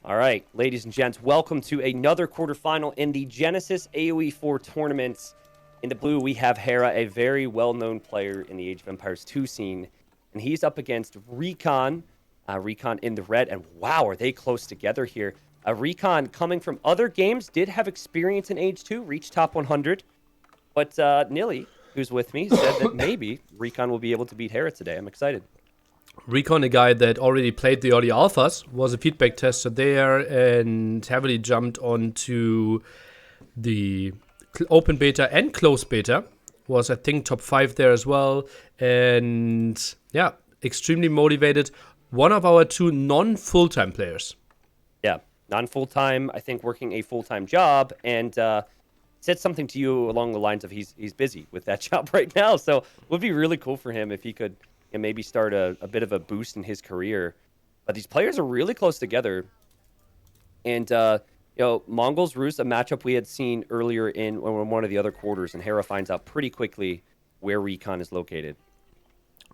All right, ladies and gents, welcome to another quarterfinal in the Genesis AoE4 tournament. In the blue, we have Hera, a very well-known player in the Age of Empires 2 scene, and he's up against RecoN. RecoN in the red, and wow, are they close together here. RecoN, coming from other games, did have experience in Age 2, reached top 100, but Nilly, who's with me, said that maybe RecoN will be able to beat Hera today. I'm excited. RecoN, a guy that already played the early alphas, was a feedback tester there and heavily jumped onto the open beta and closed beta. Was, I think, top 5 there as well. And yeah, extremely motivated. One of our 2 non-full-time players. Yeah, non-full-time, I think working a full-time job, and said something to you along the lines of he's busy with that job right now. So it would be really cool for him if he could maybe start a bit of a boost in his career. But these players are really close together. And, Mongols Rus, a matchup we had seen earlier in one of the other quarters, and Hera finds out pretty quickly where RecoN is located.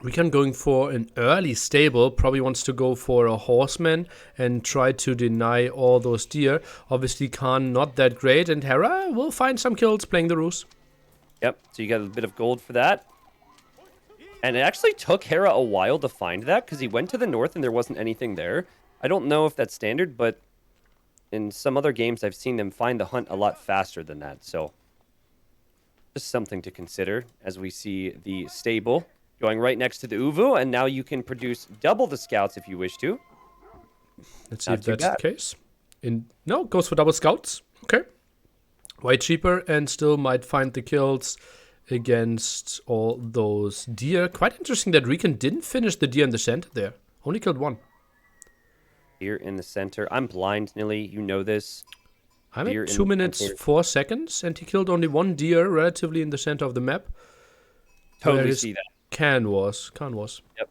RecoN going for an early stable, probably wants to go for a horseman and try to deny all those deer. Obviously, Khan not that great, and Hera will find some kills playing the Rus. Yep, so you got a bit of gold for that. And it actually took Hera a while to find that, because he went to the north and there wasn't anything there. I don't know if that's standard, but in some other games, I've seen them find the hunt a lot faster than that. So just something to consider as we see the stable going right next to the Uvu, and now you can produce double the scouts if you wish to. Let's see if that's the case. No, goes for double scouts. Okay. Way cheaper and still might find the kills against all those deer. Quite interesting that RecoN didn't finish the deer in the center there. Only killed one. Deer in the center. I'm blind, Nilly. You know this. I'm at 2 minutes, 4 seconds, and he killed only one deer relatively in the center of the map. Totally see that. Khan was. Yep.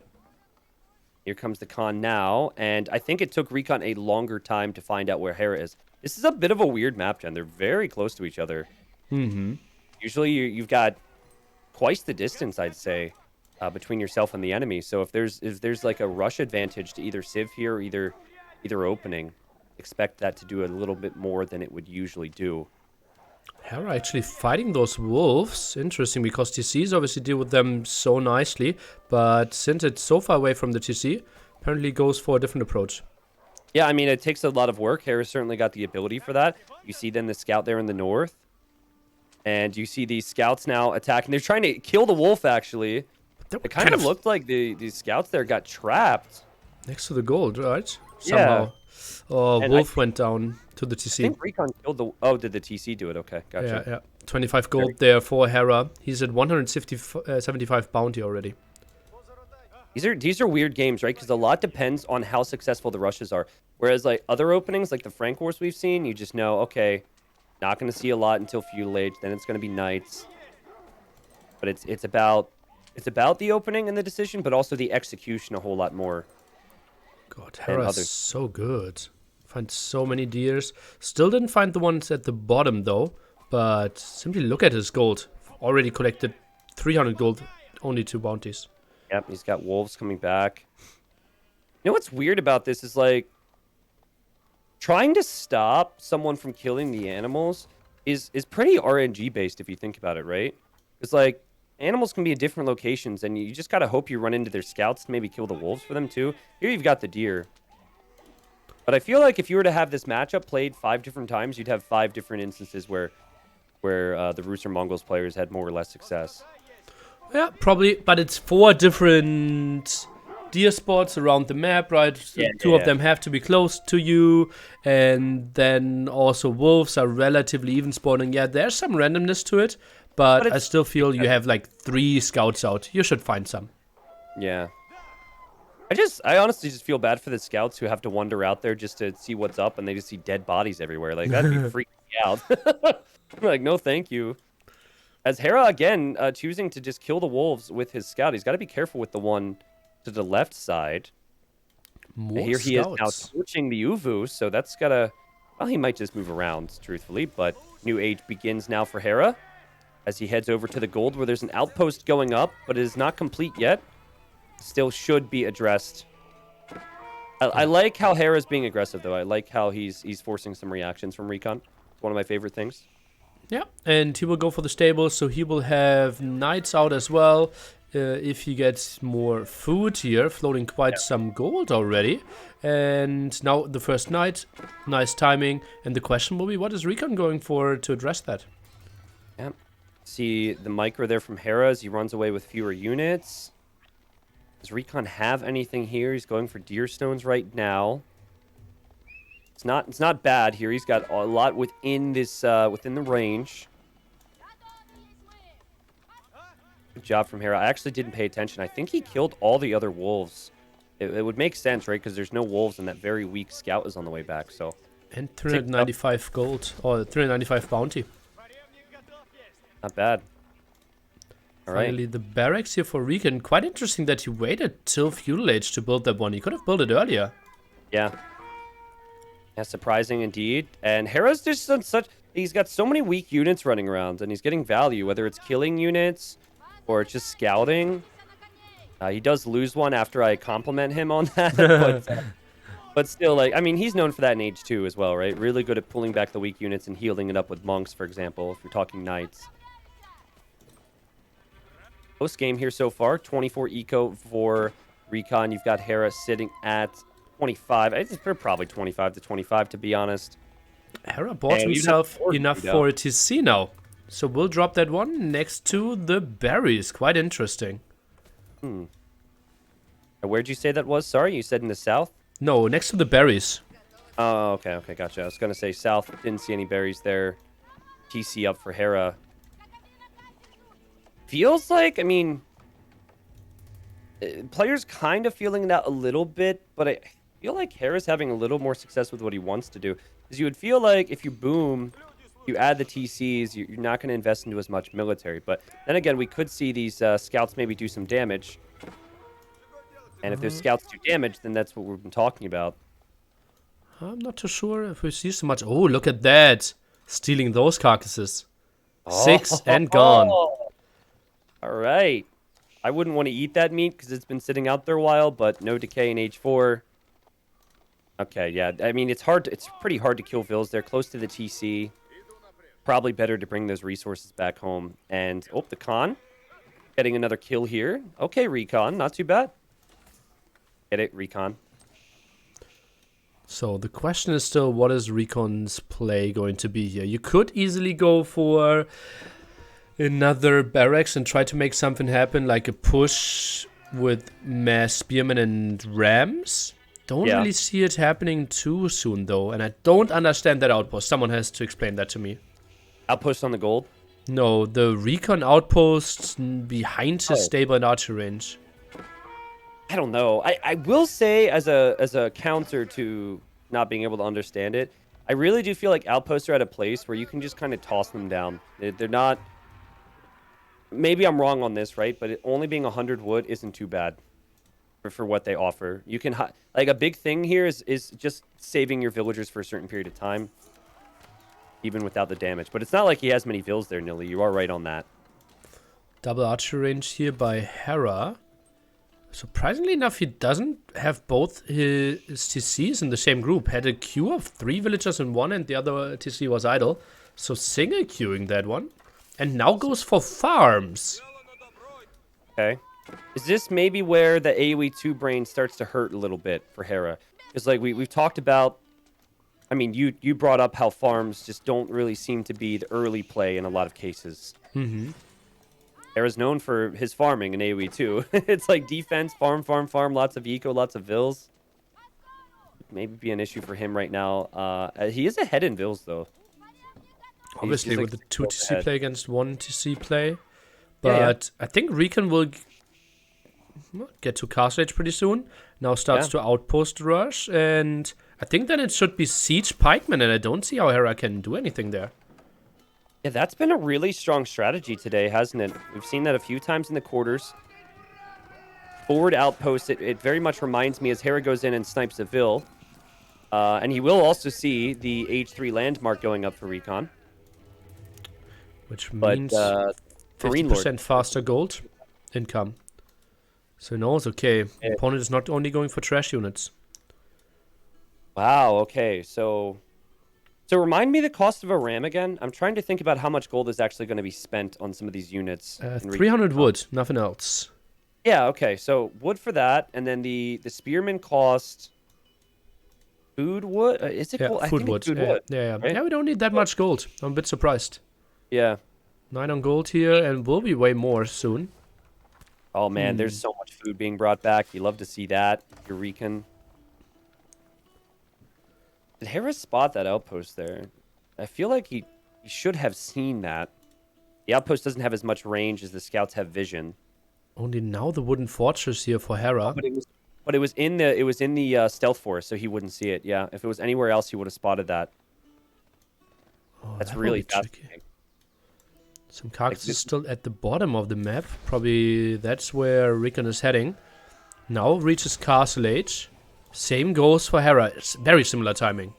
Here comes the Khan now, and I think it took RecoN a longer time to find out where Hera is. This is a bit of a weird map, Jen. They're very close to each other. Mm-hmm. Usually you've got twice the distance, I'd say, between yourself and the enemy. So if there's like a rush advantage to either Civ here or either opening, expect that to do a little bit more than it would usually do. Hera actually fighting those wolves. Interesting, because TCs obviously deal with them so nicely, but since it's so far away from the TC, apparently goes for a different approach. Yeah, I mean, it takes a lot of work. Hera's certainly got the ability for that. You see then the scout there in the north. And you see these scouts now attacking. They're trying to kill the wolf, actually. It kind of looked like these scouts there got trapped. Next to the gold, right? Somehow. Yeah. Oh, and Wolf went down to the TC. I think RecoN killed the... Oh, did the TC do it? Okay, gotcha. Yeah. 25 gold there for Hera. He's at 175 bounty already. These are weird games, right? Because a lot depends on how successful the rushes are. Whereas, like, other openings, like the Frank Wars we've seen, you just know, okay, not going to see a lot until Feudal Age. Then it's going to be Knights. But it's about the opening and the decision, but also the execution a whole lot more. God, Hera's so good. Find so many deers. Still didn't find the ones at the bottom, though. But simply look at his gold. Already collected 300 gold, only 2 bounties. Yep, he's got wolves coming back. You know what's weird about this is, like, trying to stop someone from killing the animals is pretty RNG based if you think about it, right? It's like animals can be in different locations, and you just gotta hope you run into their scouts to maybe kill the wolves for them too. Here you've got the deer. But I feel like if you were to have this matchup played 5 different times, you'd have 5 different instances where the Rus or Mongols players had more or less success. Yeah, probably, but it's 4 different deer spots around the map, right? So two of them have to be close to you, and then also wolves are relatively even spawning. Yeah, there's some randomness to it, but I still feel you have like 3 scouts out. You should find some. Yeah. I honestly just feel bad for the scouts who have to wander out there just to see what's up, and they just see dead bodies everywhere. Like, that'd be freaking me out. I'm like, no, thank you. As Hera, again, choosing to just kill the wolves with his scout. He's got to be careful with the one to the left side. Here he is now switching the Uvu, so that's got to... Well, he might just move around, truthfully, but new age begins now for Hera as he heads over to the gold, where there's an outpost going up, but it is not complete yet. Still should be addressed I like how Hera's being aggressive, though. I like how he's forcing some reactions from RecoN. It's one of my favorite things. Yeah, and he will go for the stables, so he will have knights out as well. If he gets more food here, floating quite some gold already. And now the first knight, nice timing. And the question will be, what is RecoN going for to address that? Yeah. See the micro there from Hera as he runs away with fewer units. Does RecoN have anything here? He's going for deer stones right now. It's not bad here. He's got a lot within this within the range. Good job from Hera. I actually didn't pay attention. I think he killed all the other wolves. It would make sense, right? Because there's no wolves and that very weak scout is on the way back. So. And 395 gold, or 395 bounty. Not bad. All right. Finally, the barracks here for RecoN. Quite interesting that he waited till feudal age to build that one. He could have built it earlier. Yeah. Yeah, surprising indeed. And Hera's just done such... He's got so many weak units running around, and he's getting value, whether it's killing units or just scouting. He does lose one after I compliment him on that. But still, like, I mean, he's known for that in Age 2 as well, right? Really good at pulling back the weak units and healing it up with monks, for example, if you're talking knights. Close game here so far. 24 eco for RecoN. You've got Hera sitting at 25. It's probably 25 to 25, to be honest. Hera bought himself enough for a TC now. So we'll drop that one next to the berries. Quite interesting. Where'd you say that was? Sorry, you said in the south? No, next to the berries. Oh, okay, gotcha. I was going to say south. Didn't see any berries there. TC up for Hera. Feels like, I mean, players kind of feeling it out a little bit, but I feel like Hera's having a little more success with what he wants to do. Because you would feel like if you boom, you add the TCs, you're not going to invest into as much military. But then again, we could see these scouts maybe do some damage. And if their scouts do damage, then that's what we've been talking about. I'm not too sure if we see so much. Oh, look at that. Stealing those carcasses. 6 and gone. All right. I wouldn't want to eat that meat because it's been sitting out there a while, but no decay in Age 4. Okay, yeah. I mean, it's pretty hard to kill Vils. They're close to the TC. Probably better to bring those resources back home. And, oh, the Khan. Getting another kill here. Okay, RecoN. Not too bad. Get it, RecoN. So the question is still, what is RecoN's play going to be here? You could easily go for another barracks and try to make something happen, like a push with mass spearmen and rams. Don't really see it happening too soon, though. And I don't understand that outpost. Someone has to explain that to me. Outpost on the gold? No, the RecoN outpost behind his stable and archer range. I don't know. I will say, as a counter to not being able to understand it, I really do feel like outposts are at a place where you can just kind of toss them down. They're not... Maybe I'm wrong on this, right? But only being 100 wood isn't too bad for what they offer. You can... Like, a big thing here is just saving your villagers for a certain period of time, even without the damage. But it's not like he has many vills there, Nilly. You are right on that. Double archer range here by Hera. Surprisingly enough, he doesn't have both his TCs in the same group. Had a queue of 3 villagers in one and the other TC was idle. So single queuing that one. And now goes for farms. Okay. Is this maybe where the AoE 2 brain starts to hurt a little bit for Hera? Because like we've talked about, I mean, you brought up how farms just don't really seem to be the early play in a lot of cases. Mm-hmm. Hera's known for his farming in AoE 2. It's like defense, farm, lots of eco, lots of vills. Maybe be an issue for him right now. He is ahead in vills, though. Obviously, with the 2 TC ahead. play against 1 TC play. But I think RecoN will get to Castle Age pretty soon. Now starts to outpost rush. And I think then it should be Siege Pikemen. And I don't see how Hera can do anything there. Yeah, that's been a really strong strategy today, hasn't it? We've seen that a few times in the quarters. Forward outpost, it very much reminds me as Hera goes in and snipes a Vil. And he will also see the H3 landmark going up for RecoN. Which means 50% faster gold income. So he knows, okay, the opponent is not only going for trash units. Wow. Okay. So remind me the cost of a ram again. I'm trying to think about how much gold is actually going to be spent on some of these units in RecoN. 300 wood, nothing else. Yeah. Okay. So wood for that, and then the spearmen cost food wood. Is it Yeah, gold? I food think it's wood. food Yeah, wood. yeah, yeah. Right. Yeah, we don't need that much gold. I'm a bit surprised. Yeah. 9 on gold here, and will be way more soon. Oh man, there's so much food being brought back. You love to see that. Your RecoN. Did Hera spot that outpost there? I feel like he should have seen that. The outpost doesn't have as much range as the scouts have vision. Only now the wooden fortress here for Hera. But it was in the stealth force, so he wouldn't see it. Yeah, if it was anywhere else, he would have spotted that. Oh, That's that will really be tricky. fascinating. Some Like carcasses this, still at the bottom of the map. Probably that's where RecoN is heading. Now reaches Castle Age. Same goes for Hera. It's very similar timing.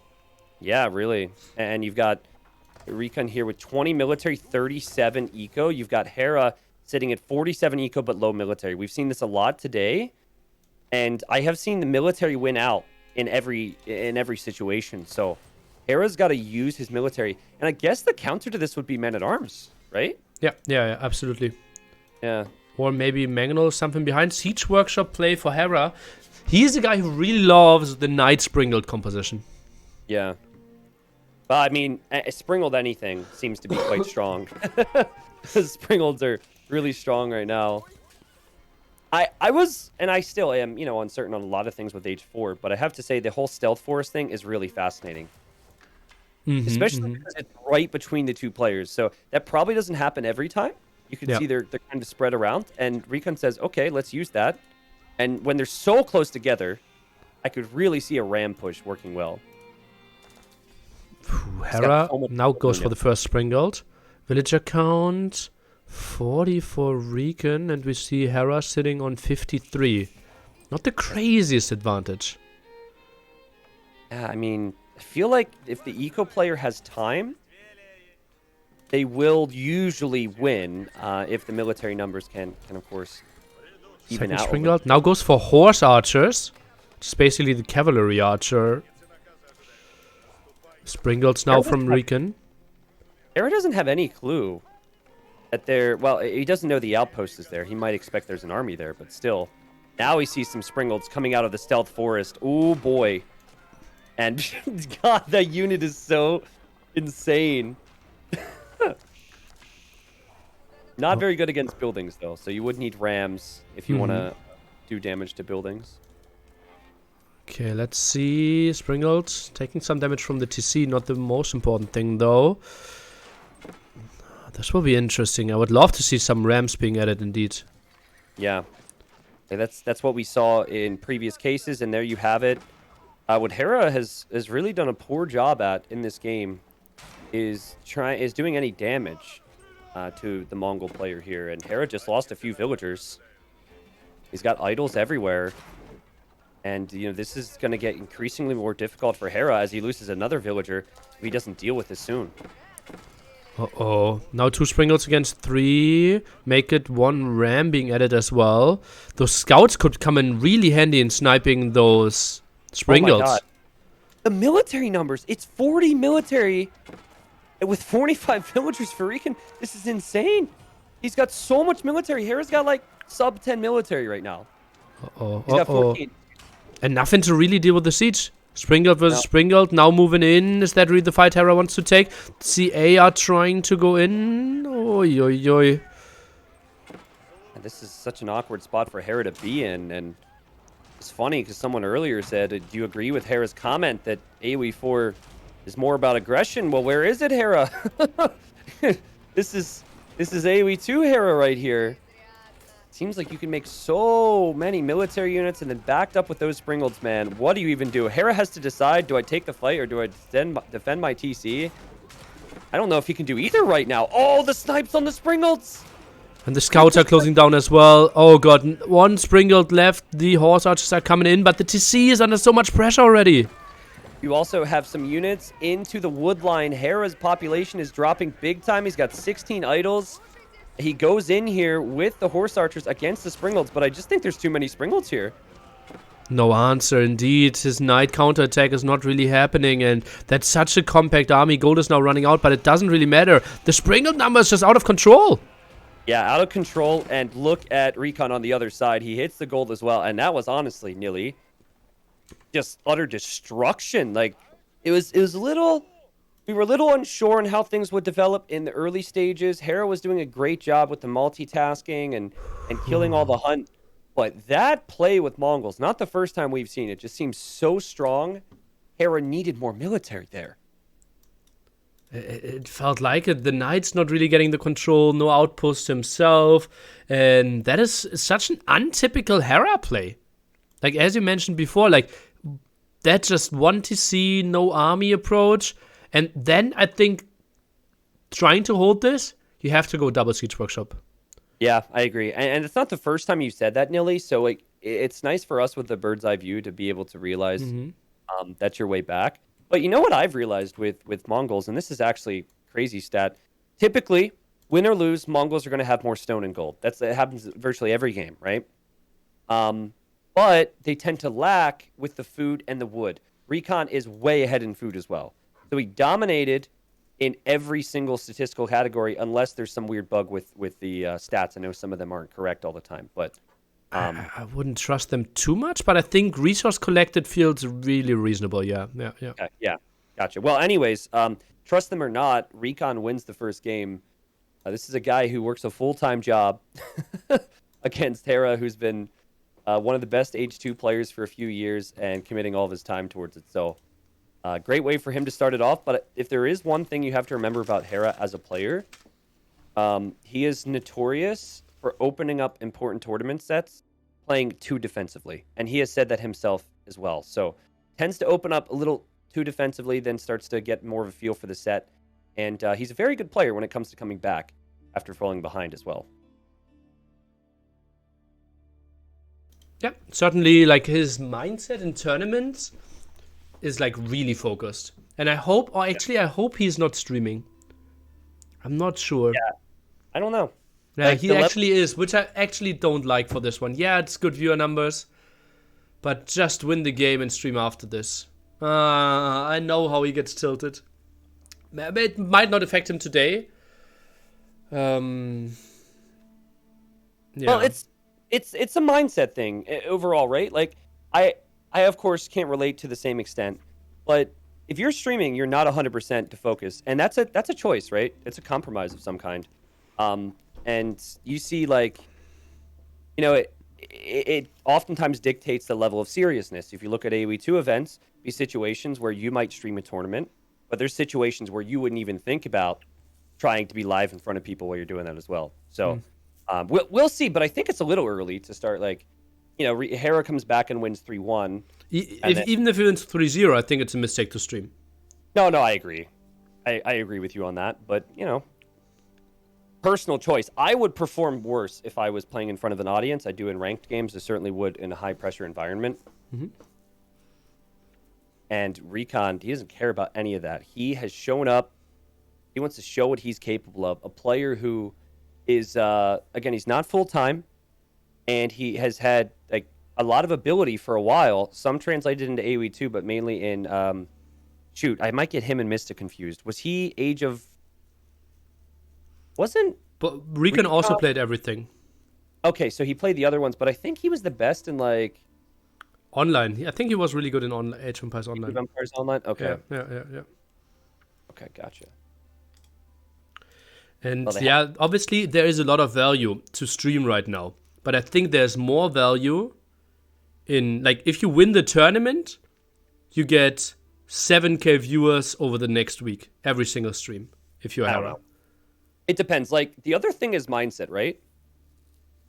yeah, really. And you've got RecoN here with 20 military, 37 eco. You've got Hera sitting at 47 eco but low military. We've seen this a lot today, and I have seen the military win out in every situation. So Hera's got to use his military, and I guess the counter to this would be men at arms, right? Yeah, yeah, yeah, absolutely. Yeah. Or maybe Mangonel or something behind. Siege Workshop play for Hera. He's the guy who really loves the Knight Springled composition. Yeah. Well, I mean, Springled anything seems to be quite strong. Springleds are really strong right now. I was, and I still am, uncertain on a lot of things with H4, but I have to say the whole stealth force thing is really fascinating. Especially because it's right between the two players. So that probably doesn't happen every time. You can see they're kind of spread around, and RecoN says, okay, let's use that. And when they're so close together, I could really see a ram push working well. Hera now goes for the first Springled. Villager count 40 for RecoN, and we see Hera sitting on 53. Not the craziest advantage. Yeah, I mean, I feel like if the eco player has time, they will usually win if the military numbers can of course, even Second out. Springled now goes for Horse Archers. It's basically the Cavalry Archer. Springleds now from RecoN. Hera doesn't have any clue that they're... Well, he doesn't know the outpost is there. He might expect there's an army there, but still. Now he sees some Springleds coming out of the stealth forest. Oh, boy. And, God, that unit is so insane. Not very good against buildings, though, so you would need rams if you want to do damage to buildings. Okay, let's see. Springled taking some damage from the TC, not the most important thing, though. This will be interesting. I would love to see some rams being added, indeed. Yeah. That's what we saw in previous cases, and there you have it. What Hera has really done a poor job at in this game is doing any damage to the Mongol player here, and Hera just lost a few villagers. He's got idols everywhere, and this is going to get increasingly more difficult for Hera as he loses another villager if he doesn't deal with this soon. Uh-oh. Now 2 Springleds against 3. Make it 1 ram being added as well. Those scouts could come in really handy in sniping those Springleds. Oh my God. The military numbers. It's 40 military with 45 villagers for RecoN. This is insane. He's got so much military. Hera's got like sub 10 military right now. Uh-oh. He's got 14. And nothing to really deal with the siege. Springled versus Springled, now moving in. Is that really the fight Hera wants to take? CA are trying to go in. Oi, oi, oi. And this is such an awkward spot for Hera to be in. And it's funny because someone earlier said, do you agree with Hera's comment that AoE 4 is more about aggression? Well, where is it, Hera? This is AoE 2 Hera right here. Seems like you can make so many military units and then backed up with those Springleds, man. What do you even do? Hera has to decide, do I take the fight or do I defend my TC? I don't know if he can do either right now. Oh, the snipes on the Springleds! And the scouts are closing down as well. Oh god, 1 Springled left. The Horse Archers are coming in, but the TC is under so much pressure already. You also have some units into the wood line. Hera's population is dropping big time. He's got 16 idols. He goes in here with the Horse Archers against the Springleds, but I just think there's too many Springleds here. No answer, indeed. His knight counterattack is not really happening, and that's such a compact army. Gold is now running out, but it doesn't really matter. The Springle number is just out of control. Yeah, out of control, and look at RecoN on the other side. He hits the gold as well, and that was honestly, Nilly, just utter destruction. Like, it was a little... We were a little unsure on how things would develop in the early stages. Hera was doing a great job with the multitasking and killing all the hunt. But that play with Mongols, not the first time we've seen it, just seems so strong. Hera needed more military there. It felt like it. The knight's not really getting the control, no outpost himself. And that is such an untypical Hera play. Like, as you mentioned before, like, that just 1TC, no army approach. And then I think trying to hold this, you have to go double Siege Workshop. Yeah, I agree. And it's not the first time you said that, Nilly. So like, it's nice for us with the bird's eye view to be able to realize that's your way back. But you know what I've realized with Mongols, and this is actually crazy stat. Typically, win or lose, Mongols are going to have more stone and gold. It happens virtually every game, right? But they tend to lack with the food and the wood. RecoN is way ahead in food as well. So he dominated in every single statistical category, unless there's some weird bug with the stats. I know some of them aren't correct all the time, but I wouldn't trust them too much. But I think resource collected feels really reasonable. Yeah. Yeah, gotcha. Well, anyways, trust them or not, RecoN wins the first game. This is a guy who works a full-time job against Hera, who's been one of the best H2 players for a few years and committing all of his time towards it. So. Great way for him to start it off, but if there is one thing you have to remember about Hera as a player, he is notorious for opening up important tournament sets, playing too defensively, and he has said that himself as well. So tends to open up a little too defensively, then starts to get more of a feel for the set, and he's a very good player when it comes to coming back after falling behind as well. Yeah, certainly, like, his mindset in tournaments is like really focused, and I hope, or actually I hope he's not streaming. I'm not sure. Yeah, I don't know. Yeah, like, he actually is, which I actually don't like for this one. Yeah, it's good viewer numbers, but just win the game and stream after this. I know how he gets tilted. It might not affect him today. Yeah. Well, it's a mindset thing overall, right? Like, I, of course, can't relate to the same extent, but if you're streaming, you're not 100% to focus, and that's a choice, right? It's a compromise of some kind. And you see, like, you know, it oftentimes dictates the level of seriousness. If you look at AoE2 events, be situations where you might stream a tournament, but there's situations where you wouldn't even think about trying to be live in front of people while you're doing that as well. So we'll see, but I think it's a little early to start, like, you know, Hera comes back and wins 3-1. Even if he wins 3-0, I think it's a mistake to stream. No, I agree. I agree with you on that. But, you know, personal choice. I would perform worse if I was playing in front of an audience. I do in ranked games. I certainly would in a high-pressure environment. And RecoN, he doesn't care about any of that. He has shown up. He wants to show what he's capable of. A player who is, again, he's not full-time. And he has had like a lot of ability for a while. Some translated into AoE too, but mainly in shoot, I might get him and Mystic confused. Was he Age of? Wasn't? But RecoN also played everything. Okay, so he played the other ones, but I think he was the best in like online. I think he was really good in Age of Empires Online. Age of Empires Online. Okay. Yeah. Okay, gotcha. And obviously there is a lot of value to stream right now. But I think there's more value in, like, if you win the tournament, you get 7K viewers over the next week, every single stream, if you're Hera. It depends. Like, the other thing is mindset, right?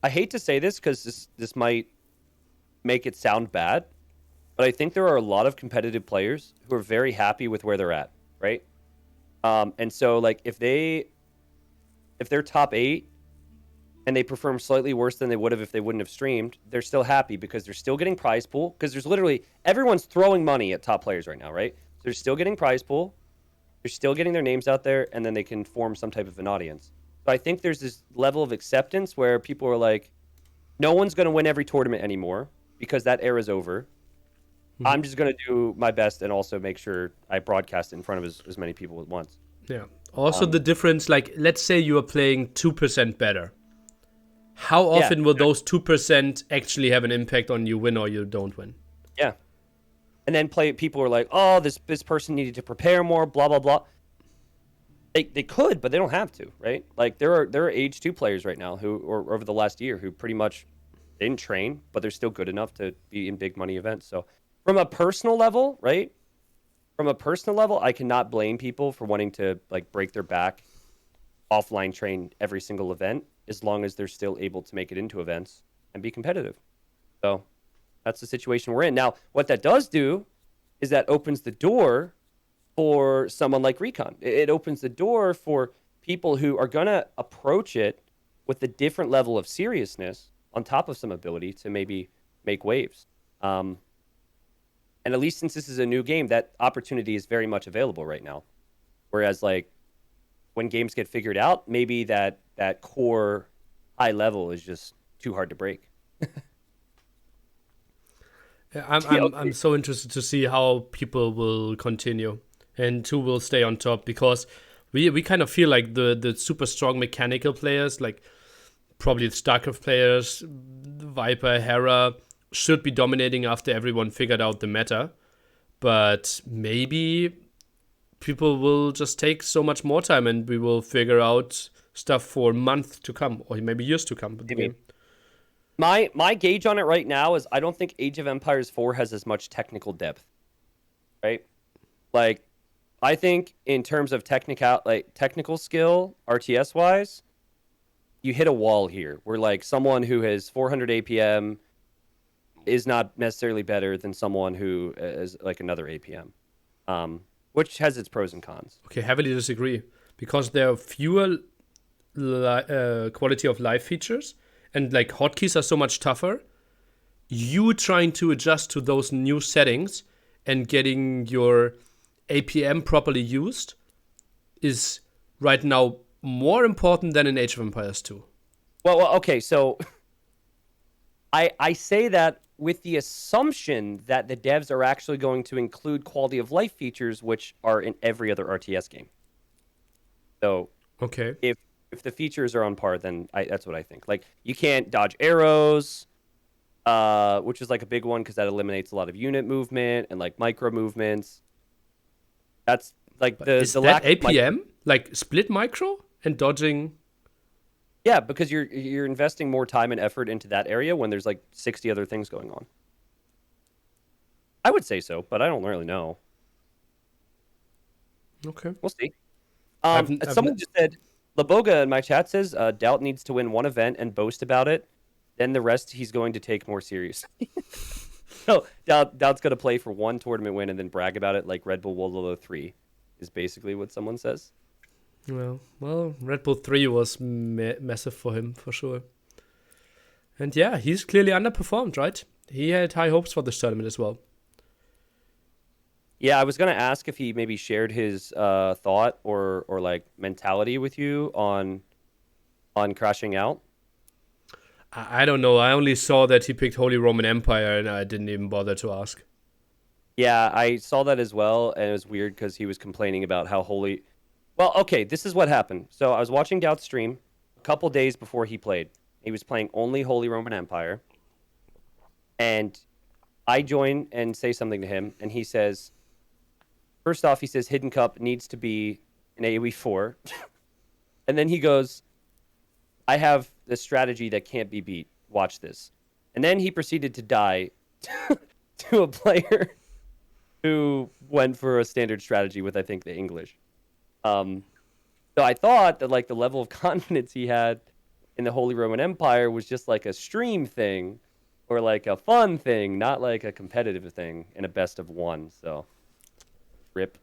I hate to say this because this might make it sound bad, but I think there are a lot of competitive players who are very happy with where they're at, right? And so, like, if they're top 8, and they perform slightly worse than they would have if they wouldn't have streamed, they're still happy because they're still getting prize pool. Because there's literally, everyone's throwing money at top players right now, right? So they're still getting prize pool. They're still getting their names out there, and then they can form some type of an audience. So I think there's this level of acceptance where people are like, no one's going to win every tournament anymore because that era's over. I'm just going to do my best and also make sure I broadcast it in front of as many people at once. Yeah. Also, the difference, like, let's say you are playing 2% better. How often will those 2% actually have an impact on you win or you don't win? Yeah. And then people are like, oh, this person needed to prepare more, blah, blah, blah. They could, but they don't have to, right? Like, there are age 2 players right now or over the last year who pretty much didn't train, but they're still good enough to be in big money events. So from a personal level, right? From a personal level, I cannot blame people for wanting to like break their back, offline train every single event, as long as they're still able to make it into events and be competitive. So that's the situation we're in. Now, what that does do is that opens the door for someone like RecoN. It opens the door for people who are going to approach it with a different level of seriousness on top of some ability to maybe make waves. And at least since this is a new game, that opportunity is very much available right now. Whereas, like, when games get figured out, maybe that core high level is just too hard to break. Yeah, I'm so interested to see how people will continue and who will stay on top, because we kind of feel like the super strong mechanical players, like probably the StarCraft players, Viper, Hera, should be dominating after everyone figured out the meta. But maybe people will just take so much more time and we will figure out stuff for months to come or maybe years to come with the game. My gauge on it right now is I don't think Age of Empires 4 has as much technical depth, right? Like, I think in terms of technical skill, RTS wise, you hit a wall here where like someone who has 400 APM is not necessarily better than someone who is like another APM, which has its pros and cons. Okay, heavily disagree, because there are fewer quality of life features and like hotkeys are so much tougher. You trying to adjust to those new settings and getting your APM properly used is right now more important than in Age of Empires 2. Well, okay, so I say that with the assumption that the devs are actually going to include quality of life features, which are in every other RTS game. So okay, if the features are on par, then that's what I think. Like, you can't dodge arrows, which is like a big one because that eliminates a lot of unit movement and like micro movements. That's like is the that lack APM like split micro and dodging? Yeah, because you're investing more time and effort into that area when there's like 60 other things going on. I would say so, but I don't really know. Okay, We'll see. I've Just said, Laboga in my chat says, Doubt needs to win one event and boast about it. Then the rest he's going to take more seriously. So Doubt's going to play for one tournament win and then brag about it like Red Bull Wololo 3 is basically what someone says. Well, Red Bull 3 was massive for him, for sure. And yeah, he's clearly underperformed, right? He had high hopes for this tournament as well. Yeah, I was going to ask if he maybe shared his thought or like mentality with you on crashing out. I don't know. I only saw that he picked Holy Roman Empire and I didn't even bother to ask. Yeah, I saw that as well, and it was weird because he was complaining about how holy... Well, okay, this is what happened. So I was watching Doubt's stream a couple days before he played. He was playing only Holy Roman Empire. And I join and say something to him, and he says... First off, he says Hidden Cup needs to be an AoE 4. And then he goes, I have the strategy that can't be beat. Watch this. And then he proceeded to die to a player who went for a standard strategy with, I think, the English. So I thought that like the level of confidence he had in the Holy Roman Empire was just like a stream thing or like a fun thing, not like a competitive thing in a best of one. So, rip.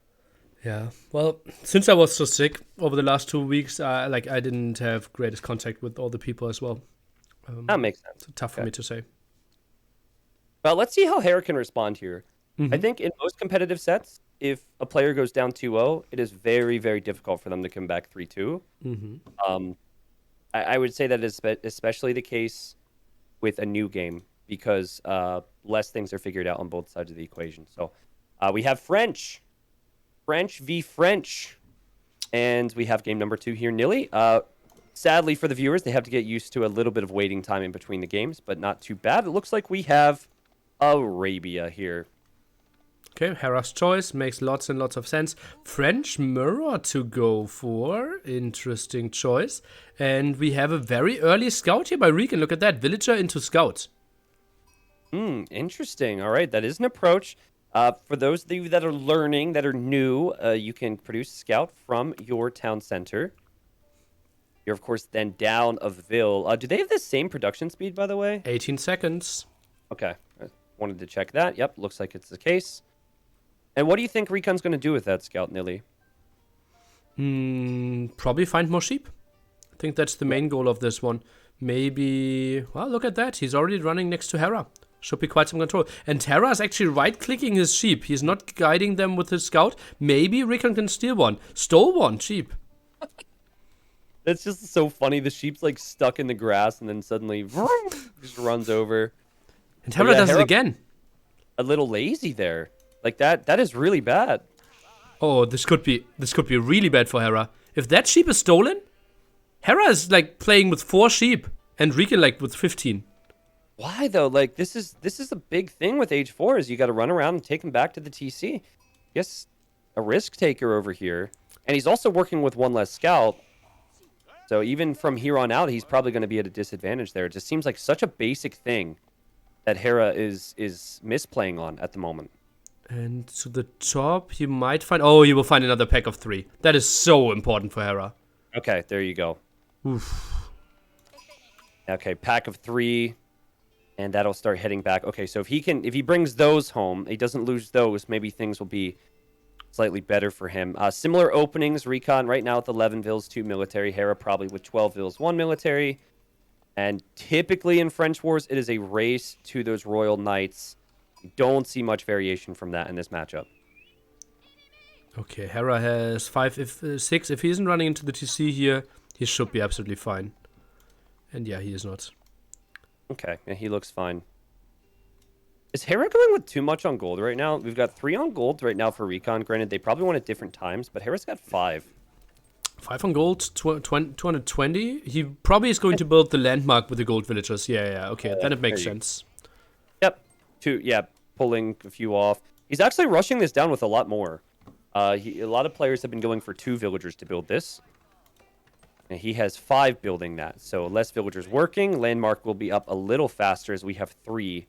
Yeah, well, since I was so sick over the last 2 weeks, I didn't have greatest contact with all the people as well. That makes sense. So tough for me to say. Well, let's see how Hera can respond here. I think in most competitive sets, if a player goes down 2-0, it is very, very difficult for them to come back 3-2. I would say that is especially the case with a new game because less things are figured out on both sides of the equation. So we have French v French, and we have game number 2 here, Nilly. Sadly for the viewers, they have to get used to a little bit of waiting time in between the games, but not too bad. It looks like we have Arabia here. Okay, Hera's choice makes lots and lots of sense. French mirror to go for. Interesting choice. And we have a very early scout here by RecoN. Look at that. Villager into scout. Interesting. All right, that is an approach. For those of you that are learning, that are new, you can produce scout from your town center. You're, of course, then down a Ville. Do they have the same production speed, by the way? 18 seconds. Okay. I wanted to check that. Yep, looks like it's the case. And what do you think RecoN's going to do with that scout, Nilly? Probably find more sheep. I think that's the main goal of this one. Maybe... Well, look at that. He's already running next to Hera. Should be quite some control. And Hera is actually right-clicking his sheep. He's not guiding them with his scout. Maybe RecoN can steal one. Stole one sheep. That's just so funny. The sheep's like stuck in the grass and then suddenly vroom, just runs over. And Hera does it again. A little lazy there. Like that is really bad. Oh, this could be really bad for Hera. If that sheep is stolen, Hera is like playing with 4 sheep and RecoN like with 15. Why though? Like this is a big thing with Age 4 is you got to run around and take him back to the TC. Yes, a risk taker over here, and he's also working with 1 less scout. So even from here on out, he's probably going to be at a disadvantage there. It just seems like such a basic thing that Hera is misplaying on at the moment. And to the top, you might find... Oh, you will find another pack of 3. That is so important for Hera. Okay, there you go. Oof. Okay, pack of 3, and that'll start heading back. Okay, so if he brings those home, he doesn't lose those, maybe things will be slightly better for him. Similar openings, RecoN right now with 11 vills, 2 military. Hera probably with 12 vills, 1 military. And typically in French Wars, it is a race to those Royal Knights. You don't see much variation from that in this matchup. Okay, Hera has 6. If he isn't running into the TC here, he should be absolutely fine. And yeah, he is not. Okay, yeah, he looks fine. Is Hera going with too much on gold right now? We've got 3 on gold right now for RecoN. Granted, they probably won at different times, but Hera's got 5. 5 on gold, 220. He probably is going to build the landmark with the gold villagers. Yeah, okay, then it makes sense. Yep, pulling a few off. He's actually rushing this down with a lot more. A lot of players have been going for 2 villagers to build this. And he has 5 building that, so less villagers working. Landmark will be up a little faster as we have 3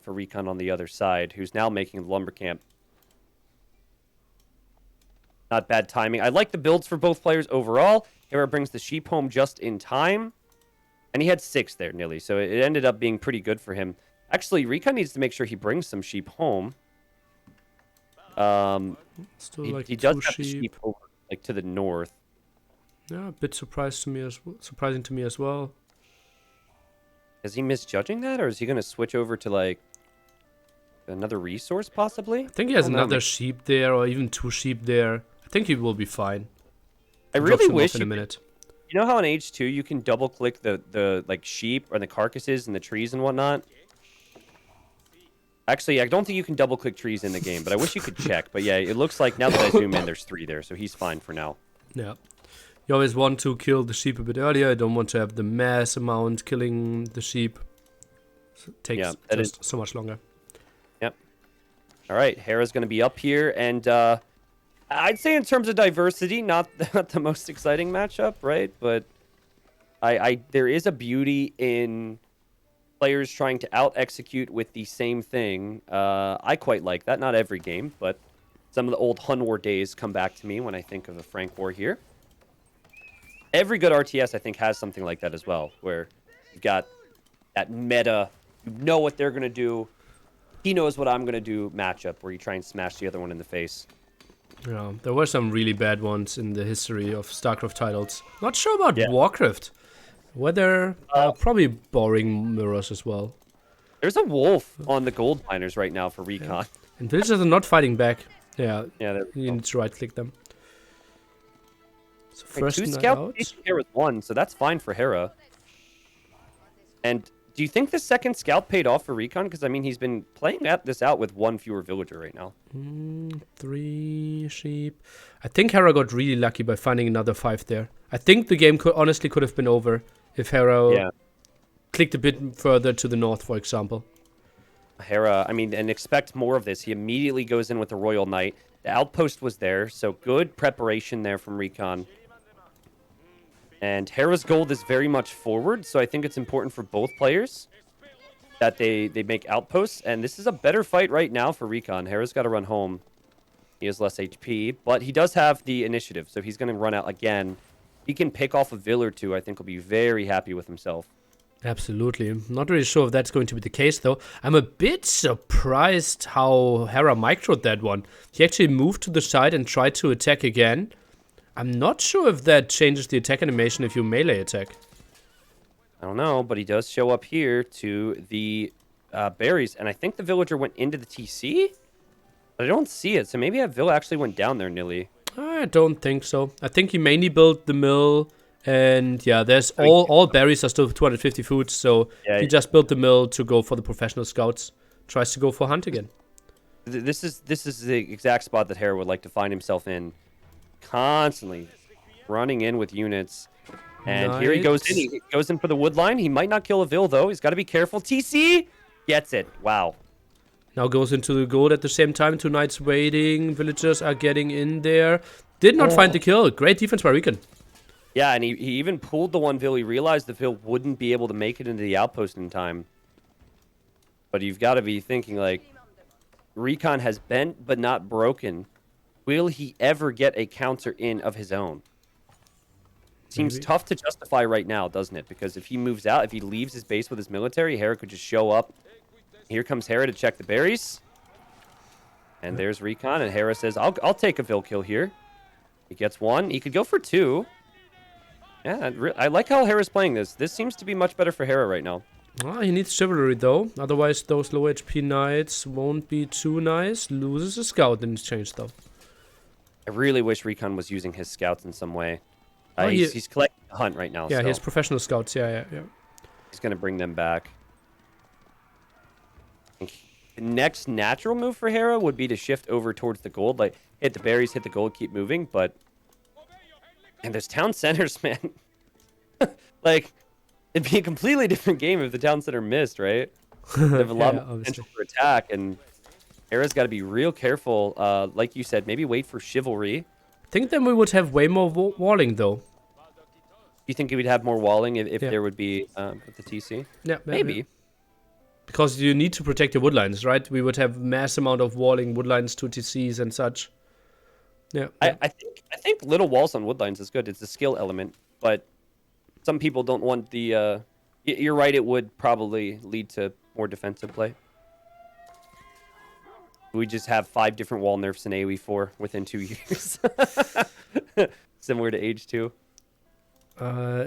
for RecoN on the other side, who's now making the lumber camp. Not bad timing. I like the builds for both players overall. Hera brings the sheep home just in time. And he had 6 there, nearly, so it ended up being pretty good for him. Actually, RecoN needs to make sure he brings some sheep home. Still like he does 2 have the sheep over, like, to the north. Yeah, a bit surprising to me as well. Is he misjudging that, or is he going to switch over to, like, another resource, possibly? I think he has another sheep there, or even 2 sheep there. I think he will be fine. I really wish in a minute. You know how in Age 2 you can double-click the like sheep or the carcasses and the trees and whatnot? Actually, I don't think you can double-click trees in the game, but I wish you could check. But yeah, it looks like now that I zoom in, there's 3 there, so he's fine for now. Yeah. You always want to kill the sheep a bit earlier. You don't want to have the mass amount killing the sheep. So it takes just so much longer. Yep. All right, Hera's going to be up here, and I'd say in terms of diversity, not the most exciting matchup, right? But there is a beauty in players trying to out-execute with the same thing. I quite like that. Not every game, but some of the old Hun War days come back to me when I think of the Frank War here. Every good RTS, I think, has something like that as well, where you've got that meta, you know what they're going to do, he knows what I'm going to do matchup, where you try and smash the other one in the face. Yeah, there were some really bad ones in the history of StarCraft titles. Not sure about Warcraft. Whether probably boring mirrors as well. There's a wolf on the gold miners right now for RecoN. Yeah. And villagers are not fighting back. Yeah, you need to right-click them. So first 2 scouts, Hera's 1, so that's fine for Hera. And Do you think the second scout paid off for RecoN? Because, I mean, he's been playing this out with one fewer villager right now. 3 sheep. I think Hera got really lucky by finding another 5 there. I think the game honestly could have been over if Hera clicked a bit further to the north, for example. Hera, I mean, and expect more of this. He immediately goes in with the Royal Knight. The outpost was there, so good preparation there from RecoN. And Hera's gold is very much forward, so I think it's important for both players that they make outposts. And this is a better fight right now for RecoN. Hera's got to run home. He has less HP, but he does have the initiative, so he's going to run out again. He can pick off a vill or two. I think he'll be very happy with himself. Absolutely. I'm not really sure if that's going to be the case, though. I'm a bit surprised how Hera microed that one. He actually moved to the side and tried to attack again. I'm not sure if that changes the attack animation if you melee attack. I don't know, but he does show up here to the berries, and I think the villager went into the TC? But I don't see it, so maybe that vill actually went down there, Nilly. I don't think so. I think he mainly built the mill, and yeah, there's all berries are still 250 food, so he just built the mill to go for the professional scouts. Tries to go for hunt again. This is the exact spot that Hera would like to find himself in. Constantly running in with units. And here he goes in. He goes in for the wood line. He might not kill a vill, though. He's got to be careful. TC gets it. Wow. Now goes into the gold at the same time. 2 knights waiting. Villagers are getting in there. Did not find the kill. Great defense by RecoN. Yeah, and he even pulled the one vill. He realized the vill wouldn't be able to make it into the outpost in time. But you've got to be thinking, like, RecoN has bent but not broken. Will he ever get a counter in of his own? Seems tough to justify right now, doesn't it? Because if he moves out, if he leaves his base with his military, Hera could just show up. Here comes Hera to check the berries. And there's RecoN, and Hera says, I'll take a vill kill here. He gets 1. He could go for 2. Yeah, I like how Hera's playing this. This seems to be much better for Hera right now. Well, he needs Chivalry, though. Otherwise, those low HP knights won't be too nice. Loses a scout in exchange, though. I really wish RecoN was using his scouts in some way. He's collecting the hunt right now. Yeah, so he has professional scouts. Yeah. he's going to bring them back. The next natural move for Hera would be to shift over towards the gold. Like, hit the berries, hit the gold, keep moving. But, and there's town centers, man. Like, it'd be a completely different game if the town center missed, right? They have a lot of potential for attack, and Hera's got to be real careful. Like you said, maybe wait for Chivalry. I think then we would have way more walling, though. You think we'd have more walling if there would be with the TC? Yeah, maybe. Because you need to protect your woodlines, right? We would have mass amount of walling woodlines to TCs and such. Yeah. I think little walls on woodlines is good. It's a skill element, but some people don't want the. You're right. It would probably lead to more defensive play. We just have 5 different wall nerfs in AoE4 within 2 years. Similar to Age 2.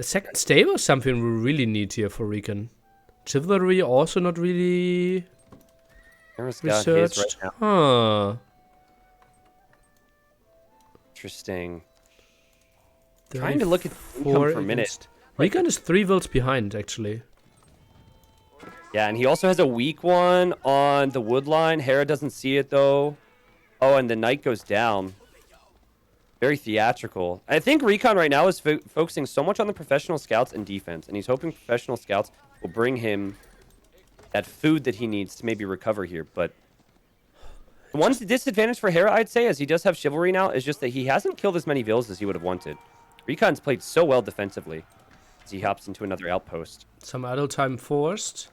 Second stave was something we really need here for RecoN. Chivalry also not really researched. Right now. Huh. Interesting. Trying to look at the income per minute. RecoN is 3 vills behind, actually. Yeah, and he also has a weak one on the wood line. Hera doesn't see it, though. Oh, and the knight goes down. Very theatrical. I think RecoN right now is focusing so much on the professional scouts and defense, and he's hoping professional scouts will bring him that food that he needs to maybe recover here. But the one disadvantage for Hera, I'd say, as he does have Chivalry now, is just that he hasn't killed as many vills as he would have wanted. RecoN's played so well defensively as he hops into another outpost. Some idle time forced.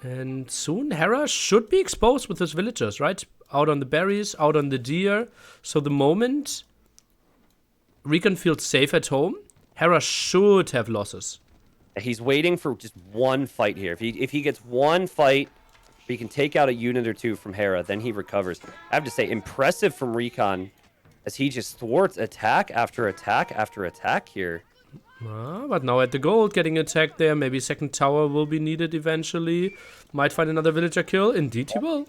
And soon Hera should be exposed with his villagers, right? Out on the berries, out on the deer. So the moment RecoN feels safe at home, Hera should have losses. He's waiting for just one fight here. If he gets one fight, he can take out a unit or 2 from Hera, then he recovers. I have to say, impressive from RecoN as he just thwarts attack after attack after attack here. But now at the gold, getting attacked there. Maybe second tower will be needed eventually. Might find another villager kill. Indeed he will.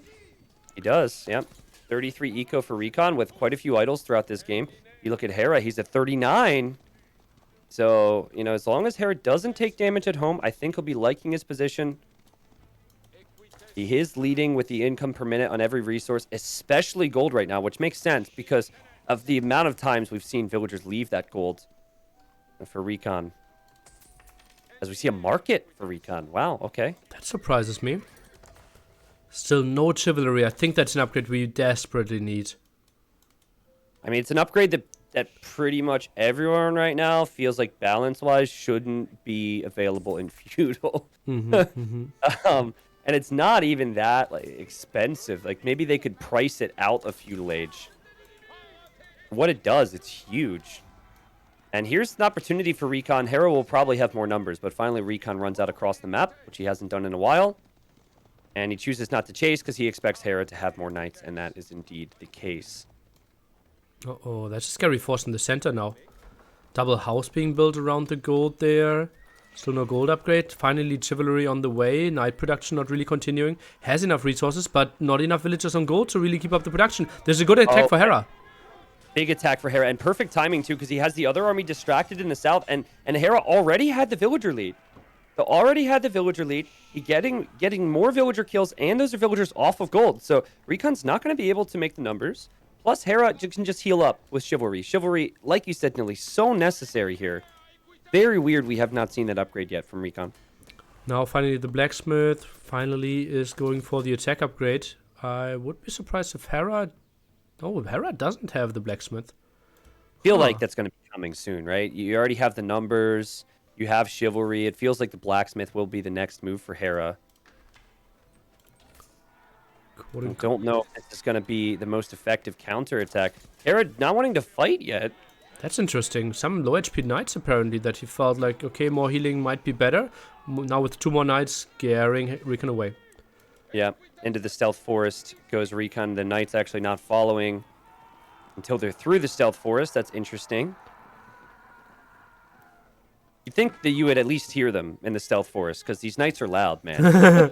He does, yep. 33 eco for RecoN with quite a few idols throughout this game. You look at Hera, he's at 39. So, you know, as long as Hera doesn't take damage at home, I think he'll be liking his position. He is leading with the income per minute on every resource, especially gold right now, which makes sense because of the amount of times we've seen villagers leave that gold for RecoN. As we see a market for RecoN. Wow, okay. That surprises me. Still no Chivalry. I think that's an upgrade we desperately need. I mean, it's an upgrade that pretty much everyone right now feels like balance-wise shouldn't be available in Feudal. And it's not even that like expensive. Like maybe they could price it out of Feudal Age. What it does, it's huge. And here's an opportunity for RecoN. Hera will probably have more numbers, but finally RecoN runs out across the map, which he hasn't done in a while. And he chooses not to chase because he expects Hera to have more knights, and that is indeed the case. Uh-oh, that's a scary force in the center now. Double house being built around the gold there. Still no gold upgrade. Finally, Chivalry on the way. Knight production not really continuing. Has enough resources, but not enough villagers on gold to really keep up the production. There's a good attack for Hera. Big attack for Hera, and perfect timing, too, because he has the other army distracted in the south, and Hera already had the villager lead. So already had the villager lead. He getting more villager kills, and those are villagers off of gold. So RecoN's not going to be able to make the numbers. Plus, Hera can just heal up with Chivalry. Chivalry, like you said, Nilly, so necessary here. Very weird we have not seen that upgrade yet from RecoN. Now, finally, the blacksmith finally is going for the attack upgrade. I would be surprised if Hera... Oh, Hera doesn't have the blacksmith. Feel like that's going to be coming soon, right? You already have the numbers. You have Chivalry. It feels like the blacksmith will be the next move for Hera. I don't know if this is going to be the most effective counterattack. Hera not wanting to fight yet. That's interesting. Some low HP knights apparently that he felt like, okay, more healing might be better. Now with 2 more knights, scaring RecoN away. Yeah, into the stealth forest goes RecoN. The knights actually not following until they're through the stealth forest. That's interesting. You'd think that you would at least hear them in the stealth forest, because these knights are loud, man.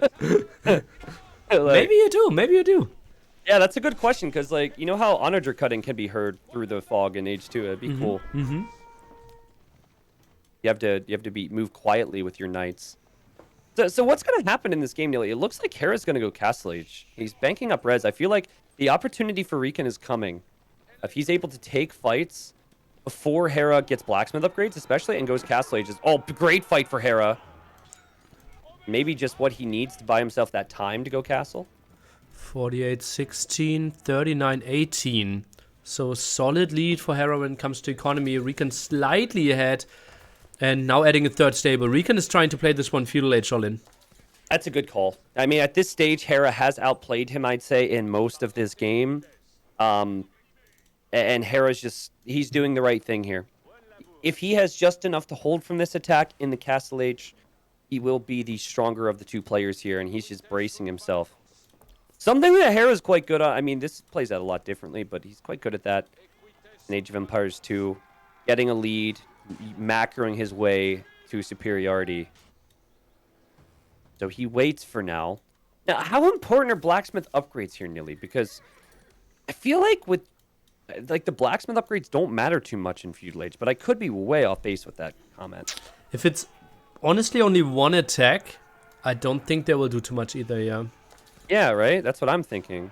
Maybe you do, maybe you do. Yeah, that's a good question, because, like, you know how onager cutting can be heard through the fog in Age 2? It'd be cool. You have to move quietly with your knights. So what's going to happen in this game, Neil? It looks like Hera's going to go Castle Age. He's banking up res. I feel like the opportunity for RecoN is coming. If he's able to take fights before Hera gets blacksmith upgrades, especially, and goes Castle Ages. Oh, great fight for Hera. Maybe just what he needs to buy himself that time to go castle. 48-16, 39-18. So solid lead for Hera when it comes to economy. RecoN slightly ahead. And now adding a third stable. RecoN is trying to play this one Feudal Age all in. That's a good call. I mean, at this stage, Hera has outplayed him, I'd say, in most of this game. And Hera's just... He's doing the right thing here. If he has just enough to hold from this attack in the Castle Age, he will be the stronger of the 2 players here, and he's just bracing himself. Something that Hera's quite good at. I mean, this plays out a lot differently, but he's quite good at that. In Age of Empires 2, getting a lead, macroing his way to superiority. So he waits for now. Now, how important are blacksmith upgrades here, Nilly? Because I feel like with the blacksmith upgrades don't matter too much in Feudal Age, but I could be way off base with that comment. If it's honestly only one attack, I don't think they will do too much either, yeah. Yeah, right? That's what I'm thinking.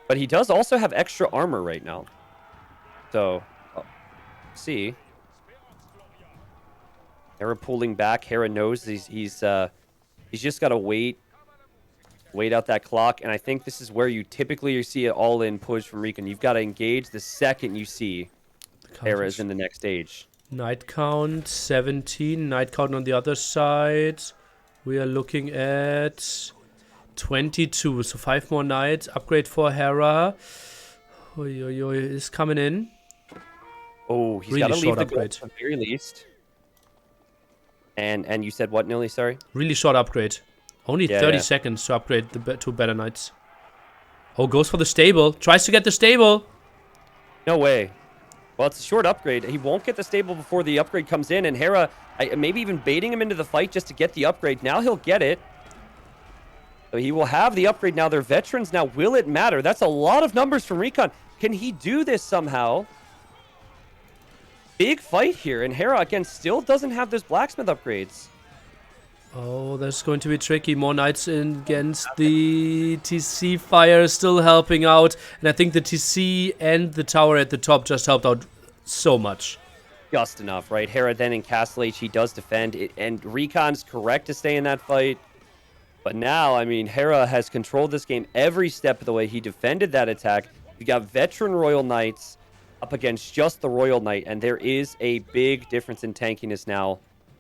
But he does also have extra armor right now. So, see. Hera pulling back. Hera knows he's just got to wait out that clock. And I think this is where you typically see it all-in push from RecoN. You've got to engage the second you see Hera is in the next stage. Knight count 17. Knight count on the other side. We are looking at 22. So 5 more knights. Upgrade for Hera. Oi, oi, oi, is coming in. Oh, he's really got to leave the upgrade. gold at the very least. And you said what, Nilly? Sorry? Really short upgrade. Only 30 yeah. seconds to upgrade the 2 better knights. Oh, goes for the stable. Tries to get the stable. No way. Well, it's a short upgrade. He won't get the stable before the upgrade comes in, and Hera maybe even baiting him into the fight just to get the upgrade. Now he'll get it. So he will have the upgrade now. They're veterans now. Will it matter? That's a lot of numbers from RecoN. Can he do this somehow? big fight here, and Hera, again, still doesn't have those blacksmith upgrades. Oh, that's going to be tricky. More knights in against the TC fire still helping out. And I think the TC and the tower at the top just helped out so much. Just enough, right? Hera then in Castle H, he does defend it, and RecoN's correct to stay in that fight. But now, I mean, Hera has controlled this game every step of the way. He defended that attack. You got veteran Royal Knights up against just the Royal Knight, and there is a big difference in tankiness now.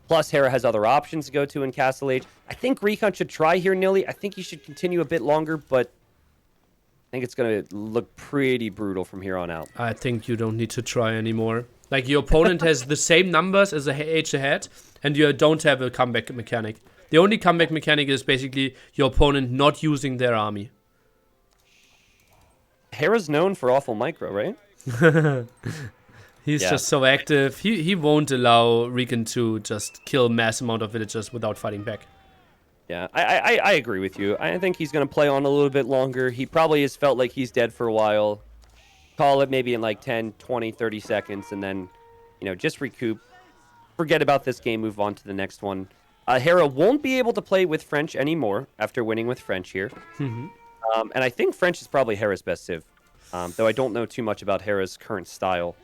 Plus, Hera has other options to go to in Castle Age. I think RecoN should try here, Nilly. I think he should continue a bit longer, but I think it's going to look pretty brutal from here on out. I think you don't need to try anymore. Like, your opponent has the same numbers as a H ahead, and you don't have a comeback mechanic. The only comeback mechanic is basically your opponent not using their army. Hera's known for awful micro, right? He's just so active. He won't allow RecoN to just kill mass amount of villagers without fighting back. Yeah, I agree with you. I think he's going to play on a little bit longer. He probably has felt like he's dead for a while. Call it maybe in like 10, 20, 30 seconds, and then, you know, just recoup. Forget about this game, move on to the next one. Hera won't be able to play with French anymore after winning with French here. And I think French is probably Hera's best civ, though I don't know too much about Hera's current style.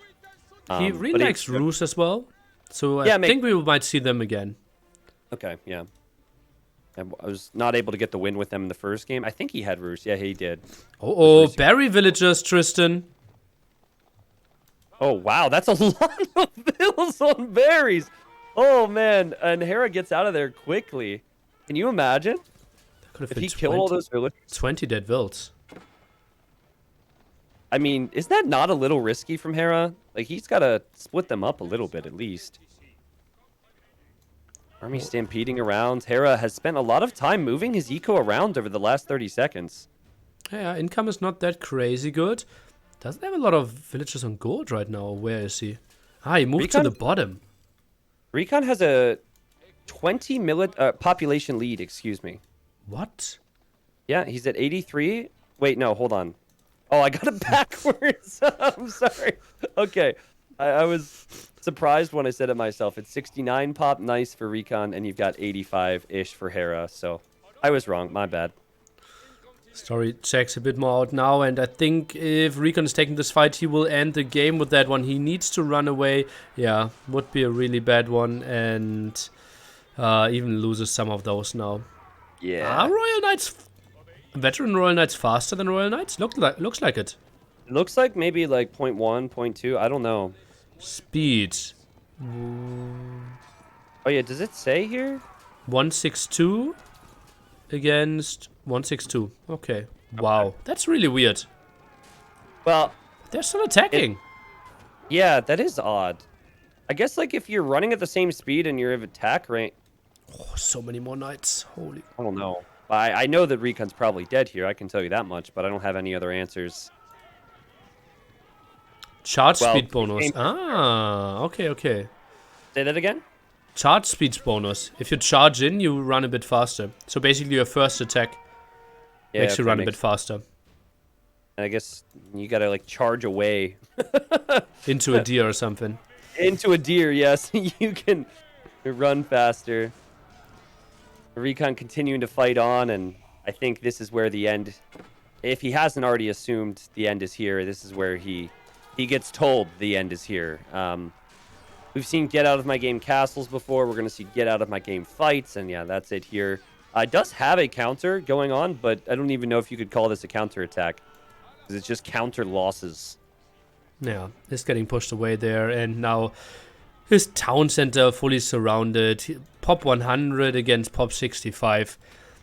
He really likes Ruse as well, so I think we might see them again. Okay, yeah. I was not able to get the win with them in the first game. I think he had Ruse. Yeah, he did. Oh, berry villagers, Tristan. Oh, wow, that's a lot of bills on berries. Oh, man, and Hera gets out of there quickly. Can you imagine? If he killed all those villagers? 20 dead vills. I mean, is that not a little risky from Hera? Like, he's got to split them up a little bit, at least. Army stampeding around. Hera has spent a lot of time moving his eco around over the last 30 seconds. Yeah, income is not that crazy good. Doesn't have a lot of villagers on gold right now. Where is he? Ah, he moved to the bottom. RecoN has a 20 population lead, excuse me. What? Yeah, he's at 83. Wait, no, hold on. Oh, I got it backwards. I'm sorry. Okay. I was surprised when I said it myself. It's 69 pop, nice for RecoN, and you've got 85-ish for Hera. So I was wrong. My bad. Story checks a bit more out now, and I think if RecoN is taking this fight, he will end the game with that one. He needs to run away. Yeah, would be a really bad one, and even loses some of those now. Yeah. Are Royal Knights, veteran Royal Knights faster than Royal Knights? Looks like it. It looks like maybe like 0.1, 0.2. I don't know. Speed. Oh, yeah. Does it say here? 162 against 162. Okay. Wow. That's really weird. Well, they're still attacking. Yeah, that is odd. I guess like if you're running at the same speed and you're of attack range. Oh, so many more knights. Holy. I don't know. I know that RecoN's probably dead here. I can tell you that much, but I don't have any other answers. Charge speed bonus. Ah, okay. Say that again? Charge speed bonus. If you charge in, you run a bit faster. So basically your first attack makes you run a bit faster. And I guess you gotta like charge away. Into a deer or something. Into a deer, yes. You can run faster. RecoN continuing to fight on, and I think this is where the end, if he hasn't already assumed the end is here, this is where he gets told the end is here. We've seen get out of my game castles before. We're going to see get out of my game fights, and yeah, that's it here. It does have a counter going on, but I don't even know if you could call this a counter attack, because it's just counter losses. Yeah, he's getting pushed away there, and now his town center fully surrounded. Pop 100 against Pop 65.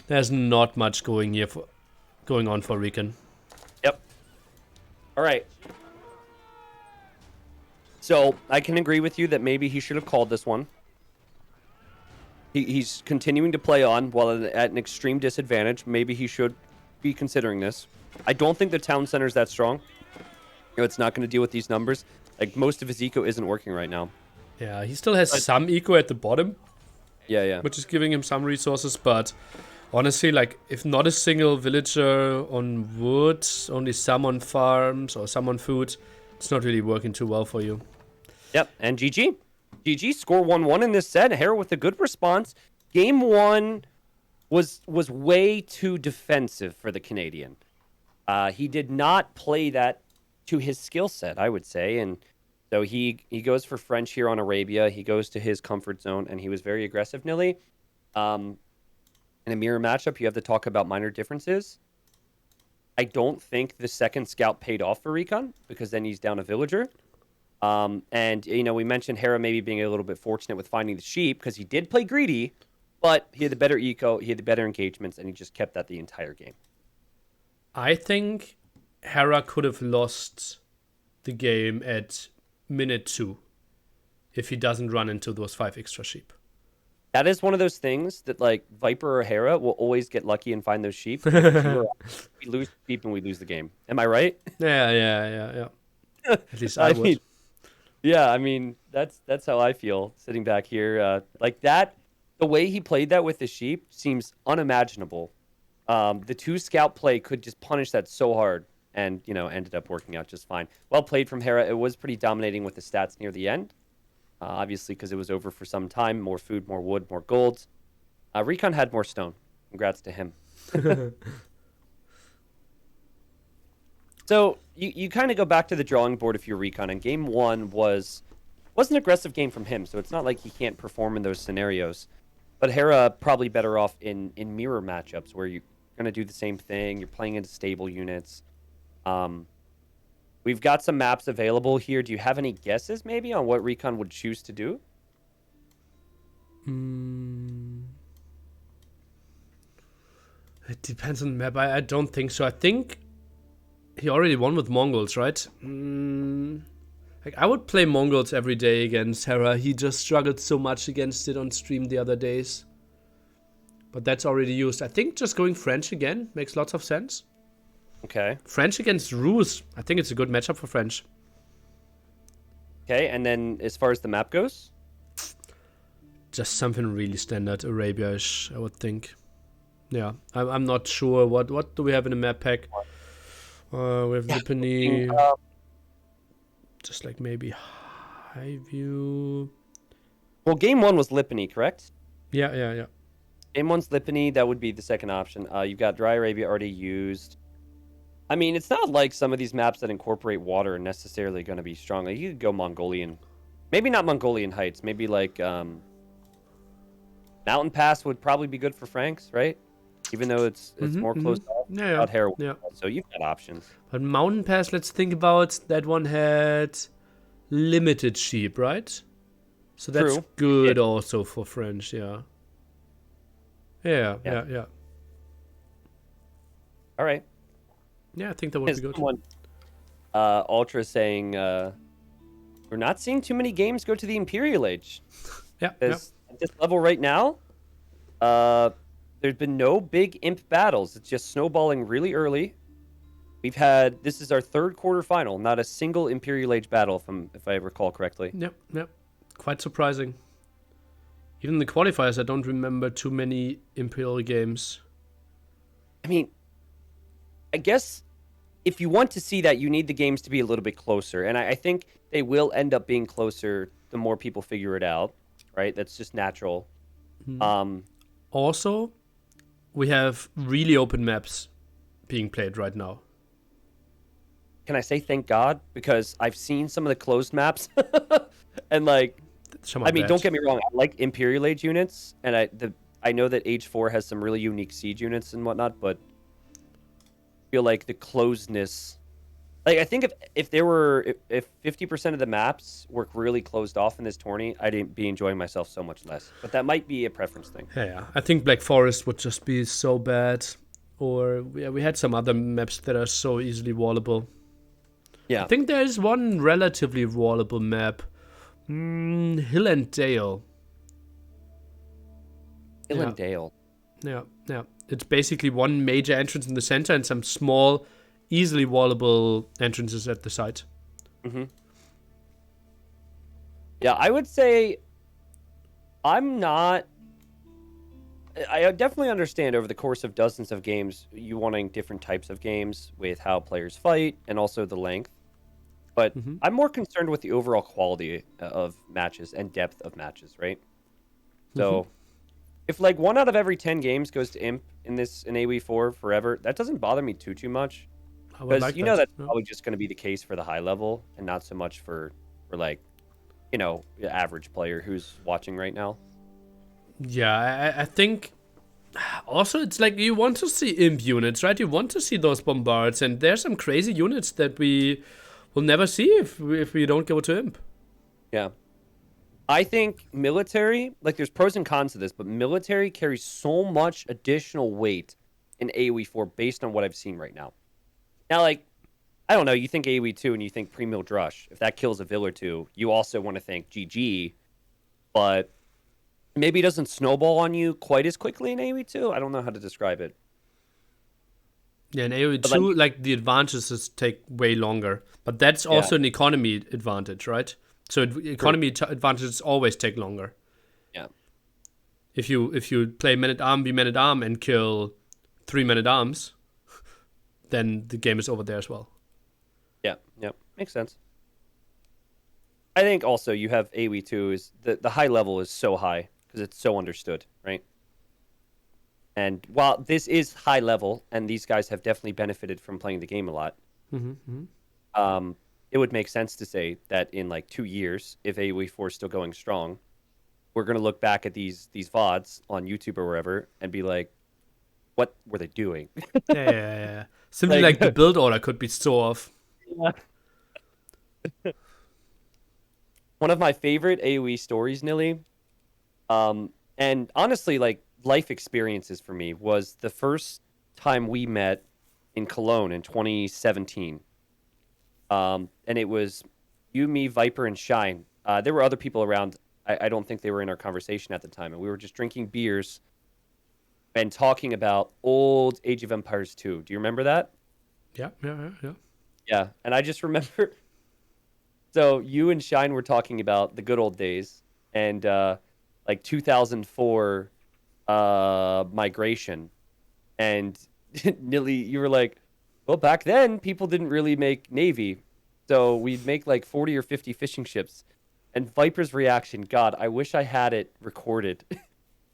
There's not much going on for RecoN. Yep. All right. So I can agree with you that maybe he should have called this one. He's continuing to play on while at an extreme disadvantage. Maybe he should be considering this. I don't think the town center is that strong. You know, it's not going to deal with these numbers. Like, most of his eco isn't working right now. Yeah, he still has some eco at the bottom. Yeah. Which is giving him some resources, but honestly, like, if not a single villager on wood, only some on farms or some on food, it's not really working too well for you. Yep, and GG. GG, score 1-1 in this set. Hera with a good response. Game 1 was way too defensive for the Canadian. He did not play that to his skill set, I would say, and so he goes for French here on Arabia. He goes to his comfort zone, and he was very aggressive, Nilly. In a mirror matchup, you have to talk about minor differences. I don't think the second scout paid off for RecoN, because then he's down a villager. And, we mentioned Hera maybe being a little bit fortunate with finding the sheep, because he did play greedy, but he had the better eco, he had the better engagements, and he just kept that the entire game. I think Hera could have lost the game at minute 2 if he doesn't run into those 5 extra sheep. That is one of those things that, like, Viper or Hera will always get lucky and find those sheep. We lose sheep and we lose the game. Am I right? Yeah. At least I would. That's how I feel sitting back here. Like that, the way he played that with the sheep seems unimaginable. The 2 scout play could just punish that so hard and, ended up working out just fine. Well played from Hera. It was pretty dominating with the stats near the end. Obviously, because it was over for some time. More food, more wood, more gold. RecoN had more stone. Congrats to him. So you kind of go back to the drawing board if you're RecoN, and game 1 was an aggressive game from him, so it's not like he can't perform in those scenarios. But Hera probably better off in mirror matchups where you're going to do the same thing. You're playing into stable units. We've got some maps available here. Do you have any guesses maybe on what RecoN would choose to do? It depends on the map. I don't think so. I think he already won with Mongols, right? I would play Mongols every day against Hera. He just struggled so much against it on stream the other days. But that's already used. I think just going French again makes lots of sense. Okay. French against Rus. I think it's a good matchup for French. Okay, and then as far as the map goes? Just something really standard Arabia-ish, I would think. Yeah, I'm not sure. What do we have in the map pack? We have Lipany. Just like maybe High View. Well, game 1 was Lipany, correct? Yeah. Game 1's Lipany. That would be the second option. You've got Dry Arabia already used. I mean, it's not like some of these maps that incorporate water are necessarily going to be strong. Like, you could go Mongolian. Maybe not Mongolian Heights. Maybe like Mountain Pass would probably be good for Franks, right? Even though it's more closed off. Yeah. So you've got options. But Mountain Pass, let's think about that one had limited sheep, right? So that's True. good also for French, yeah. Yeah. All right. Yeah, I think that would be good. Someone, Ultra saying, we're not seeing too many games go to the Imperial Age. Yeah. At this level right now, there's been no big imp battles. It's just snowballing really early. This is our third quarterfinal, not a single Imperial Age battle, if I recall correctly. Yep. Quite surprising. Even the qualifiers, I don't remember too many Imperial games. I mean, I guess if you want to see that, you need the games to be a little bit closer. And I think they will end up being closer the more people figure it out, right? That's just natural. Also, we have really open maps being played right now. Can I say thank God? Because I've seen some of the closed maps. And don't get me wrong. I like Imperial Age units. And I know that Age 4 has some really unique siege units and whatnot, but feel like the closedness, like I think if 50% of the maps were really closed off in this tourney, I'd be enjoying myself so much less. But that might be a preference thing. Yeah, I think Black Forest would just be so bad, or we had some other maps that are so easily wallable. Yeah, I think there is one relatively wallable map, Hill and Dale. Hill and Dale. Yeah. It's basically one major entrance in the center and some small, easily wallable entrances at the side. Mm-hmm. Yeah, I would say I definitely understand over the course of dozens of games, you wanting different types of games with how players fight and also the length. But I'm more concerned with the overall quality of matches and depth of matches, right? So if like 1 out of every 10 games goes to Imp in AoE4 forever, that doesn't bother me too much. I would Because like you know that. that's Yeah. probably just going to be the case for the high level and not so much for like, the average player who's watching right now. Yeah, I think also it's like you want to see imp units, right? You want to see those bombards, and there's some crazy units that we will never see if we don't go to imp. Yeah. I think military, like there's pros and cons to this, but military carries so much additional weight in AoE4 based on what I've seen right now. Now, like, I don't know, you think AoE2 and you think pre-mill drush. If that kills a vill or two, you also want to think GG, but maybe it doesn't snowball on you quite as quickly in AoE2. I don't know how to describe it. Yeah, in AoE But 2, like the advantages take way longer, but that's also an economy advantage, right? So economy advantages always take longer. Yeah. If you play man at arm, be man at arm, and kill 3 men at arms, then the game is over there as well. Yeah, makes sense. I think also you have AoE2 is the high level is so high because it's so understood, right? And while this is high level, and these guys have definitely benefited from playing the game a lot, it would make sense to say that in like 2 years, if AoE4 is still going strong, we're going to look back at these VODs on YouTube or wherever and be like, what were they doing? Yeah. Simply like the build order could be so off. One of my favorite AoE stories, Nilly, and honestly, like life experiences for me, was the first time we met in Cologne in 2017. And it was you, me, Viper, and Shine. There were other people around. I don't think they were in our conversation at the time, and we were just drinking beers and talking about old Age of Empires 2. Do you remember that? Yeah. Yeah, and I just remember. So you and Shine were talking about the good old days and like 2004 migration, and Nilly, you were like, well, back then people didn't really make Navy, so we'd make like 40 or 50 fishing ships. And Viper's reaction, God, I wish I had it recorded.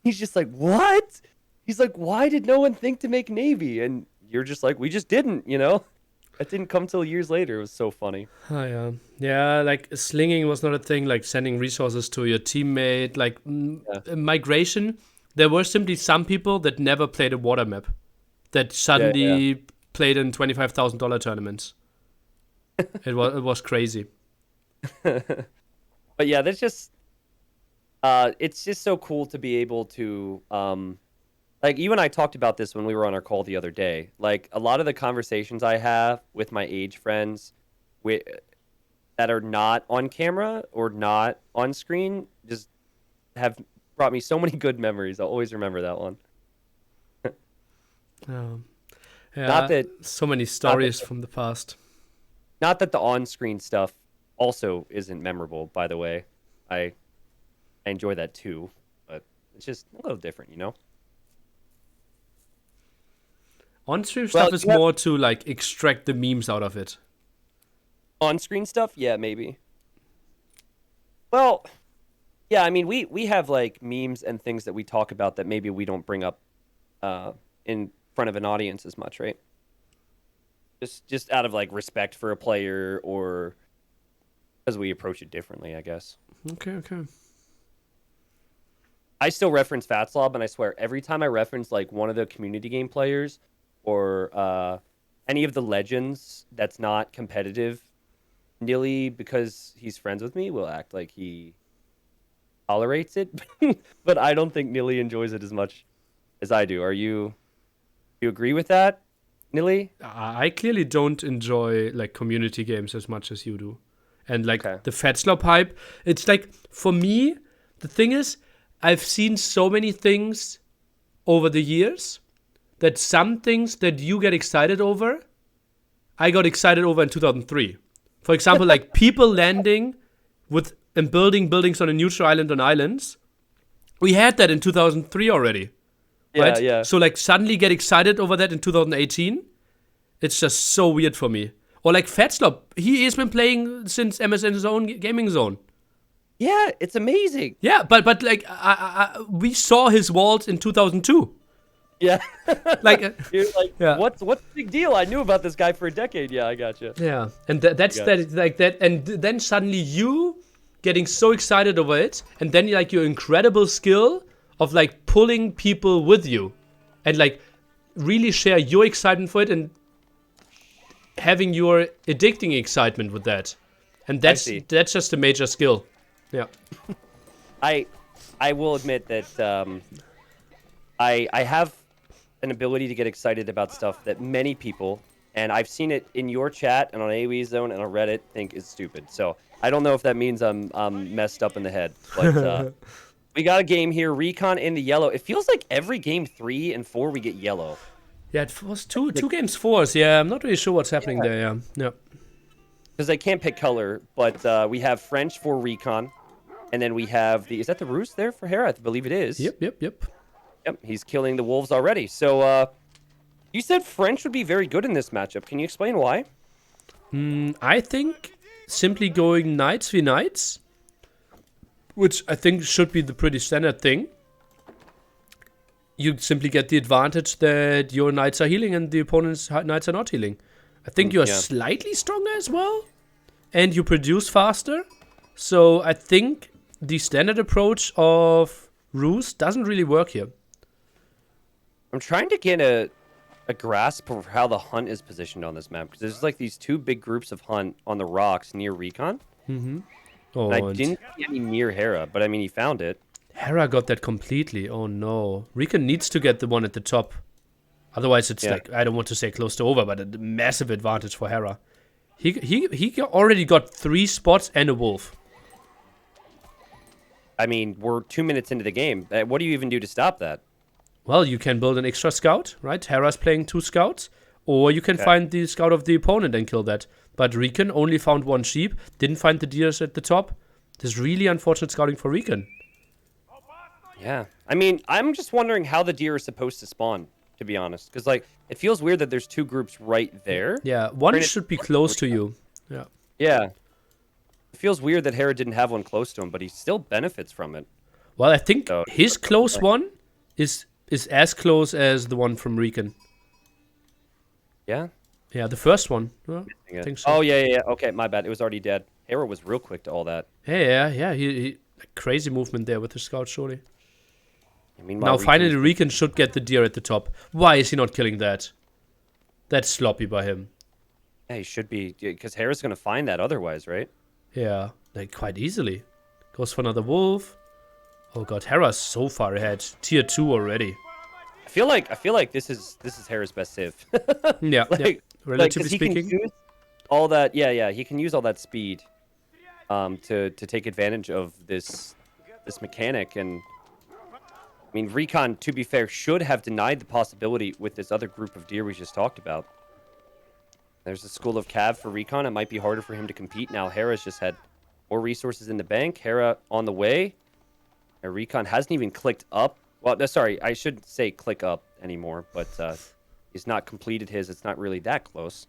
He's just like, what? He's like, why did no one think to make Navy? And you're just like, we just didn't, That didn't come till years later. It was so funny. Oh, yeah. Yeah, like slinging was not a thing, like sending resources to your teammate, like migration. There were simply some people that never played a water map that suddenly played in $25,000 tournaments. It was crazy. But yeah, that's just it's just so cool to be able to like you and I talked about this when we were on our call the other day. Like a lot of the conversations I have with my age friends that are not on camera or not on screen just have brought me so many good memories. I'll always remember that one. Yeah, Not that so many stories from the past. Not that the on-screen stuff also isn't memorable, by the way. I enjoy that too, but it's just a little different, On-stream stuff is more to like extract the memes out of it. On-screen stuff? Yeah, maybe. Well, yeah, I mean, we have like memes and things that we talk about that maybe we don't bring up in front of an audience as much, right? Just out of like respect for a player or because we approach it differently, I guess. Okay. I still reference Fatslob, and I swear every time I reference like one of the community game players or any of the legends that's not competitive, Nilly, because he's friends with me, will act like he tolerates it. But I don't think Nilly enjoys it as much as I do. You agree with that, Nilly? I clearly don't enjoy like community games as much as you do. And like the Fatslop hype, it's like, for me, the thing is, I've seen so many things over the years that some things that you get excited over, I got excited over in 2003. For example, like people landing and building buildings on a neutral island on islands. We had that in 2003 already. Right? Yeah. So like suddenly get excited over that in 2018, it's just so weird for me. Or like Fatslop, he has been playing since MSN's own gaming zone. Yeah, it's amazing. Yeah, but like we saw his vault in 2002. Yeah. Like, You're like, yeah. what's the big deal? I knew about this guy for a decade. Yeah, I gotcha. Yeah, and that's like that, and then suddenly you getting so excited over it, and then like your incredible skill of like pulling people with you, and like really share your excitement for it, and having your addicting excitement with that, and that's just a major skill. Yeah, I will admit that I have an ability to get excited about stuff that many people, and I've seen it in your chat and on AoE Zone and on Reddit, think is stupid. So I don't know if that means I'm messed up in the head. But we got a game here, RecoN in the yellow. It feels like every game 3 and 4 we get yellow. Yeah, it was two games for us. Yeah, I'm not really sure what's happening there. Yeah. Because I can't pick color, but we have French for RecoN, and then we have the. Is that the Roost there for Hera? I believe it is. Yep. Yep, he's killing the wolves already. So, you said French would be very good in this matchup. Can you explain why? I think simply going knights v knights, which I think should be the pretty standard thing. You simply get the advantage that your knights are healing and the opponent's knights are not healing. I think you are slightly stronger as well, and you produce faster. So I think the standard approach of Ruse doesn't really work here. I'm trying to get a grasp of how the hunt is positioned on this map, because there's like these two big groups of hunt on the rocks near RecoN. Oh, and I didn't see any near Hera, but I mean, he found it. Hera got that completely. Oh no. RecoN needs to get the one at the top. Otherwise, it's like, I don't want to say close to over, but a massive advantage for Hera. He already got 3 spots and a wolf. I mean, we're 2 minutes into the game. What do you even do to stop that? Well, you can build an extra scout, right? Hera's playing 2 scouts. Or you can find the scout of the opponent and kill that. But RecoN only found 1 sheep, didn't find the deers at the top. This is really unfortunate scouting for RecoN. Yeah. I mean, I'm just wondering how the deer is supposed to spawn, to be honest. Because, like, it feels weird that there's 2 groups right there. Yeah, one should be close to you. Yeah. Yeah. It feels weird that Hera didn't have one close to him, but he still benefits from it. Well, I think his close one is as close as the one from RecoN. Yeah? Yeah, the first one. Well, I think so. Oh, yeah. Okay, my bad. It was already dead. Hera was real quick to all that. Yeah. He crazy movement there with the scout, surely. Meanwhile, now, finally, RecoN should get the deer at the top. Why is he not killing that? That's sloppy by him. Yeah, he should be, because Hera's going to find that otherwise, right? Yeah, like quite easily. Goes for another wolf. Oh god, Hera's so far ahead. Tier 2 already. I feel like this is Hera's best civ. Yeah, relatively he speaking. Can use all that, he can use all that speed to take advantage of this mechanic. And I mean, RecoN, to be fair, should have denied the possibility with this other group of deer we just talked about. There's a school of cav for RecoN. It might be harder for him to compete now. Hera's just had more resources in the bank. Hera on the way. And RecoN hasn't even clicked up. Well, sorry, I shouldn't say click up anymore, but he's not completed his. It's not really that close.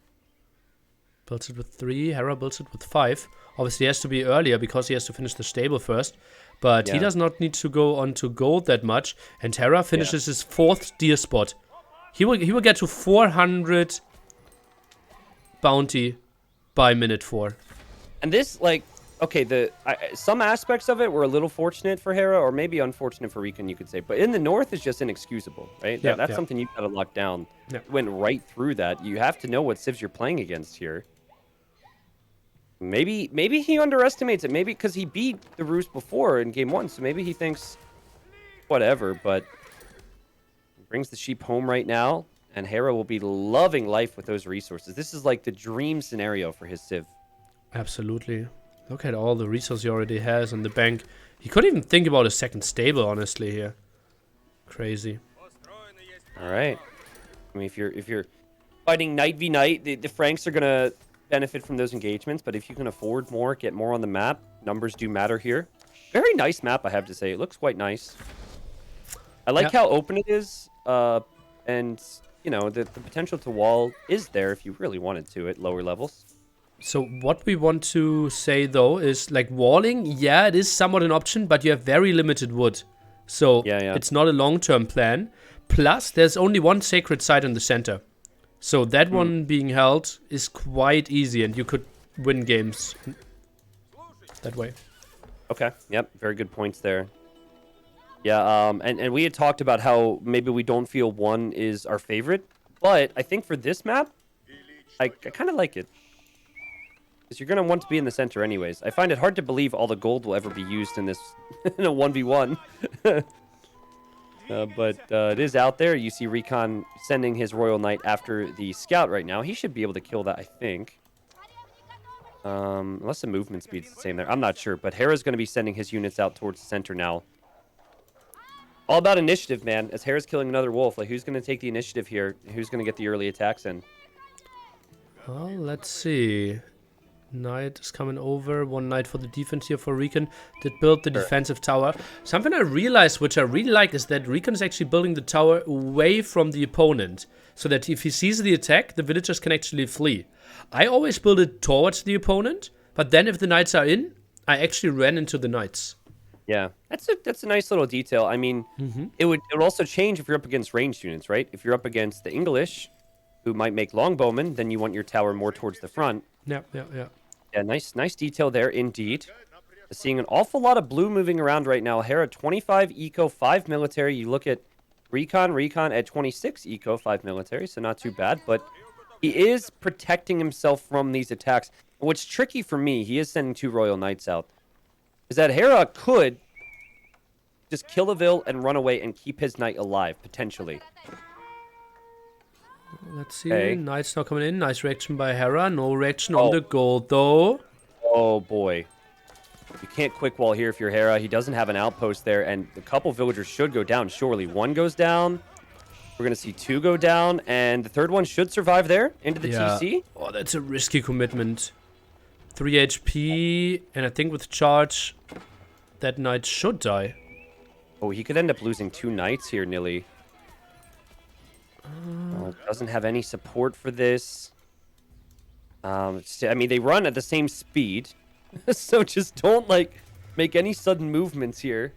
Builds it with 3. Hera builds it with 5. Obviously, he has to be earlier because he has to finish the stable first. But he does not need to go on to gold that much. And Hera finishes his 4th deer spot. He will get to 400 bounty by minute 4. And this, like, okay, some aspects of it were a little fortunate for Hera, or maybe unfortunate for RecoN, you could say. But in the north, it's just inexcusable, right? That's something you've got to lock down. Yeah. Went right through that. You have to know what civs you're playing against here. Maybe he underestimates it. Maybe because he beat the Roost before in game 1, so maybe he thinks whatever. But he brings the sheep home right now, and Hera will be loving life with those resources. This is like the dream scenario for his civ. Absolutely. Look at all the resources he already has in the bank. He couldn't even think about a second stable, honestly, here. Crazy. All right. I mean, if you're fighting knight v knight, the Franks are gonna benefit from those engagements. But if you can afford more, get more on the map, numbers do matter here. Very nice map, I have to say. It looks quite nice. I like how open it is, and you know, the potential to wall is there if you really wanted to at lower levels. So what we want to say though is like walling, yeah, it is somewhat an option, but you have very limited wood. So Yeah. it's not a long-term plan. Plus, there's only one sacred site in the center. So that one being held is quite easy, and you could win games that way. Okay. Yep. Very good points there. Yeah. And we had talked about how maybe we don't feel one is our favorite, but I think for this map, I kind of like it. Because you're going to want to be in the center anyways. I find it hard to believe all the gold will ever be used in this in a 1v1. But it is out there. You see RecoN sending his Royal Knight after the scout right now. He should be able to kill that, I think. Unless the movement speed's the same there. I'm not sure. But Hera's going to be sending his units out towards the center now. All about initiative, man. As Hera's killing another wolf, like who's going to take the initiative here? Who's going to get the early attacks in? Well, let's see. Knight is coming over. One knight for the defense here for RecoN. Did build the defensive tower. Something I realized, which I really like, is that RecoN is actually building the tower away from the opponent. So that if he sees the attack, the villagers can actually flee. I always build it towards the opponent, but then if the knights are in, I actually ran into the knights. Yeah, that's a nice little detail. I mean, it would also change if you're up against ranged units, right? If you're up against the English, who might make longbowmen, then you want your tower more towards the front. Yeah. Yeah, nice detail there indeed. Seeing an awful lot of blue moving around right now. Hera 25 eco, 5 military. You look at RecoN at 26 eco, 5 military, so not too bad. But he is protecting himself from these attacks. What's tricky for me, he is sending 2 Royal Knights out, is that Hera could just kill a Vil and run away and keep his knight alive, potentially. Let's see. Okay. Knights now coming in. Nice reaction by Hera. No reaction on the gold, though. Oh, boy. You can't quick wall here if you're Hera. He doesn't have an outpost there, and a couple villagers should go down, surely. 1 goes down. We're going to see 2 go down, and the 3rd one should survive there into the TC. Oh, that's a risky commitment. 3 HP, and I think with charge, that knight should die. Oh, he could end up losing 2 knights here, Nilly. Doesn't have any support for this. I mean, they run at the same speed, so just don't, like, make any sudden movements here.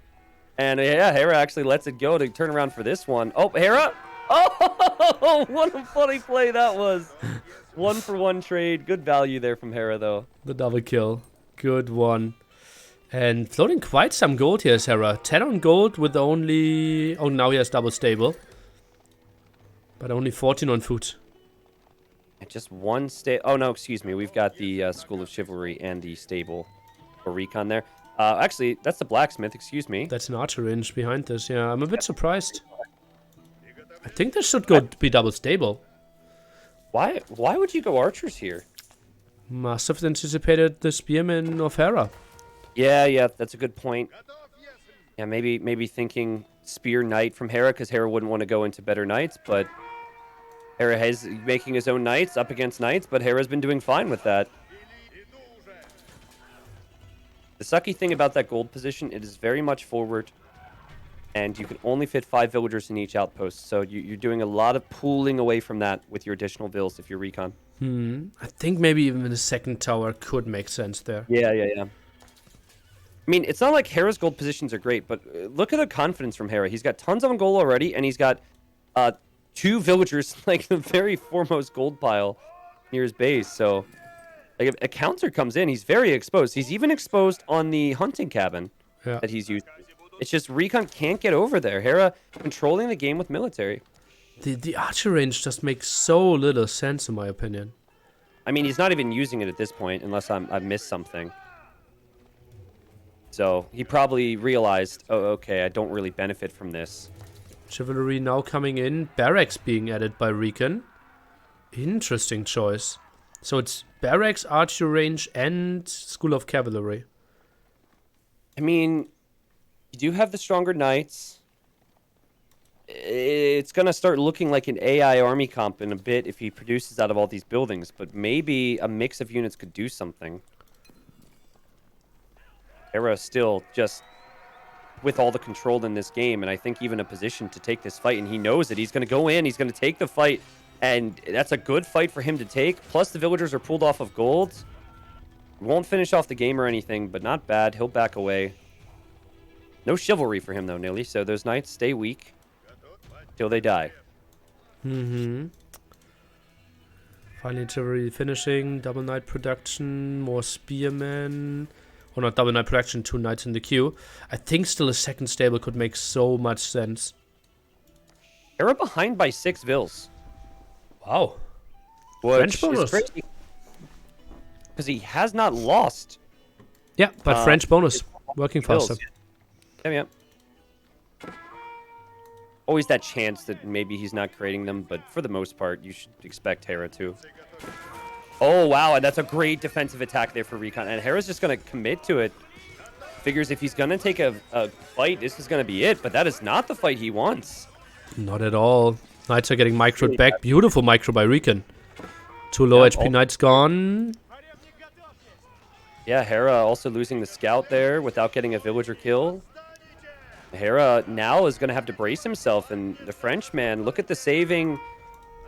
And, yeah, Hera actually lets it go to turn around for this one. Oh, Hera! Oh, what a funny play that was. 1-for-1 trade. Good value there from Hera, though. The double kill. Good one. And floating quite some gold here is Hera. 10 on gold with only... Oh, now he has double stable. But only 14 on food. Just 1 stable. Oh, no, excuse me. We've got the School of Chivalry and the stable for RecoN there. Actually, that's the blacksmith. Excuse me. That's an archer range behind this. Yeah, I'm a bit surprised. I think this should go be double stable. Why would you go archers here? Must have anticipated the spearmen of Hera. Yeah, that's a good point. Yeah, maybe thinking spear knight from Hera, because Hera wouldn't want to go into better knights, but Hera is making his own knights up against knights, but Hera's been doing fine with that. The sucky thing about that gold position, it is very much forward, and you can only fit 5 villagers in each outpost, so you're doing a lot of pooling away from that with your additional vills if you're RecoN. I think maybe even the second tower could make sense there. Yeah. I mean, it's not like Hera's gold positions are great, but look at the confidence from Hera. He's got tons on gold already, and he's got 2 villagers, like the very foremost gold pile near his base. So, like, if a counter comes in, he's very exposed. He's even exposed on the hunting cabin that he's using. It's just RecoN can't get over there. Hera controlling the game with military. The archer range just makes so little sense, in my opinion. I mean, he's not even using it at this point, unless I've missed something. So he probably realized, oh, okay, I don't really benefit from this. Chivalry now coming in. Barracks being added by RecoN. Interesting choice. So it's Barracks, Archer Range, and School of Cavalry. I mean, you do have the stronger knights. It's going to start looking like an AI army comp in a bit if he produces out of all these buildings. But maybe a mix of units could do something. Hera still just with all the control in this game, and I think even a position to take this fight, and he knows it. He's going to go in, he's going to take the fight, and that's a good fight for him to take. Plus, the villagers are pulled off of gold. Won't finish off the game or anything, but not bad. He'll back away. No chivalry for him, though, Nilly, so those knights stay weak till they die. Mm-hmm. Finally, Chivalry finishing. Double knight production. More spearmen. Or not double knight production, 2 knights in the queue. I think still a second stable could make so much sense. Hera behind by 6 vills. Wow. Which French bonus. Because he has not lost. Yeah, but French bonus. Working Vills. faster. Yeah. Always that chance that maybe he's not creating them, but for the most part, you should expect Hera to. Oh, wow, and that's a great defensive attack there for RecoN. And Hera's just going to commit to it. Figures if he's going to take a fight, this is going to be it, but that is not the fight he wants. Not at all. Knights are getting microed back. Beautiful micro by RecoN. 2 low HP knights gone. Yeah, Hera also losing the scout there without getting a villager kill. Hera now is going to have to brace himself, and the Frenchman, look at the saving,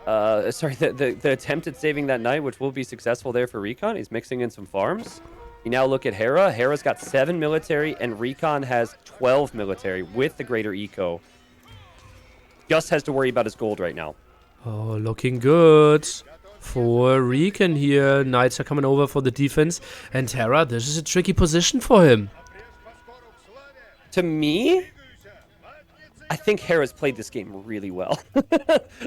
the attempt at saving that knight, which will be successful there for RecoN. He's mixing in some farms. You now look at Hera. Hera's got 7 military, and RecoN has 12 military with the greater eco. Just has to worry about his gold right now. Oh, looking good for RecoN here. Knights are coming over for the defense, and Hera, this is a tricky position for him. To me, I think Hera's played this game really well.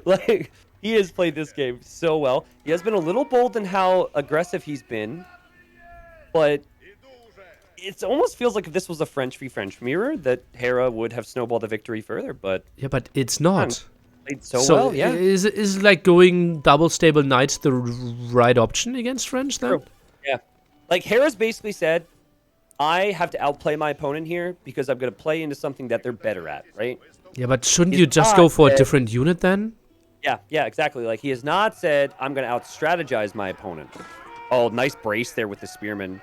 Like, he has played this game so well. He has been a little bold in how aggressive he's been, but it almost feels like if this was a French v French mirror, that Hera would have snowballed the victory further, but... Yeah, but it's not. Played so well, yeah. Is like going double stable knights the right option against French then? True. Yeah. Like, Hera's basically said, I have to outplay my opponent here because I'm going to play into something that they're better at, right? Yeah, but shouldn't you just go for a different unit then? Yeah, exactly. Like, he has not said, I'm going to out-strategize my opponent. Oh, nice brace there with the spearman.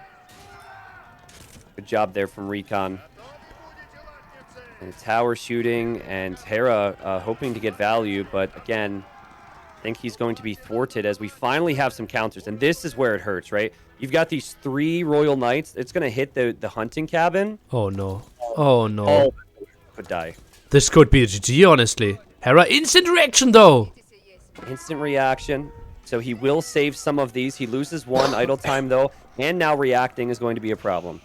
Good job there from RecoN. And tower shooting, and Hera hoping to get value, but again, I think he's going to be thwarted as we finally have some counters. And this is where it hurts, right? You've got these 3 Royal Knights. It's going to hit the hunting cabin. Oh, no. Oh, no. All could die. This could be a GG, honestly. Hera, instant reaction, though. Instant reaction. So he will save some of these. He loses 1 idle time, though. And now reacting is going to be a problem.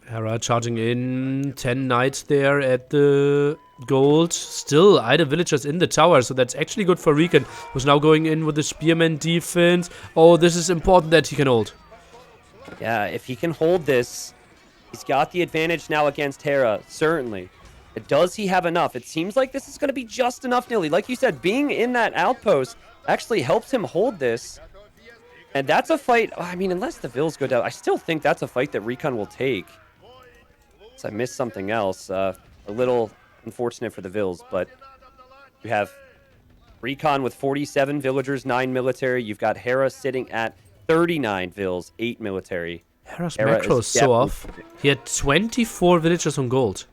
Hera charging in. 10 knights there at the gold. Still, idle villagers in the tower, so that's actually good for RecoN, who's now going in with the spearman defense. Oh, this is important that he can hold. Yeah, if he can hold this, he's got the advantage now against Hera, certainly. Does he have enough? It seems like this is going to be just enough, Nilly. Like you said, being in that outpost actually helps him hold this. And that's a fight, I mean, unless the vills go down, I still think that's a fight that RecoN will take. So I missed something else. A little unfortunate for the vills, but you have RecoN with 47 villagers, 9 military. You've got Hera sitting at 39 vills, 8 military. Hera's macro is so off. He had 24 villagers on gold.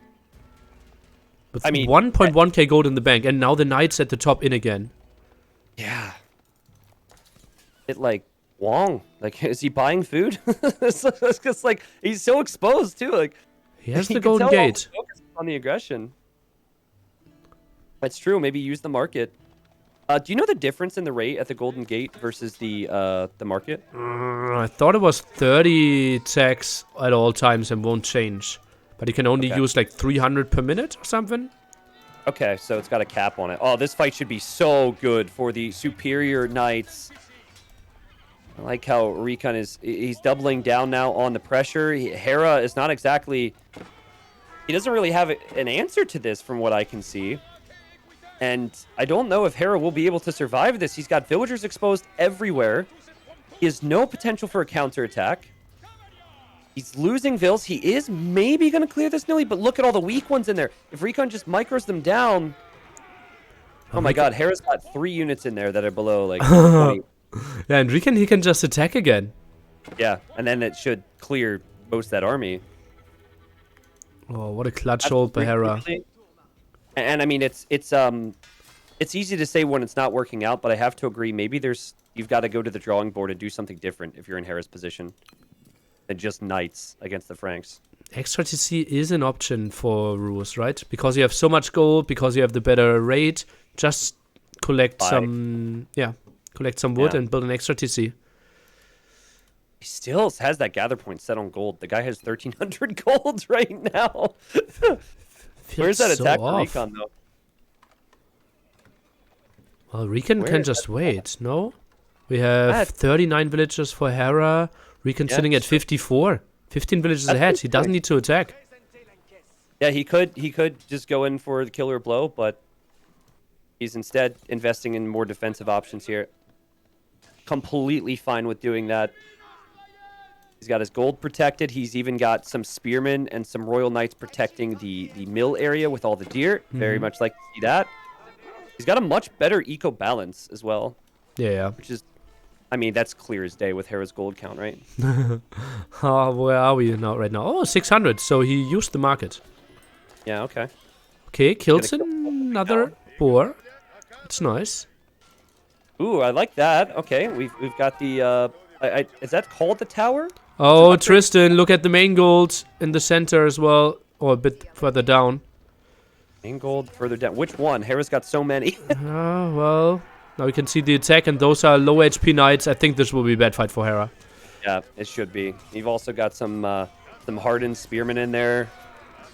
With 1.1k gold in the bank, and now the knights at the top in again. Yeah. It like Wong. Like, is he buying food? It's just like he's so exposed too. Like, he has the golden gate. On the aggression. That's true. Maybe use the market. Do you know the difference in the rate at the Golden Gate versus the market? I thought it was 30 tax at all times and won't change. But you can only use like 300 per minute or something. Okay, so it's got a cap on it. Oh, this fight should be so good for the superior knights. I like how RecoN he's doubling down now on the pressure. Hera is not exactly... He doesn't really have an answer to this from what I can see. And I don't know if Hera will be able to survive this. He's got villagers exposed everywhere. He has no potential for a counterattack. He's losing vills. He is maybe going to clear this, Nilly, but look at all the weak ones in there. If RecoN just micros them down... Oh my god, Hera's got 3 units in there that are below, like, 20. Yeah, and RecoN, he can just attack again. Yeah, and then it should clear most of that army. Oh, what a clutch hold by Hera. And I mean, it's easy to say when it's not working out, but I have to agree. Maybe you've got to go to the drawing board and do something different if you're in Hera's position than just knights against the Franks. Extra TC is an option for Roos, right? Because you have so much gold, because you have the better rate. Just collect some wood and build an extra TC. He still has that gather point set on gold. The guy has 1,300 gold right now. Where's that attack for RecoN, though? Well, RecoN can just wait, no? We have 39 villagers for Hera. RecoN sitting at 54. 15 villages ahead. He doesn't need to attack. Yeah, he could just go in for the killer blow, but he's instead investing in more defensive options here. Completely fine with doing that. He's got his gold protected. He's even got some spearmen and some royal knights protecting the mill area with all the deer. Very much like to see that. He's got a much better eco balance as well. Yeah. Which is, I mean, that's clear as day with Hera's gold count, right? Where are we now right now? Oh, 600. So he used the market. Yeah, okay. Okay, kills another boar. It's nice. Ooh, I like that. Okay, we've got the is that called the tower? Oh, Tristan, look at the main gold in the center as well, or a bit further down. Main gold further down. Which one? Hera's got so many. Well, now we can see the attack, and those are low HP knights. I think this will be a bad fight for Hera. Yeah, it should be. You've also got some hardened spearmen in there.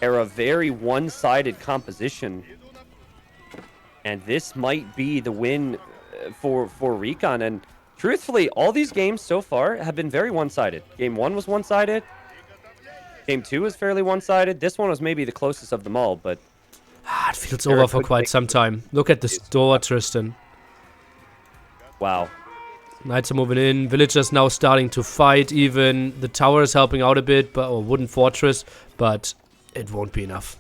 Hera, very one-sided composition. And this might be the win for RecoN. And truthfully, all these games so far have been very one-sided. Game 1 was one-sided. Game 2 was fairly one-sided. This one was maybe the closest of them all, but... it feels over for quite some time. Look at this door, Tristan. Wow. Knights are moving in. Villagers now starting to fight even. The tower is helping out a bit, or wooden fortress, but it won't be enough.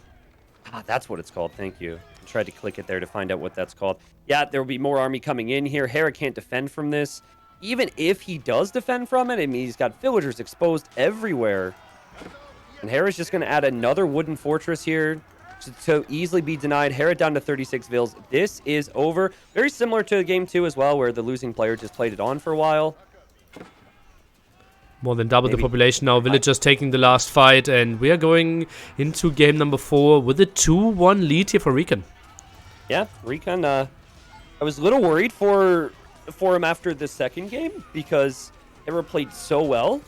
Ah, that's what it's called. Thank you. I tried to click it there to find out what that's called. Yeah, there will be more army coming in here. Hera can't defend from this. Even if he does defend from it, I mean, he's got villagers exposed everywhere. And Hera's just going to add another wooden fortress here to easily be denied. Hera down to 36 vills. This is over. Very similar to game 2 as well, where the losing player just played it on for a while. More than double the population now. Villagers taking the last fight, and we are going into game number 4 with a 2-1 lead here for RecoN. Yeah, RecoN, I was a little worried for him after the second game because Hera played so well.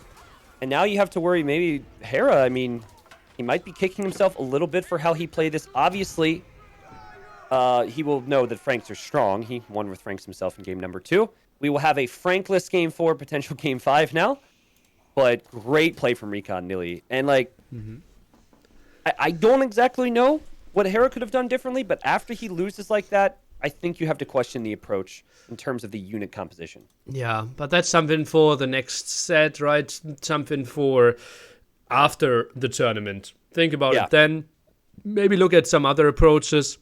And now you have to worry maybe Hera, I mean, he might be kicking himself a little bit for how he played this. Obviously, he will know that Franks are strong. He won with Franks himself in game number 2. We will have a Frankless game 4, potential game 5 now. But great play from RecoN, Nilly. And, like, I don't exactly know what Hera could have done differently, but after he loses like that, I think you have to question the approach in terms of the unit composition. Yeah, but that's something for the next set, right? Something for after the tournament. Think about it then. Maybe look at some other approaches.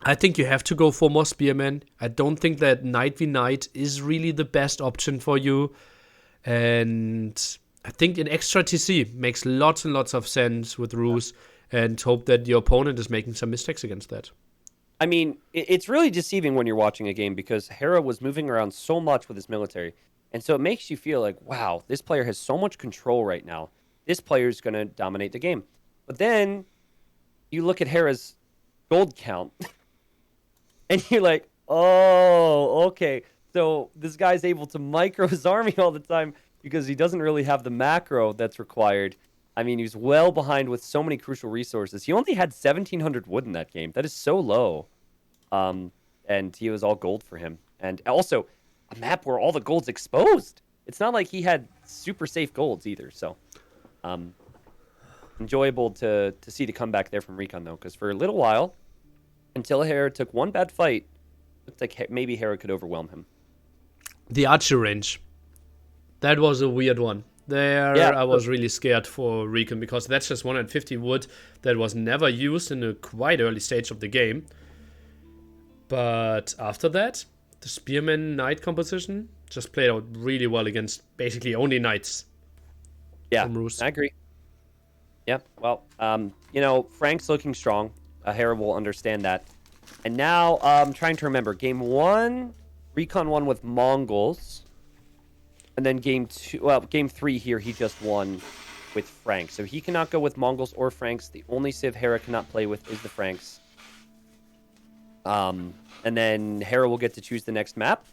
I think you have to go for more spearmen. I don't think that Knight v Knight is really the best option for you. And I think an extra TC makes lots and lots of sense with Roos, and hope that your opponent is making some mistakes against that. I mean, it's really deceiving when you're watching a game because Hera was moving around so much with his military. And so it makes you feel like, wow, this player has so much control right now. This player is going to dominate the game. But then you look at Hera's gold count and you're like, oh, okay. So this guy's able to micro his army all the time because he doesn't really have the macro that's required. I mean, he's well behind with so many crucial resources. He only had 1,700 wood in that game. That is so low. And he was all gold for him. And also, a map where all the gold's exposed. It's not like he had super safe golds either. So, enjoyable to see the comeback there from RecoN, though. Because for a little while, until Hera took one bad fight, looked like maybe Hera could overwhelm him. The archer range. That was a weird one. I was really scared for RecoN because that's just 150 wood that was never used in a quite early stage of the game. But after that, the Spearman Knight composition just played out really well against basically only Knights. Yeah, I agree. Yeah, well, Frank's looking strong. Hera will understand that. And now I'm trying to remember. Game 1, RecoN won with Mongols. And then game 3 here, he just won with Franks. So he cannot go with Mongols or Franks. The only Civ Hera cannot play with is the Franks. And then Hera will get to choose the next map.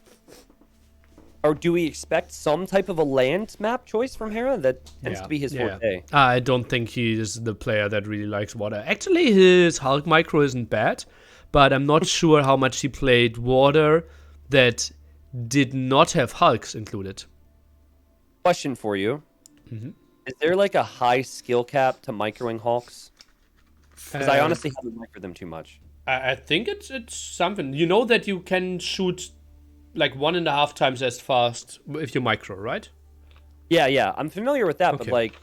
Or do we expect some type of a land map choice from Hera? That tends to be his forte. I don't think he is the player that really likes water. Actually, his Hulk micro isn't bad, but I'm not sure how much he played water that did not have Hulks included. Question for you. Mm-hmm. Is there like a high skill cap to microing Hulks? Because I honestly haven't microed them too much. I think it's something. You know that you can shoot like 1.5 times as fast if you micro, right? Yeah, I'm familiar with that, Okay. but like,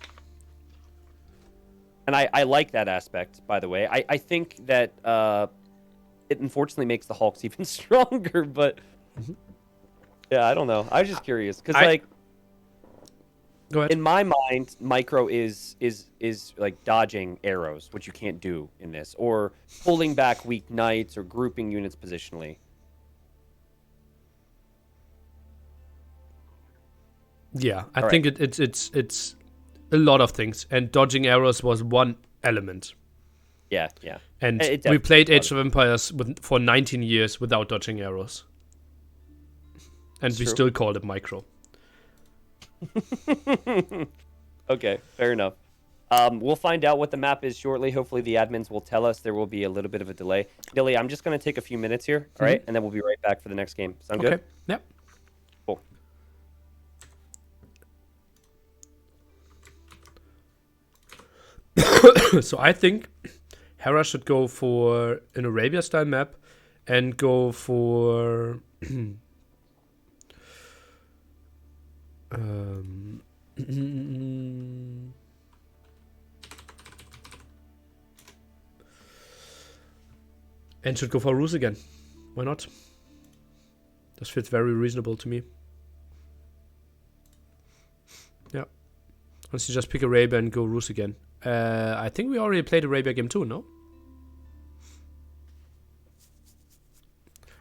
and I like that aspect, by the way. I think that it unfortunately makes the Hulks even stronger, but yeah, I don't know. I was just curious because like, go ahead. in my mind, micro is like dodging arrows, which you can't do in this, or pulling back weak knights or grouping units positionally. Yeah, I think it's a lot of things, and dodging arrows was one element. Yeah. And It we definitely played was. Age of Empires for 19 years without dodging arrows, and It's we true. still called it micro. Okay, fair enough. We'll find out what the map is shortly. Hopefully the admins will tell us. There will be a little bit of a delay. Billy, I'm just going to take a few minutes here, all right? And then we'll be right back for the next game. Sound good? Okay. Yep. Cool. So I think Hera should go for an Arabia style map and go for and should go for Rus again. Why not? This feels very reasonable to me. Yeah. Honestly, just pick Arabia and go Rus again. I think we already played Arabia game 2, no?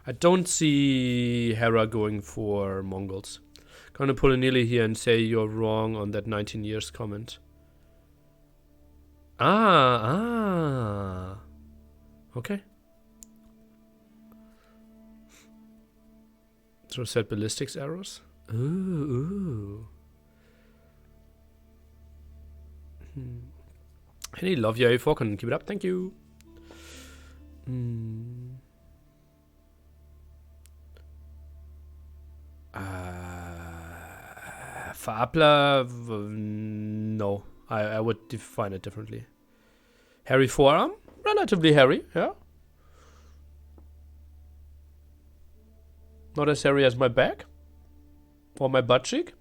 I don't see Hera going for Mongols. Gonna pull a Neely here and say you're wrong on that 19 years comment. Okay. So set ballistics arrows. Ooh. Hey, love you, RecoN. Keep it up. Thank you. Fabla, no. I would define it differently. Hairy forearm? Relatively hairy, yeah. Not as hairy as my back or my butt cheek,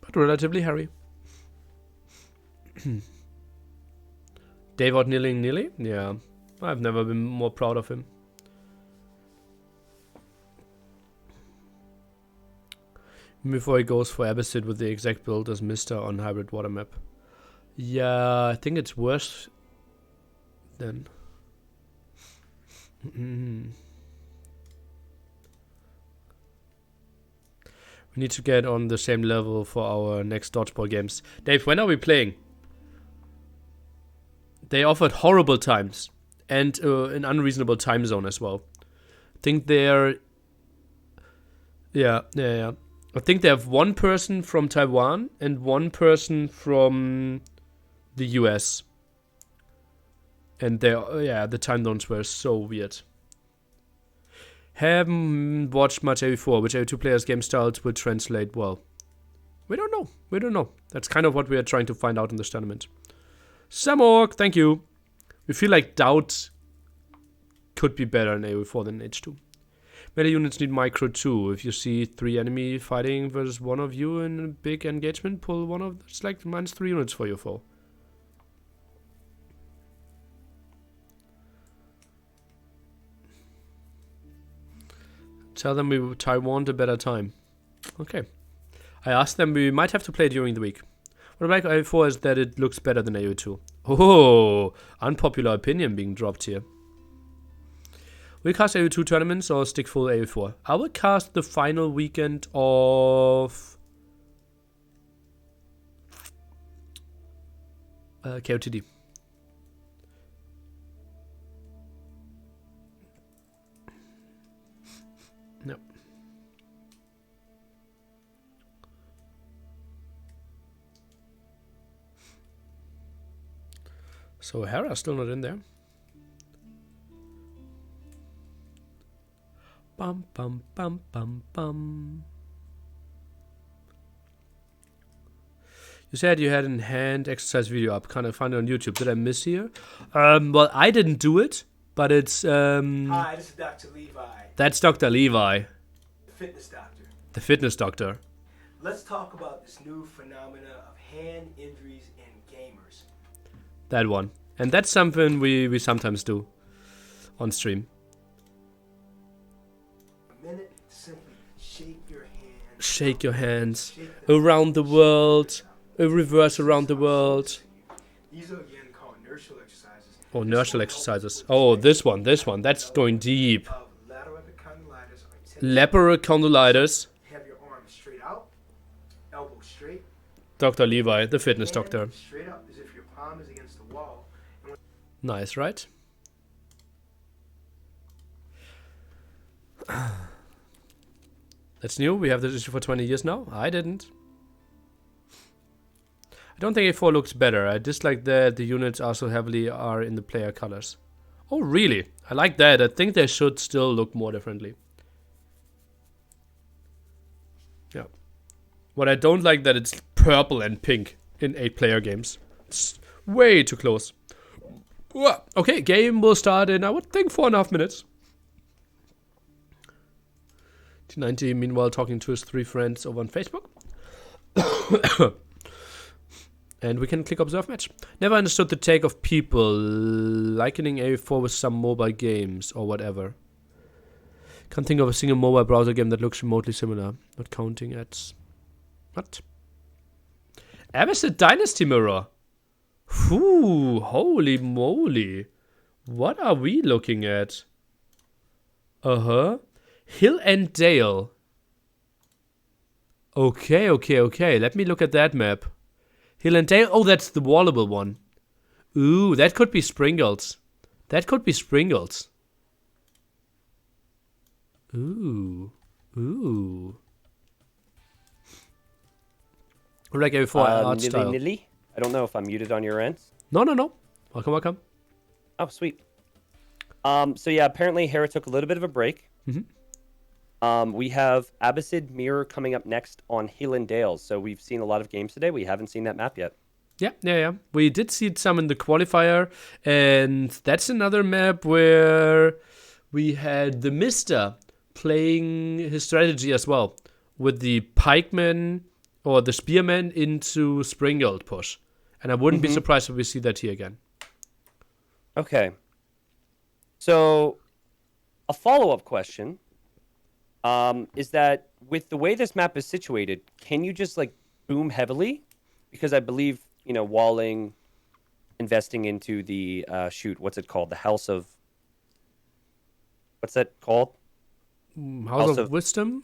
but relatively hairy. David kneeling Neely? Yeah. I've never been more proud of him. Before he goes for Abbasid with the exact build as Mister on Hybrid Water Map. Yeah, I think it's worse then. We need to get on the same level for our next dodgeball games. Dave, when are we playing? They offered horrible times and an unreasonable time zone as well. I think they're... Yeah. I think they have one person from Taiwan and one person from the US. And the time zones were so weird. Haven't watched much AV4, which AV2 players' game styles will translate well. We don't know. That's kind of what we are trying to find out in this tournament. Samorg, thank you. We feel like Doubt could be better in AV4 than H2. Melee units need micro too. If you see 3 enemy fighting versus one of you in a big engagement, pull one of... It's like -3 units for your foe. Tell them Taiwan a better time. Okay. I asked them we might have to play during the week. What I like AO4 is that it looks better than AO2. Oh, unpopular opinion being dropped here. Will you cast AoE2 tournaments or stick full AoE4? I will cast the final weekend of KOTD. No. So Hera's still not in there. Bum bum bum bum bum. You said you had a hand exercise video up. Can't find it on YouTube. Did I miss here? Well, I didn't do it, but it's Hi, this is Dr. Levi, that's Dr. Levi, the fitness doctor. the fitness doctor. Let's talk about this new phenomena of hand injuries in gamers. That one. And that's something we sometimes do on stream. A minute, simply shake your hand. Shake your hands Shake them. around the world, a reverse around the world. These are again called inertial exercises. Oh, inertial exercises. Oh, this one. That's going deep. Of lateral epicondylitis or tendon. Lateral condylitis. Have your arm straight out, elbow straight, Dr. Levi, the fitness hand doctor. straight up as if your palm is against the wall. Nice, right? That's new. We have this issue for 20 years now. I didn't. I don't think A4 looks better. I dislike that the units are so heavily in the player colors. Oh, really? I like that. I think they should still look more differently. Yeah. What I don't like that it's purple and pink in 8-player games. It's way too close. Okay, game will start in, I would think, 4.5 minutes. T90, meanwhile, talking to his 3 friends over on Facebook. And we can click observe match. Never understood the take of people likening A4 with some mobile games or whatever. Can't think of a single mobile browser game that looks remotely similar. Not counting ads. What? Abbasid Dynasty Mirror. Whew, holy moly. What are we looking at? Uh-huh. Hill and Dale. Okay. Let me look at that map. Hill and Dale. Oh, that's the wallable one. Ooh, that could be Springles. Ooh. Like A4 art style. Nilly. I don't know if I'm muted on your end. No. Welcome. Oh, sweet. So yeah, apparently Hera took a little bit of a break. We have Abbasid Mirror coming up next on Hill and Dale. So we've seen a lot of games today. We haven't seen that map yet. Yeah. We did see some in the qualifier, and that's another map where we had the Mister playing his strategy as well, with the pikeman or the spearman into Springald push. And I wouldn't be surprised if we see that here again. Okay. So a follow-up question is that with the way this map is situated, can you just like boom heavily? Because I believe, walling, investing into the, what's it called? The House of... What's that called? House of Wisdom?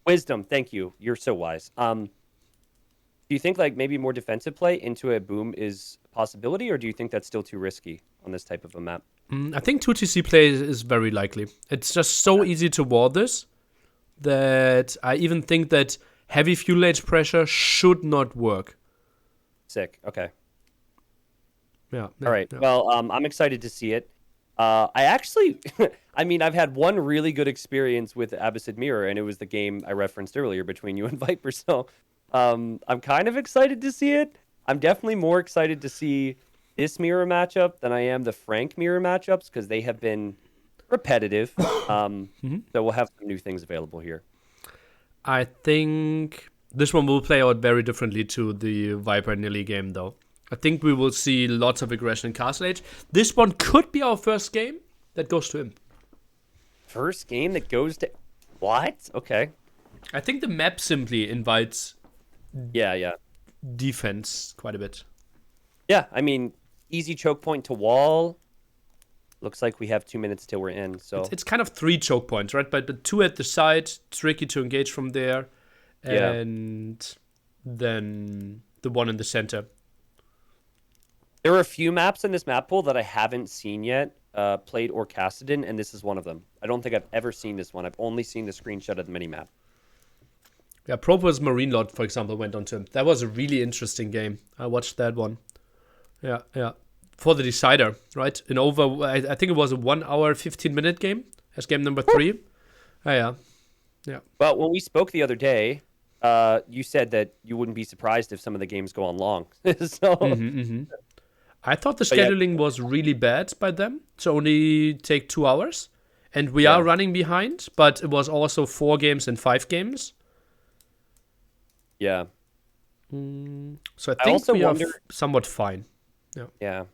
Wisdom, thank you. You're so wise. Do you think like maybe more defensive play into a boom is a possibility, or do you think that's still too risky on this type of a map? I think 2TC play is very likely. It's just so easy to ward this that I even think that heavy fuel age pressure should not work. Sick. Okay. Yeah. All right. Yeah. Well, I'm excited to see it. I actually, I've had one really good experience with Abbasid Mirror, and it was the game I referenced earlier between you and Viper. So I'm kind of excited to see it. I'm definitely more excited to see this mirror matchup than I am the Frank mirror matchups, because they have been repetitive. So we'll have some new things available here. I think this one will play out very differently to the Viper Nilly game, though. I think we will see lots of aggression in Castle Age. This one could be our first game that goes to him. First game that goes to... What? Okay. I think the map simply invites Yeah. defense quite a bit. Yeah, easy choke point to wall. Looks like we have 2 minutes till we're in. So It's kind of 3 choke points, right? But the 2 at the side, tricky to engage from there. Yeah. And then the 1 in the center. there are a few maps in this map pool that I haven't seen yet, played or casted in, and this is one of them. I don't think I've ever seen this one. I've only seen the screenshot of the minimap. Yeah, Propo's Marine Lord, for example, went on to him. That was a really interesting game. I watched that one. Yeah. For the decider, right? I think it was a 1 hour, 15-minute game as game number 3. Yeah. Well, when we spoke the other day, you said that you wouldn't be surprised if some of the games go on long. So I thought the But yeah. scheduling was really bad by them to only take 2 hours. And we Yeah. are running behind, but it was also 4 games and 5 games. yeah, So I I think also we are wonder- somewhat fine. yeah.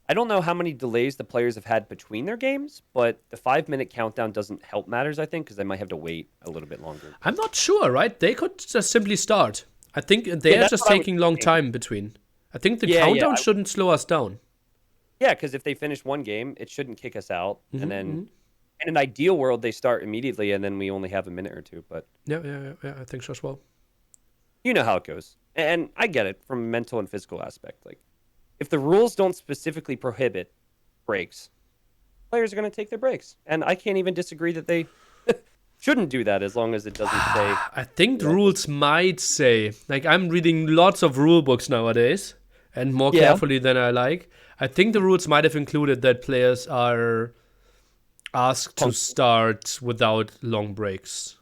I don't know how many delays the players have had between their games, but the 5-minute countdown doesn't help matters, I think, because they might have to wait a little bit longer. I'm not sure, right? They could just simply start. I think they Yeah, are that's just what I was taking long thinking. time between. I think the Yeah, countdown shouldn't slow us down. Yeah, because if they finish one game, it shouldn't kick us out. Mm-hmm, And then in an ideal world, they start immediately, and then we only have a minute or two. But Yeah, I think so as well. you know how it goes. And I get it from a mental and physical aspect. Like, if the rules don't specifically prohibit breaks, players are going to take their breaks. And I can't even disagree that they shouldn't do that as long as it doesn't say. I think the rules might say, like, I'm reading lots of rule books nowadays, and more Yeah. carefully than I like. I think the rules might have included that players are asked to start without long breaks.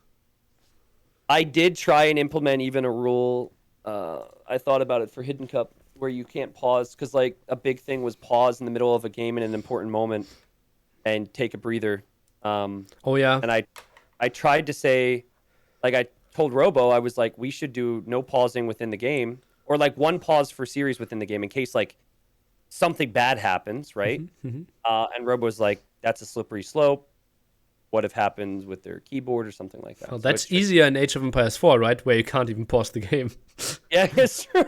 I did try and implement even a rule. I thought about it for Hidden Cup where you can't pause because, like, a big thing was pause in the middle of a game in an important moment and take a breather. Oh, yeah. And I tried to say, like, I told Robo, I was like, we should do no pausing within the game, or like one pause for series within the game in case like something bad happens, right? And Robo was like, that's a slippery slope. What if happens with their keyboard or something like that? Well, So that's it's just- easier in Age of Empires 4, right? Where you can't even pause the game. Yeah, it's true.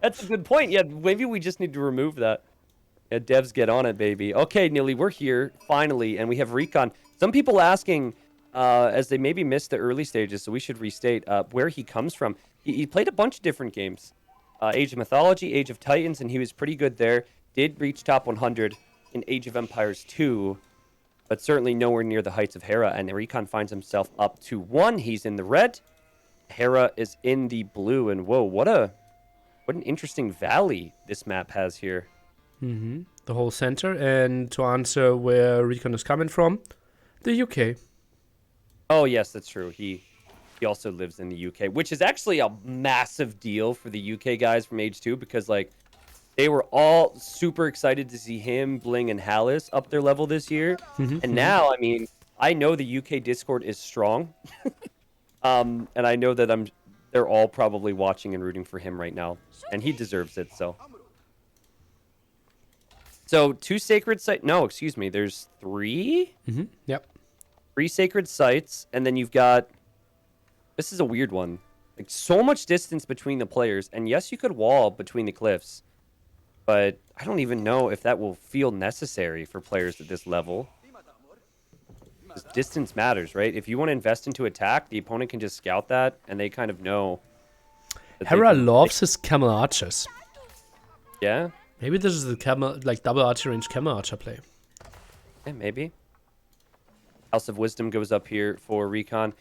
That's a good point. Yeah, maybe we just need to remove that. Yeah, devs get on it, baby. Okay, Nilly, we're here finally, and we have RecoN. Some people asking, as they maybe missed the early stages, so we should restate where he comes from. He played a bunch of different games. Age of Mythology, Age of Titans, and he was pretty good there. Did reach top 100 in Age of Empires 2, but certainly nowhere near the heights of Hera, and RecoN finds himself up to 1. He's in the red. Hera is in the blue, and whoa, what an interesting valley this map has here. The whole center. And to answer where RecoN is coming from, the UK. Oh, yes, that's true. He also lives in the UK, which is actually a massive deal for the UK guys from Age 2 because, like, they were all super excited to see him, Bling, and Hallis up their level this year. And now, I mean, I know the UK Discord is strong. And I know that they're all probably watching and rooting for him right now. And he deserves it, so. So, 2 sacred sites. No, excuse me. There's 3? Yep. 3 sacred sites, and then you've got. This is a weird one. Like, so much distance between the players, and yes, you could wall between the cliffs, but I don't even know if that will feel necessary for players at this level. 'Cause distance matters, right? If you want to invest into attack, the opponent can just scout that, and they kind of know. that they Hera can- loves his camel archers. Yeah, Maybe this is the camel, like double archer range camel archer play. yeah, maybe. House of Wisdom goes up here for RecoN.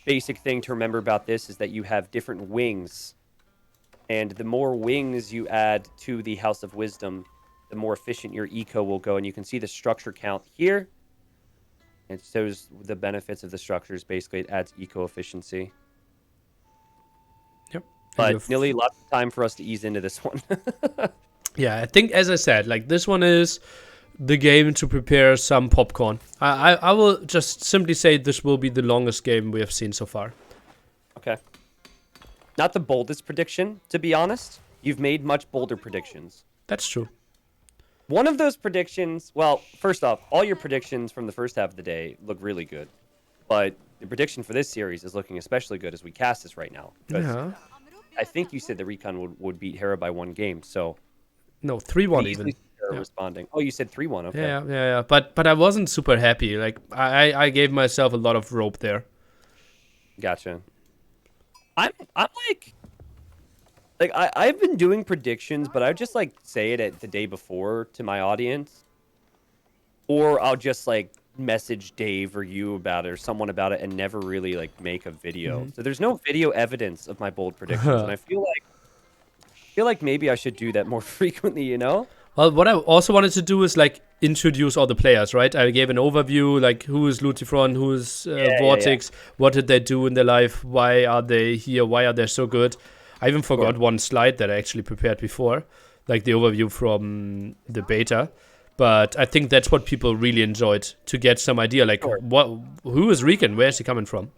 Basic thing to remember about this is that you have different wings. And the more wings you add to the House of Wisdom, the more efficient your eco will go. And you can see the structure count here. It shows the benefits of the structures. Basically, it adds eco efficiency. Yep. But Nilly, lots of time for us to ease into this one. Yeah, I think, as I said, like, this one is the game to prepare some popcorn. I will just simply say this will be the longest game we have seen so far. Okay. Not the boldest prediction, to be honest. You've made much bolder predictions. That's true. One of those predictions, well, first off, all your predictions from the first half of the day look really good. But the prediction for this series is looking especially good as we cast this right now. Because Yeah. I think you said that RecoN would beat Hera by 1 game, so No, 3-1 Easily even. see Hera Yeah. responding. Oh, you said 3-1. Okay. Yeah. But I wasn't super happy. Like I gave myself a lot of rope there. Gotcha. I'm like I've been doing predictions, but I just like say it at the day before to my audience, or I'll just like message Dave or you about it or someone about it and never really like make a video. So there's no video evidence of my bold predictions, and I feel like maybe I should do that more frequently. You know? Well, what I also wanted to do is like introduce all the players, right? I gave an overview, like who is Lutifron, who is Vortex, what did they do in their life, why are they here, why are they so good. I even forgot one slide that I actually prepared before, like the overview from the beta. But I think that's what people really enjoyed, to get some idea, like who is RecoN, where is he coming from?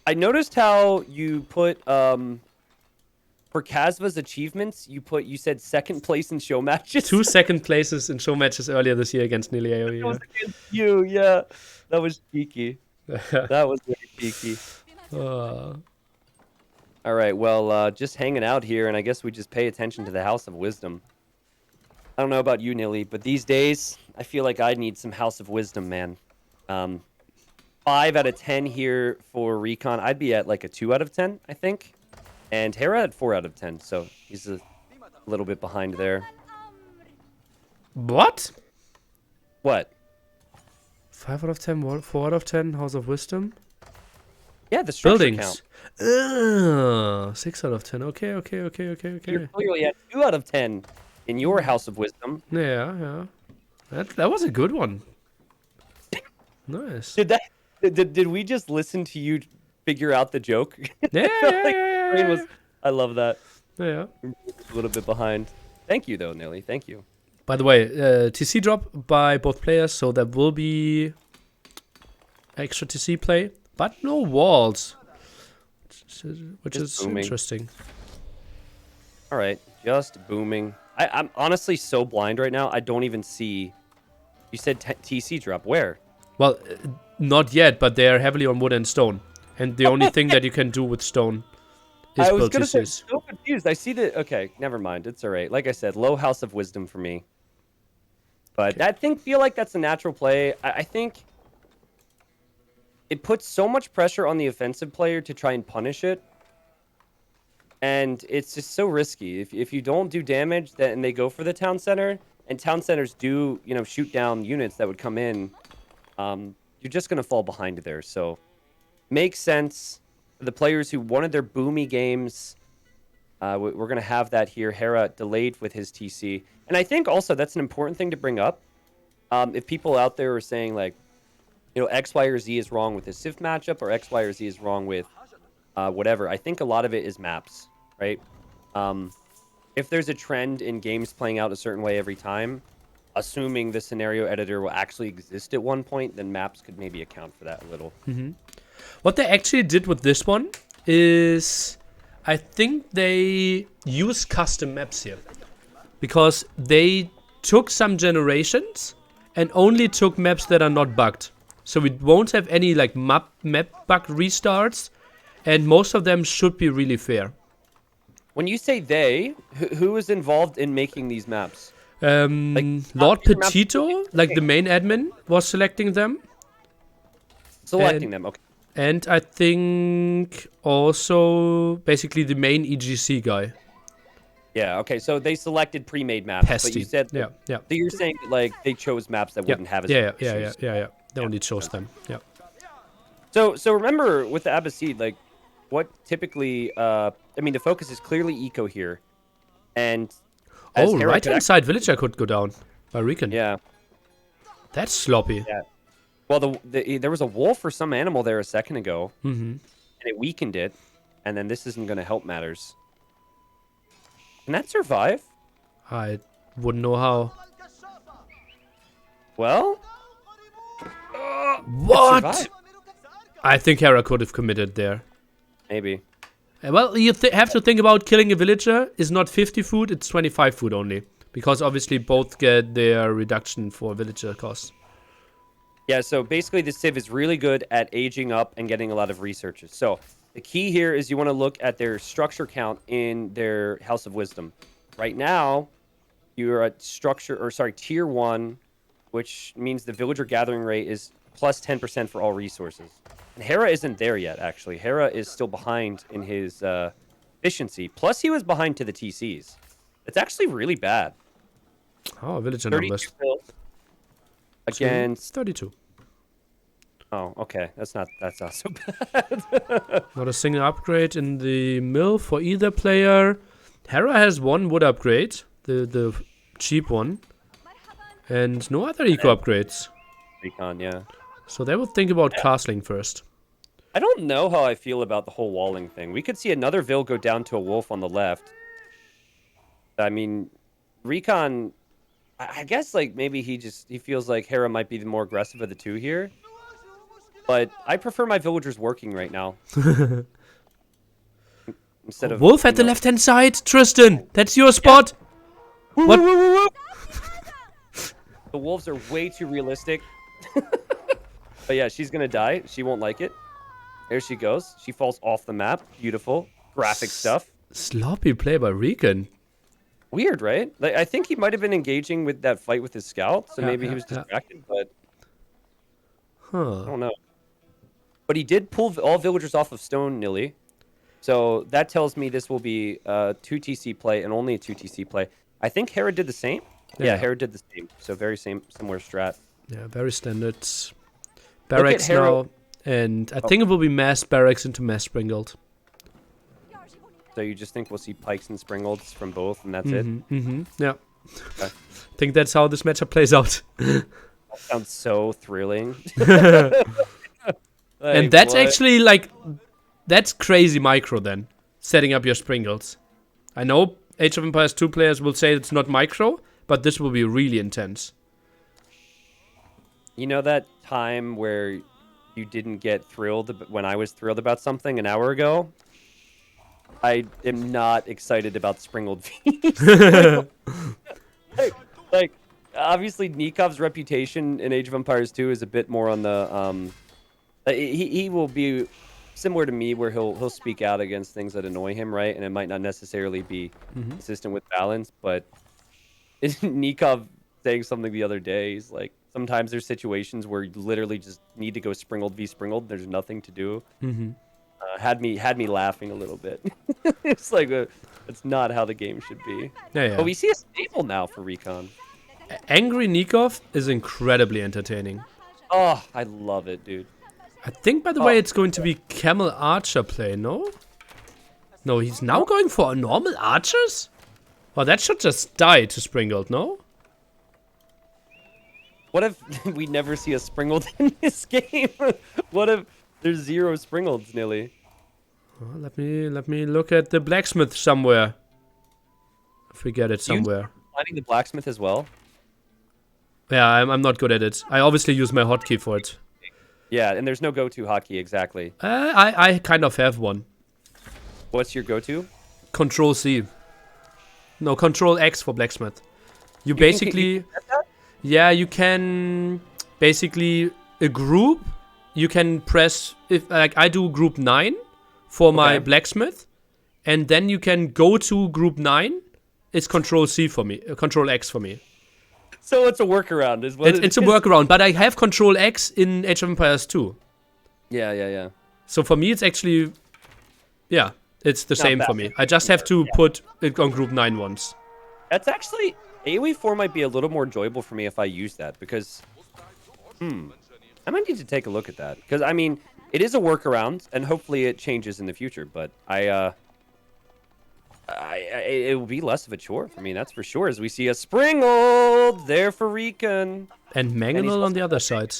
I noticed how you put for Kazva's achievements, you said second place in show matches. 2 second places in show matches earlier this year against Nearly AoE. That was against you, yeah. That was cheeky. That was very cheeky. All right, well, just hanging out here, and I guess we just pay attention to the House of Wisdom. I don't know about you, Nilly, but these days, I feel like I need some House of Wisdom, man. 5 out of 10 here for RecoN. I'd be at like a 2 out of 10, I think. And Hera at 4 out of 10, so he's a little bit behind there. What? What? 5 out of 10, 4 out of 10, House of Wisdom? Yeah, the structure Buildings. count. 6 out of 10. Okay. You're clearly at 2 out of 10 in your House of Wisdom. Yeah. That was a good one. Nice. Did we just listen to you figure out the joke? Yeah. I love that. Yeah. A little bit behind. Thank you, though, Nelly. Thank you. By the way, TC drop by both players, so there will be extra TC play, but no walls, which is interesting. All right, just booming. I'm honestly so blind right now. I don't even see. You said TC drop. Where? Well, not yet, but they are heavily on wood and stone, and the only thing that you can do with stone is I was build gonna say, I'm TCs. so confused. I see the. Okay, never mind. It's all right. Like I said, low House of Wisdom for me. But I feel like that's a natural play. I think it puts so much pressure on the offensive player to try and punish it. And it's just so risky. If you don't do damage, then they go for the town center, and town centers do, shoot down units that would come in, you're just going to fall behind there. So makes sense. For the players who wanted their boomy games, we're going to have that here. Hera delayed with his TC. And I think also that's an important thing to bring up. If people out there are saying, like, X, Y, or Z is wrong with the Civ matchup, or X, Y, or Z is wrong with whatever, I think a lot of it is maps, right? If there's a trend in games playing out a certain way every time, assuming the scenario editor will actually exist at one point, then maps could maybe account for that a little. What they actually did with this one is, I think they use custom maps here, because they took some generations and only took maps that are not bugged. So we won't have any like map bug restarts, and most of them should be really fair. When you say they, who is involved in making these maps? Lord Petito, like the main admin, was selecting them. Selecting them, okay. And I think also basically the main EGC guy. Yeah, okay, so they selected pre-made maps, but you Pesty. said Yeah. so you're saying that, like, they chose maps that wouldn't have as Yeah. many issues. They only chose them. Yeah. So remember with the Abbasid, like, what typically, the focus is clearly eco here, and Right hand side villager could go down by RecoN. Yeah. That's sloppy. Yeah. Well, there was a wolf or some animal there a second ago, and it weakened it, and then this isn't going to help matters. Can that survive? I wouldn't know how. Well, What? survived. I think Hera could have committed there. Maybe. Well, you have to think about killing a villager is not 50 food, it's 25 food only. Because obviously both get their reduction for villager costs. Yeah, so basically the Civ is really good at aging up and getting a lot of researches. So the key here is you want to look at their structure count in their House of Wisdom. Right now, you're at tier 1, which means the villager gathering rate is plus 10% for all resources. And Hera isn't there yet, actually. Hera is still behind in his efficiency. Plus, he was behind to the TCs. It's actually really bad. Oh, villager 32 numbers. kills against 32. Oh, okay. That's not so bad. Not a single upgrade in the mill for either player. Hera has one wood upgrade, the cheap one, and no other eco upgrades. RecoN, yeah. So they would think about castling first. I don't know how I feel about the whole walling thing. We could see another Vil go down to a wolf on the left. I mean, RecoN, I guess like maybe he feels like Hera might be the more aggressive of the two here. But I prefer my villagers working right now. Instead of Wolf at the left-hand side, Tristan. That's your spot. Yeah. What? The wolves are way too realistic. But yeah, she's gonna die. She won't like it. There she goes. She falls off the map. Beautiful graphic stuff. Sloppy play by RecoN. Weird, right? Like, I think he might have been engaging with that fight with his scout, so maybe he was yeah. distracted. But I Huh. don't know. But he did pull all villagers off of stone, Nilly. So that tells me this will be a 2 TC play and only a 2 TC play. I think Hera did the same. Yeah, Hera did the same. So very similar strat. Yeah, very standard. Barracks Hera. now. And I think it will be mass barracks into mass sprinkled. So you just think we'll see pikes and springalds from both, and that's it? Mm-hmm. Yeah. Okay. I think that's how this matchup plays out. That sounds so thrilling. And that's actually like, that's crazy micro then, setting up your springles. I know Age of Empires 2 players will say it's not micro, but this will be really intense. You know that time where you didn't get thrilled when I was thrilled about something an hour ago? I am not excited about springled Vs. like, obviously Nikov's reputation in Age of Empires 2 is a bit more on the he will be similar to me, where he'll speak out against things that annoy him, right? And it might not necessarily be consistent with balance, but Nikov saying something the other day, he's like, sometimes there's situations where you literally just need to go springled v springled. There's nothing to do. Had me laughing a little bit. It's like it's not how the game should be. Yeah. But we see a staple now for RecoN. Angry Nikov is incredibly entertaining. Oh, I love it, dude. I think, by the way, it's going to be Camel Archer play, no? No, he's now going for normal archers? Well, that should just die to Springled, no? What if we never see a Springled in this game? What if there's 0 Springleds, Nilly? Well, let me look at the blacksmith somewhere. If we get it somewhere. Finding the blacksmith as well? Yeah, I'm not good at it. I obviously use my hotkey for it. Yeah, and there's no go-to hotkey, exactly. I kind of have one. What's your go-to? Control C. No, Control X for blacksmith. You basically... Yeah, you can... Basically, a group, you can press... If like I do group 9 for my blacksmith, and then you can go to group 9. It's Control C for me. Control X for me. So it's a workaround, is what it's a workaround, but I have Control X in Age of Empires 2. Yeah. So for me, it's actually... Yeah, it's the same for me. I just have to put it on group 9 once. That's actually... AoE 4 might be a little more enjoyable for me if I use that, because... I might need to take a look at that. Because, I mean, it is a workaround, and hopefully it changes in the future, but it will be less of a chore for me, that's for sure, as we see a Springled there for RecoN. And Mangonel on the other side.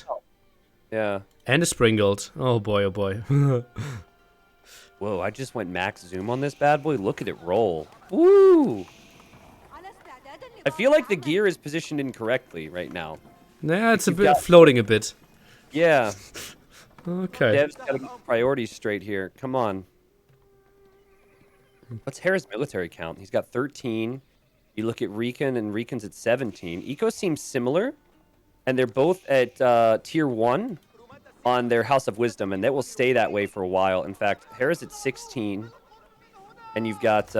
Yeah. And a Springled. Oh boy, oh boy. Whoa, I just went max zoom on this bad boy. Look at it roll. Woo! I feel like the gear is positioned incorrectly right now. Yeah, it's a bit floating a bit. Yeah. Okay. Dev's got to get priorities straight here. Come on. What's Hera's military count? He's got 13. You look at RecoN, and RecoN's at 17. Eco seems similar, and they're both at tier 1 on their House of Wisdom, and that will stay that way for a while. In fact, Hera's at 16, and you've got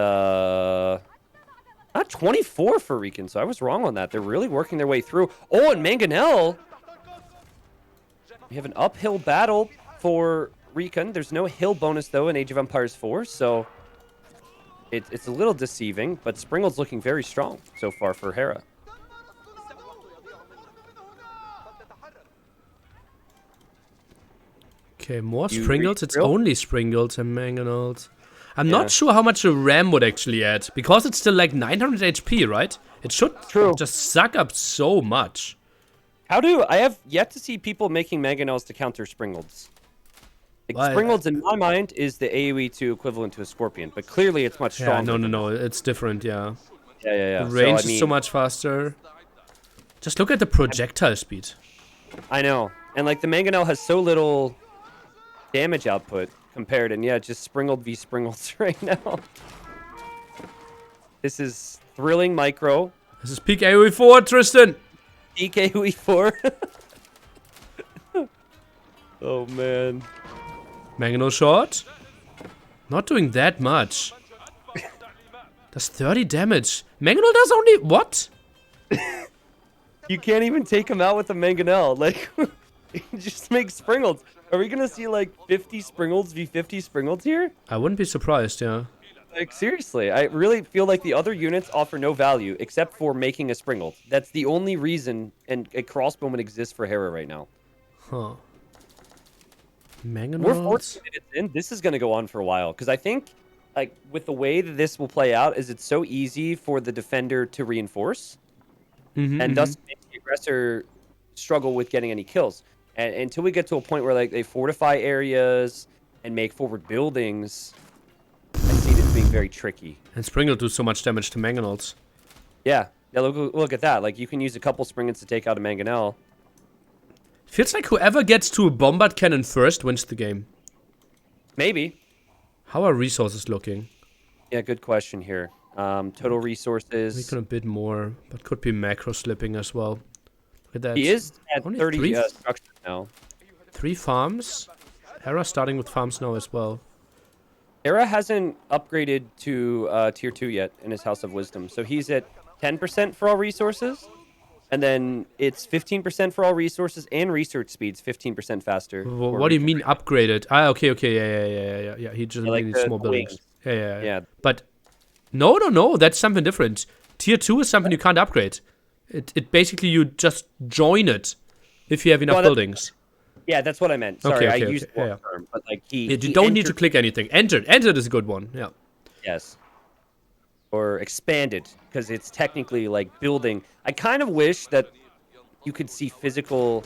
Not 24 for RecoN, so I was wrong on that. They're really working their way through. Oh, and Mangonel. We have an uphill battle for RecoN. There's no hill bonus, though, in Age of Empires 4, so it's a little deceiving, but Springald's looking very strong so far for Hera. Okay, more Springles. It's only Springles and Mangonels. I'm Yeah. not sure how much a Ram would actually add, because it's still like 900 HP, right? It should just suck up so much. I have yet to see people making Mangonels to counter Springolds. Like, Springolds, in my mind, is the AoE2 equivalent to a Scorpion, but clearly it's much stronger. Yeah, no, it's different, yeah. Yeah. The range is so much faster. Just look at the projectile speed. I know. And, like, the Mangonel has so little damage output compared, and yeah, just Springold v Springolds right now. This is thrilling micro. This is peak AoE 4, Tristan! Peak AoE 4. Oh, man. Mangonel short. Not doing that much. Does 30 damage. Mangonel does only... What? You can't even take him out with a Mangonel. Like, just make Springolds. Are we going to see, like, 50 Springolds v 50 Springolds here? I wouldn't be surprised, yeah. Like, seriously, I really feel like the other units offer no value except for making a Springold. That's the only reason a crossbowman exists for Hera right now. Huh. We're 14 minutes in. This is going to go on for a while because I think, like, with the way that this will play out, is it's so easy for the defender to reinforce, and thus make the aggressor struggle with getting any kills. And until we get to a point where, like, they fortify areas and make forward buildings, I see this being very tricky. And Springald do so much damage to Mangonels. Yeah, look at that. Like, you can use a couple Springolds to take out a Mangonel. Feels like whoever gets to a bombard cannon first wins the game. Maybe. How are resources looking? Yeah, good question here. Total resources. We can a bit more, but could be macro slipping as well. Look at that. He is at Only 30 structures now. 3 farms. Hera starting with farms now as well. Hera hasn't upgraded to tier 2 yet in his House of Wisdom. So he's at 10% for all resources. And then it's 15% for all resources and research speeds 15% faster. What do you mean upgraded? Ah, okay, yeah. He just like needs small buildings. wings. Yeah. But no, that's something different. Tier 2 is something you can't upgrade. It basically you just join it if you have enough buildings. Yeah, that's what I meant. Sorry, I used the wrong term. But like you don't need to click anything. Entered is a good one. Yeah. Yes. Or expanded, because it's technically like building. I kind of wish that you could see physical.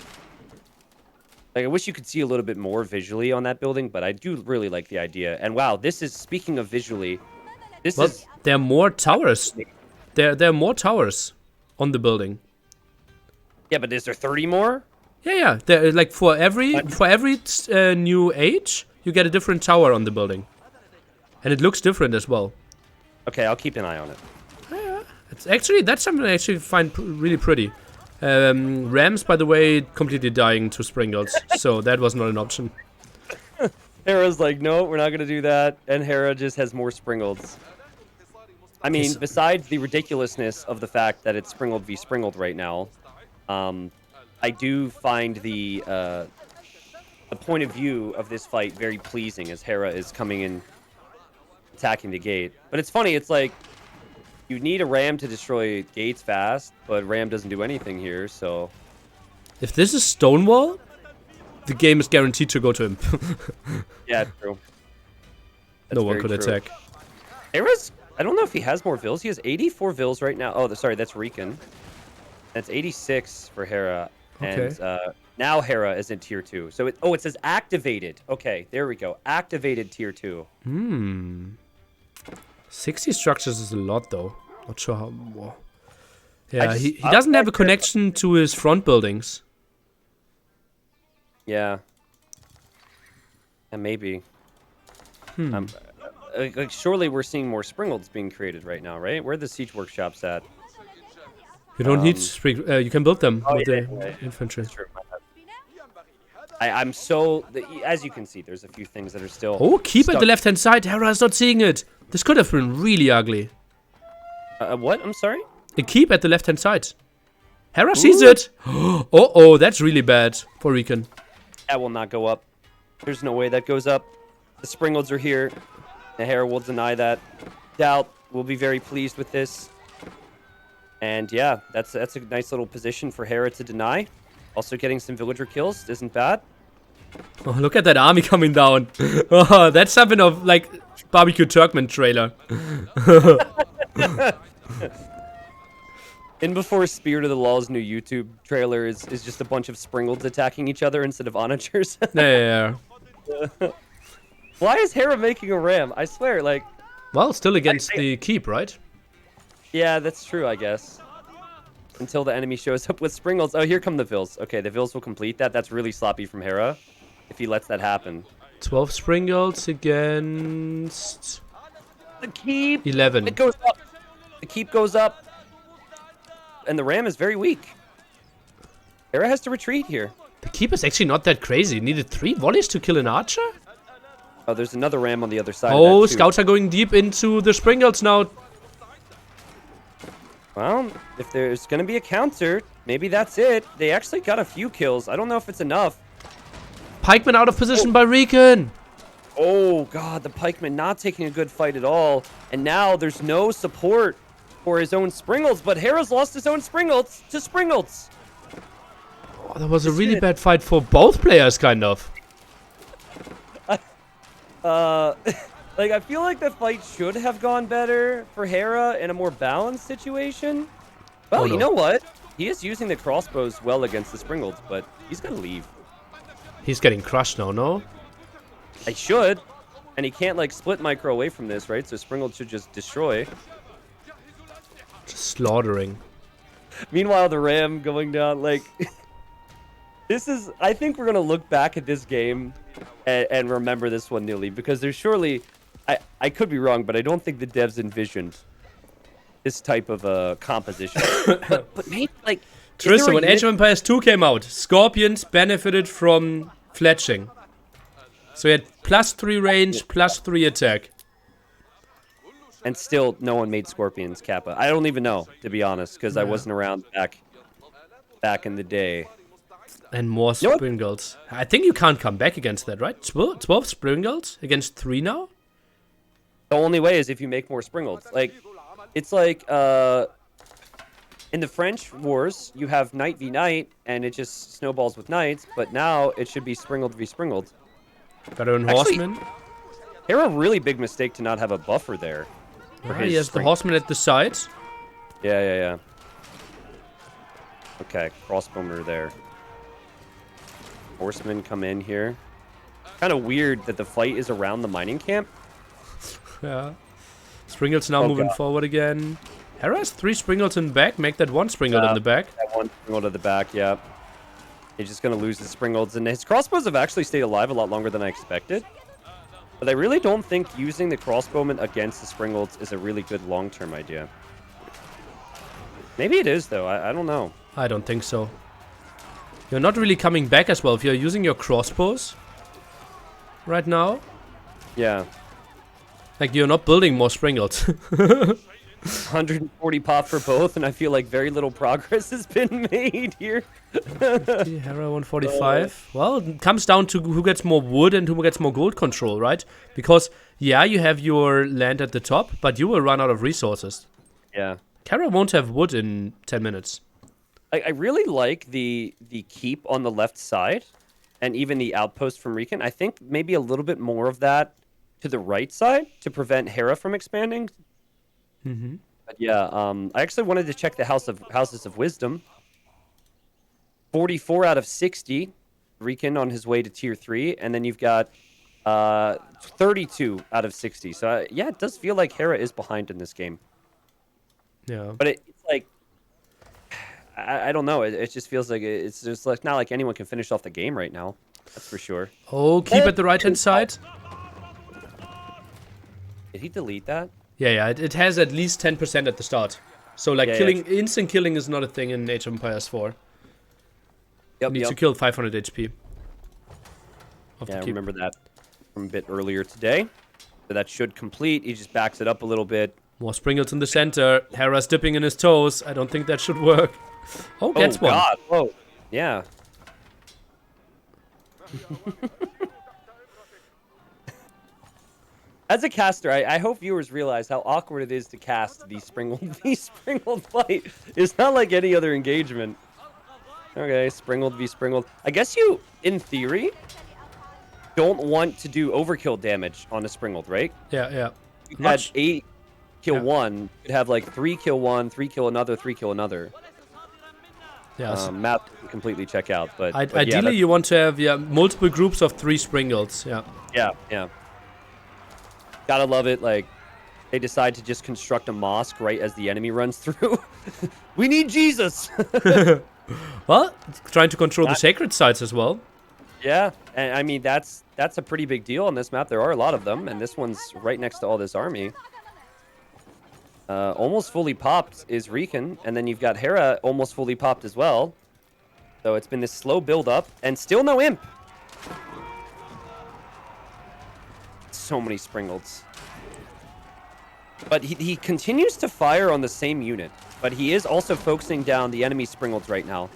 Like, I wish you could see a little bit more visually on that building, but I do really like the idea. And wow, this is, speaking of visually, there are more towers. There are more towers on the building. Yeah, but is there 30 more? Yeah. There, like for every new age, you get a different tower on the building, and it looks different as well. Okay, I'll keep an eye on it. Yeah, that's something I actually find really pretty. Rams, by the way, completely dying to Springolds, so that was not an option. Hera's like, no, we're not gonna do that, and Hera just has more Springolds. I mean, besides the ridiculousness of the fact that it's Springold v Springold right now, I do find the point of view of this fight very pleasing as Hera is coming in, attacking the gate. But it's funny, it's like, you need a ram to destroy gates fast, but ram doesn't do anything here, so... If this is Stonewall, the game is guaranteed to go to him. Yeah, true. No one could attack. Hera's... I don't know if he has more vills. He has 84 vills right now. Oh, sorry, that's RecoN. That's 86 for Hera. Okay. And now Hera is in tier 2. So it says activated. Okay, there we go. Activated tier 2. 60 structures is a lot, though. Not sure how. Whoa. Yeah, he doesn't have a connection to his front buildings. Yeah. And maybe. Like, surely we're seeing more Springolds being created right now, right? Where are the siege workshops at? You don't need spring. You can build them with the infantry. That's true. I'm so... As you can see, there's a few things that are still... Oh, keep at the left-hand side. Hera is not seeing it. This could have been really ugly. What? I'm sorry? A keep at the left-hand side. Hera sees it. Oh, that's really bad for RecoN. That will not go up. There's no way that goes up. The Springolds are here. The Hera will deny that. Doubt will be very pleased with this. And yeah, that's a nice little position for Hera to deny. Also getting some villager kills isn't bad. Oh, look at that army coming down. Oh, that's something of like Barbecue Turkmen trailer. In before Spirit of the Law's new YouTube trailer is just a bunch of Springolds attacking each other instead of onagers. Yeah. Why is Hera making a ram? I swear, like... Well, still against the keep, right? Yeah, that's true, I guess. Until the enemy shows up with Springolds. Oh, here come the Vils. Okay, the Vils will complete that. That's really sloppy from Hera, if he lets that happen. 12 Springolds against... The keep! 11. It goes up. The keep goes up. And the ram is very weak. Hera has to retreat here. The keep is actually not that crazy. It needed 3 volleys to kill an archer? Oh, there's another ram on the other side Oh, of that, too. scouts are going deep into the Springolds now. Well, if there's going to be a counter, maybe that's it. They actually got a few kills. I don't know if it's enough. Pikeman out of position by RecoN. Oh, God, the pikeman not taking a good fight at all. And now there's no support for his own Springolds, but Hera's lost his own Springolds to Springolds. Oh, that was a really bad fight for both players, kind of. Like, I feel like the fight should have gone better for Hera in a more balanced situation. Well, Oh, no. You know what? He is using the crossbows well against the Springolds, but he's going to leave. He's getting crushed now, no? I should. And he can't, like, split micro away from this, right? So Springolds should just destroy. Just slaughtering. Meanwhile, the ram going down, like... This is... I think we're going to look back at this game and remember this one newly, because there's surely... I could be wrong, but I don't think the devs envisioned this type of composition. but maybe, like... Tristan, when Age of Empires 2 came out, Scorpions benefited from fletching. So he had +3 range, +3 attack. And still, no one made Scorpions Kappa. I don't even know, to be honest, because I wasn't around back in the day. And more Nope. Springolds. I think you can't come back against that, right? 12 Springolds against 3 now? The only way is if you make more Springolds. Like, it's like, in the French wars, you have knight v knight, and it just snowballs with knights, but now it should be Springold v Springold. Veteran Actually, Horseman. Hera, really big mistake to not have a buffer there. He has the Horseman at the side. Yeah. Okay, crossbowmer there. Horsemen come in here. Kind of weird that the fight is around the mining camp. Yeah. Springolds now Oh, moving God. forward again. Hera has 3 Springolds in the back. Make that 1 Springold in the back. That one Springold at the back, yeah. He's just going to lose the Springolds. And his crossbows have actually stayed alive a lot longer than I expected. But I really don't think using the crossbowmen against the Springolds is a really good long-term idea. Maybe it is, though. I don't know. I don't think so. You're not really coming back as well if you're using your crossbows right now. Yeah. Like, you're not building more Springolds. 140 pop for both, and I feel like very little progress has been made here. Hera 145. Well, it comes down to who gets more wood and who gets more gold control, right? Because, yeah, you have your land at the top, but you will run out of resources. Yeah. Hera won't have wood in 10 minutes. I really like the keep on the left side, and even the outpost from RecoN. I think maybe a little bit more of that to the right side to prevent Hera from expanding. Mm-hmm. But yeah, I actually wanted to check the Houses of Wisdom. 44 out of 60, RecoN on his way to tier 3, and then you've got 32 out of 60. So yeah, it does feel like Hera is behind in this game. Yeah. But it's like, I don't know. It just feels like it's just like not like anyone can finish off the game right now. That's for sure. Oh, keep at the right-hand side. Did he delete that? Yeah, it has at least 10% at the start. So, like, Yeah, instant killing is not a thing in Age of Empires 4. Yep, You need to kill 500 HP. Yeah, I remember that from a bit earlier today. So that should complete. He just backs it up a little bit. More Springles in the center. Hera's dipping in his toes. I don't think that should work. Oh, gets one. God. Whoa. Yeah. As a caster, I hope viewers realize how awkward it is to cast the Springled fight. It's not like any other engagement. Okay, Springled v Springled. I guess you, in theory, don't want to do overkill damage on a Springled, right? Yeah. You had 8 kill one. You'd have like 3 kill one, 3 kill another, 3 kill another. Yes. Map can completely check out, but ideally yeah, you want to have multiple groups of 3 Springles. Yeah. Gotta love it. Like, they decide to just construct a mosque right as the enemy runs through. We need Jesus. Well, trying to control the sacred sites as well. Yeah, and I mean that's a pretty big deal on this map. There are a lot of them, and this one's right next to all this army. Almost fully popped is RecoN, and then you've got Hera almost fully popped as well. So it's been this slow build up, and still no imp. So many Springleds. But he continues to fire on the same unit, but he is also focusing down the enemy Springleds right now.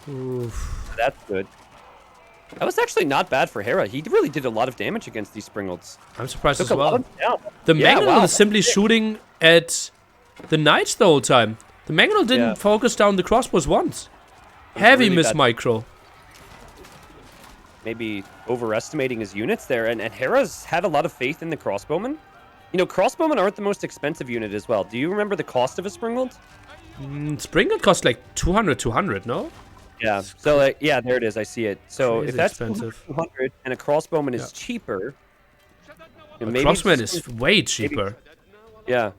Oof. That's good. That was actually not bad for Hera. He really did a lot of damage against these Springleds. I'm surprised Took as well. The Mangonel is simply shooting at the knights the whole time. The Mangonel didn't focus down the crossbows once. Heavy really miss bad. micro. Maybe overestimating his units there, and Hera's had a lot of faith in the crossbowmen. You know, crossbowmen aren't the most expensive unit as well. Do you remember the cost of a Springled? Springled cost like 200, no? Yeah. So like, yeah, there it is. I see it. So Crazy if that's expensive. 200 and a crossbowman is cheaper, A maybe crossman just- is way cheaper. yeah.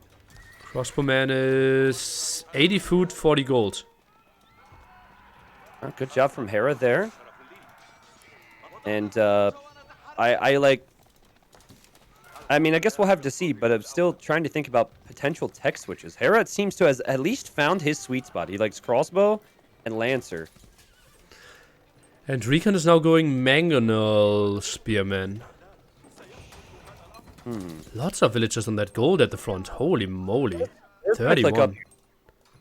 Crossbowman is 80 food, 40 gold. Oh, good job from Hera there. And I mean, I guess we'll have to see, but I'm still trying to think about potential tech switches. Hera, it seems to has at least found his sweet spot. He likes crossbow and lancer. And RecoN is now going Mangonel Spearman. Lots of villagers on that gold at the front. Holy moly. Here's gonna click 31.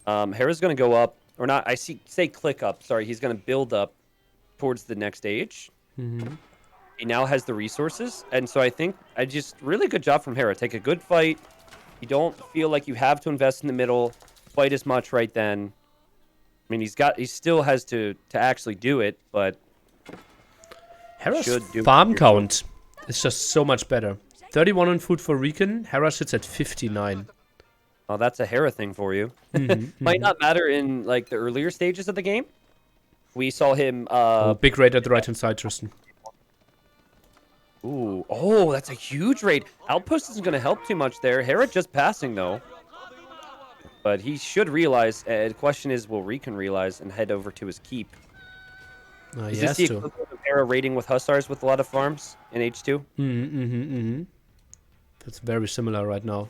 up. Hera's going to go up, or not, say click up. Sorry, he's going to build up towards the next stage. He now has the resources, and so I think really good job from Hera. Take a good fight. You don't feel like you have to invest in the middle quite as much right then. I mean, he still has to actually do it, but Hera's should do farm it. count is just so much better. 31 on food for RecoN. Hera sits at 59. Well, that's a Hera thing for you. Might not matter in like the earlier stages of the game. We saw him. Big raid at the right-hand side, Tristan. Ooh, oh, that's a huge raid. Outpost isn't going to help too much there. Hera just passing though, but he should realize. The question is, will RecoN realize and head over to his keep? Is He this has the to. equivalent of Hera raiding with Hussars with a lot of farms in H2? That's very similar right now.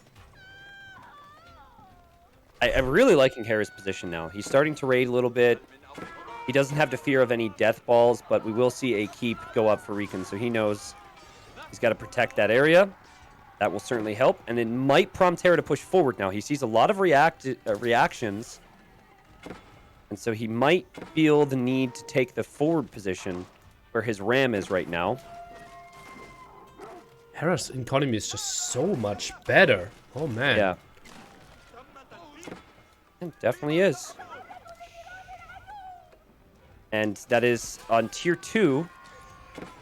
I'm really liking Hera's position now. He's starting to raid a little bit. He doesn't have the fear of any death balls, but we will see a keep go up for RecoN, so he knows he's got to protect that area. That will certainly help, and it might prompt Hera to push forward now. He sees a lot of reactions, and so he might feel the need to take the forward position where his ram is right now. Hera's economy is just so much better. Oh, man. Yeah. It definitely is. And that is on tier 2.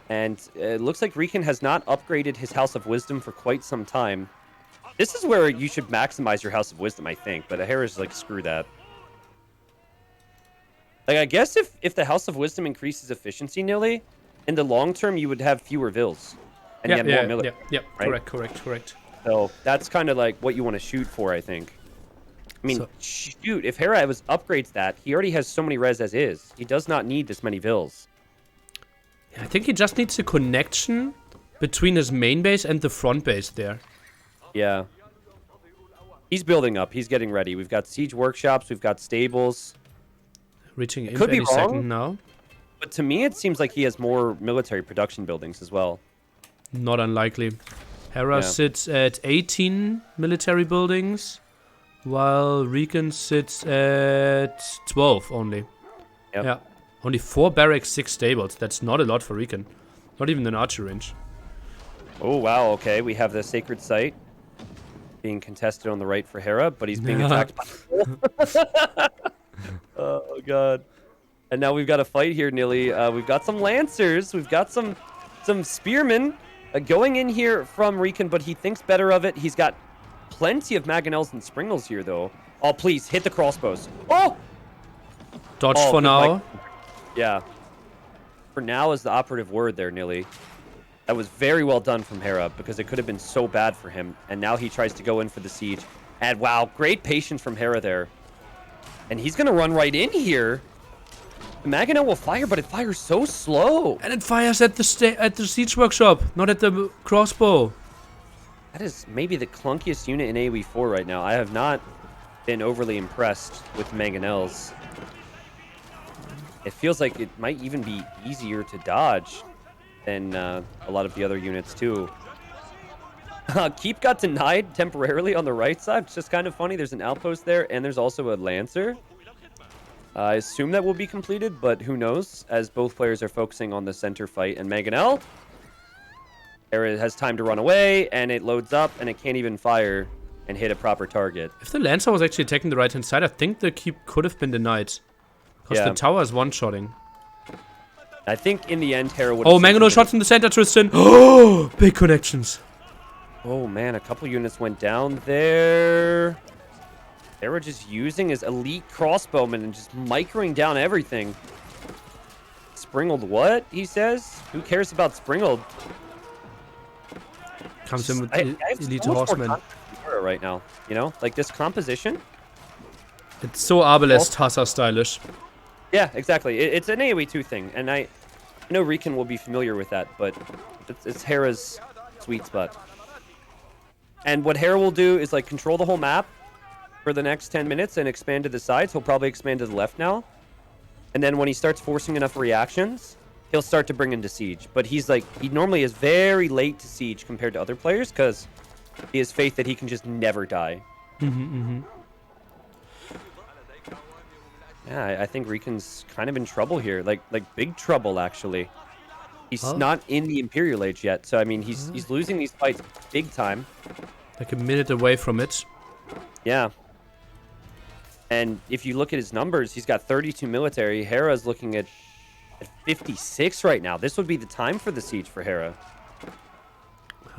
And it looks like RecoN has not upgraded his House of Wisdom for quite some time. This is where you should maximize your House of Wisdom, I think. But Hera's like, screw that. Like, I guess if the House of Wisdom increases efficiency nearly, in the long term, you would have fewer vills. And you have more military. Right? Correct. So that's kind of like what you want to shoot for, I think. I mean, shoot, if Hera upgrades that, he already has so many res as is. He does not need this many vills. I think he just needs a connection between his main base and the front base there. Yeah. He's building up. He's getting ready. We've got siege workshops. We've got stables. Reaching in Could be any wrong. second now. But to me, it seems like he has more military production buildings as well. Not unlikely. Hera Yeah. sits at 18 military buildings, while RecoN sits at 12 only. Yep. Yeah. Only 4 barracks, 6 stables. That's not a lot for RecoN. Not even an archer range. Oh, wow. Okay, we have the sacred site being contested on the right for Hera, but he's being attacked by... Oh, God. And now we've got a fight here, Nilly. We've got some Lancers. We've got some Spearmen going in here from RecoN, but he thinks better of it. He's got plenty of Mangonels and Springles here, though. Oh, please, hit the crossbows. Oh! Dodge Oh, for good now. mic. Yeah. For now is the operative word there, Nilly. That was very well done from Hera because it could have been so bad for him. And now he tries to go in for the siege. And wow, great patience from Hera there. And he's going to run right in here. The Mangonel will fire, but it fires so slow. And it fires at the siege workshop, not at the crossbow. That is maybe the clunkiest unit in AoE 4 right now. I have not been overly impressed with Mangonels. It feels like it might even be easier to dodge than a lot of the other units, too. Keep got denied temporarily on the right side. It's just kind of funny. There's an outpost there, and there's also a Lancer. I assume that will be completed, but who knows, as both players are focusing on the center fight. And Mangonel, Hera has time to run away, and it loads up, and it can't even fire and hit a proper target. If the Lancer was actually attacking the right-hand side, I think the keep could have been denied. Because Yeah. the tower is one-shotting. I think in the end, Hera would... Oh, Mangonel shots in the center, Tristan. Oh, big connections. Oh, man, a couple units went down there. Hera just using his elite crossbowman and just microing down everything. Springled what, he says? Who cares about Springled? Comes in with I the have so elite much more horsemen. confidence in Hera right now, you know? Like, this composition? It's so Arbalest Hassa stylish. Yeah, exactly. It's an AoE 2 thing, and I know RecoN will be familiar with that, but it's Hera's sweet spot. And what Hera will do is, like, control the whole map for the next 10 minutes and expand to the sides. He'll probably expand to the left now. And then when he starts forcing enough reactions, he'll start to bring into siege. But he's like, he normally is very late to siege compared to other players because he has faith that he can just never die. Yeah, I think RecoN's kind of in trouble here. Like big trouble, actually. He's not in the Imperial Age yet. So, I mean, he's losing these fights big time. Like a minute away from it. Yeah. And if you look at his numbers, he's got 32 military. Hera's looking at 56 right now. This would be the time for the siege for Hera.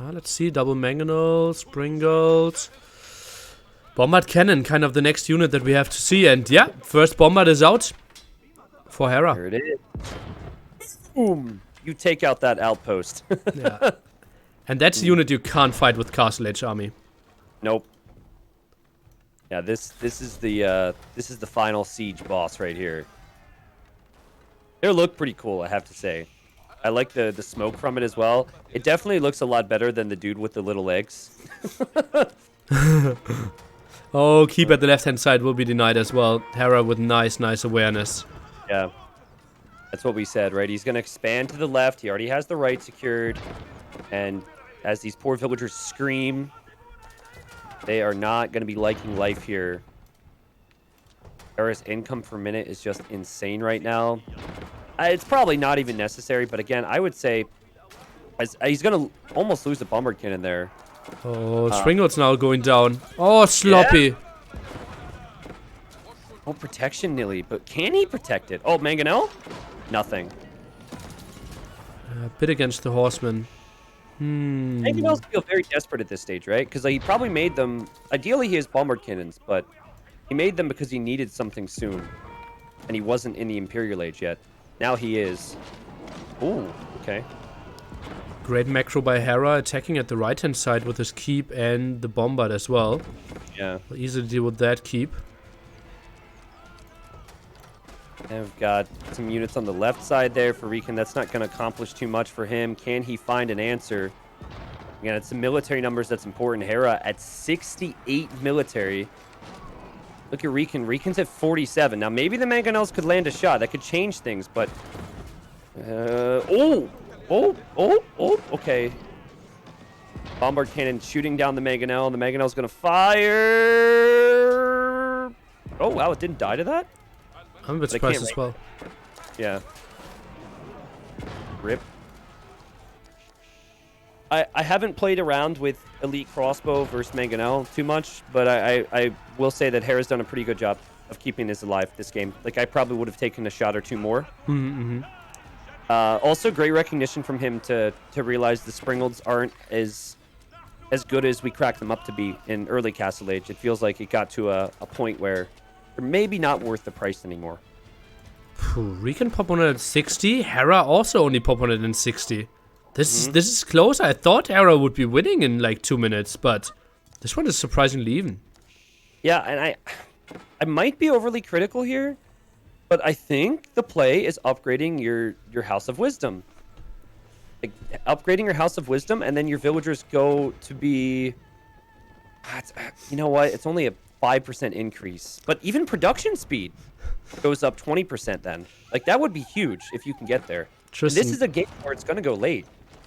Let's see. Double Mangonel, Springles. Bombard Cannon, kind of the next unit that we have to see. And yeah, first Bombard is out for Hera. There it is. Boom. You take out that outpost. Yeah. And that's the unit you can't fight with Castle Age army. Nope. Yeah, this is the final siege boss right here. It looked pretty cool, I have to say. I like the smoke from it as well. It definitely looks a lot better than the dude with the little legs. Oh, keep at the left-hand side will be denied as well. Hera with nice awareness. Yeah. That's what we said, right? He's going to expand to the left. He already has the right secured. And as these poor villagers scream, they are not going to be liking life here. Hera's income per minute is just insane right now. It's probably not even necessary, but again, I would say he's going to almost lose the Bombard Cannon there. Oh, Springle's now going down. Oh, sloppy. Yeah. Oh, protection, Nilly. But can he protect it? Oh, Mangonel? Nothing. A bit against the horsemen. Mangonels feel very desperate at this stage, right? Because he probably made them... Ideally, he has Bombard Cannons, but he made them because he needed something soon. And he wasn't in the Imperial Age yet. Now he is. Ooh, okay. Great macro by Hera, attacking at the right-hand side with his keep and the Bombard as well. Yeah. We'll easily deal with that keep. And we've got some units on the left side there for RecoN. That's not going to accomplish too much for him. Can he find an answer? Again, it's the military numbers that's important. Hera at 68 military. Look at RecoN. RecoN's at 47. Now, maybe the Mangonels could land a shot. That could change things, but... okay. Bombard cannon shooting down the Mangonel, and the Mangonel's gonna fire. Oh wow, it didn't die to that? I'm a bit But I can't surprised as well. Yeah. Rip. I haven't played around with Elite Crossbow versus Mangonel too much, but I will say that Hera's done a pretty good job of keeping this alive this game. Like, I probably would have taken a shot or two more. Also, great recognition from him to realize the Springolds aren't as good as we cracked them up to be in early Castle Age. It feels like it got to a point where they're maybe not worth the price anymore. RecoN pop 160. Hera also only pop 160. This is close. I thought Hera would be winning in like 2 minutes, but this one is surprisingly even. Yeah, and I might be overly critical here, but I think the play is upgrading your House of Wisdom. Like, upgrading your House of Wisdom, and then your villagers go to be... You know what? It's only a 5% increase. But even production speed goes up 20% then. Like, that would be huge if you can get there. This is a game where it's going to go late.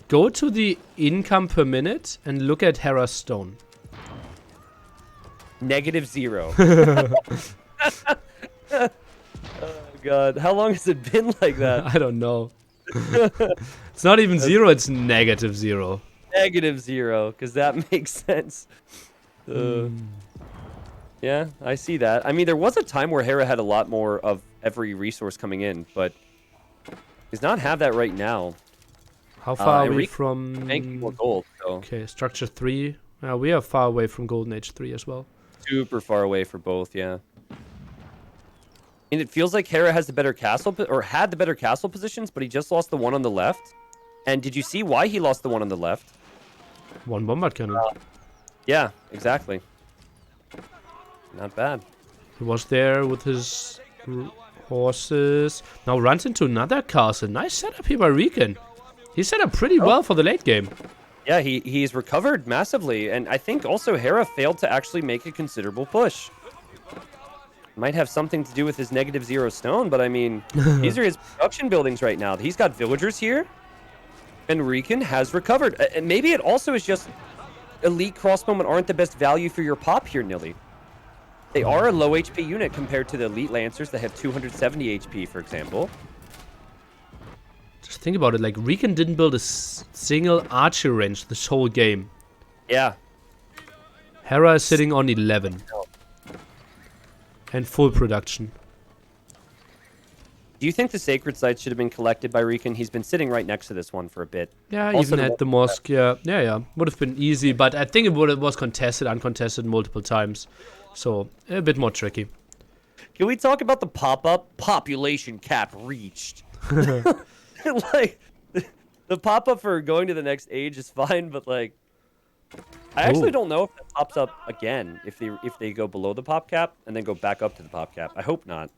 Go to the income per minute and look at Hera's stone. -0. Oh, God. How long has it been like that? I don't know. It's not even 0, it's -0. -0, because that makes sense. Yeah, I see that. I mean, there was a time where Hera had a lot more of every resource coming in, but does not have that right now. How far are we from... Banking more gold, so. Okay, structure 3. We are far away from Golden Age 3 as well. Super far away for both, yeah. And it feels like Hera has the better castle, or had the better castle positions, but he just lost the one on the left. And did you see why he lost the one on the left? One bombard cannon. Yeah, exactly. Not bad. He was there with his horses. Now runs into another castle. Nice setup here by RecoN. He set up pretty well for the late game. Yeah, he's recovered massively, and I think also Hera failed to actually make a considerable push. Might have something to do with his -0 stone, but I mean, these are his production buildings right now. He's got villagers here, and RecoN has recovered. And maybe it also is just elite crossbowmen aren't the best value for your pop here, Nilly. They are a low HP unit compared to the elite lancers that have 270 HP, for example. Just think about it, like RecoN didn't build a single archer range this whole game. Yeah. Hera is sitting on 11. And full production. Do you think the sacred sites should have been collected by RecoN? He's been sitting right next to this one for a bit. Yeah, also even at the mosque, yeah. Would have been easy, but I think it was contested, uncontested multiple times. So, a bit more tricky. Can we talk about the pop-up? Population cap reached. Like, the pop-up for going to the next age is fine, but like, I actually don't know if that pops up again if they go below the pop cap and then go back up to the pop cap. I hope not.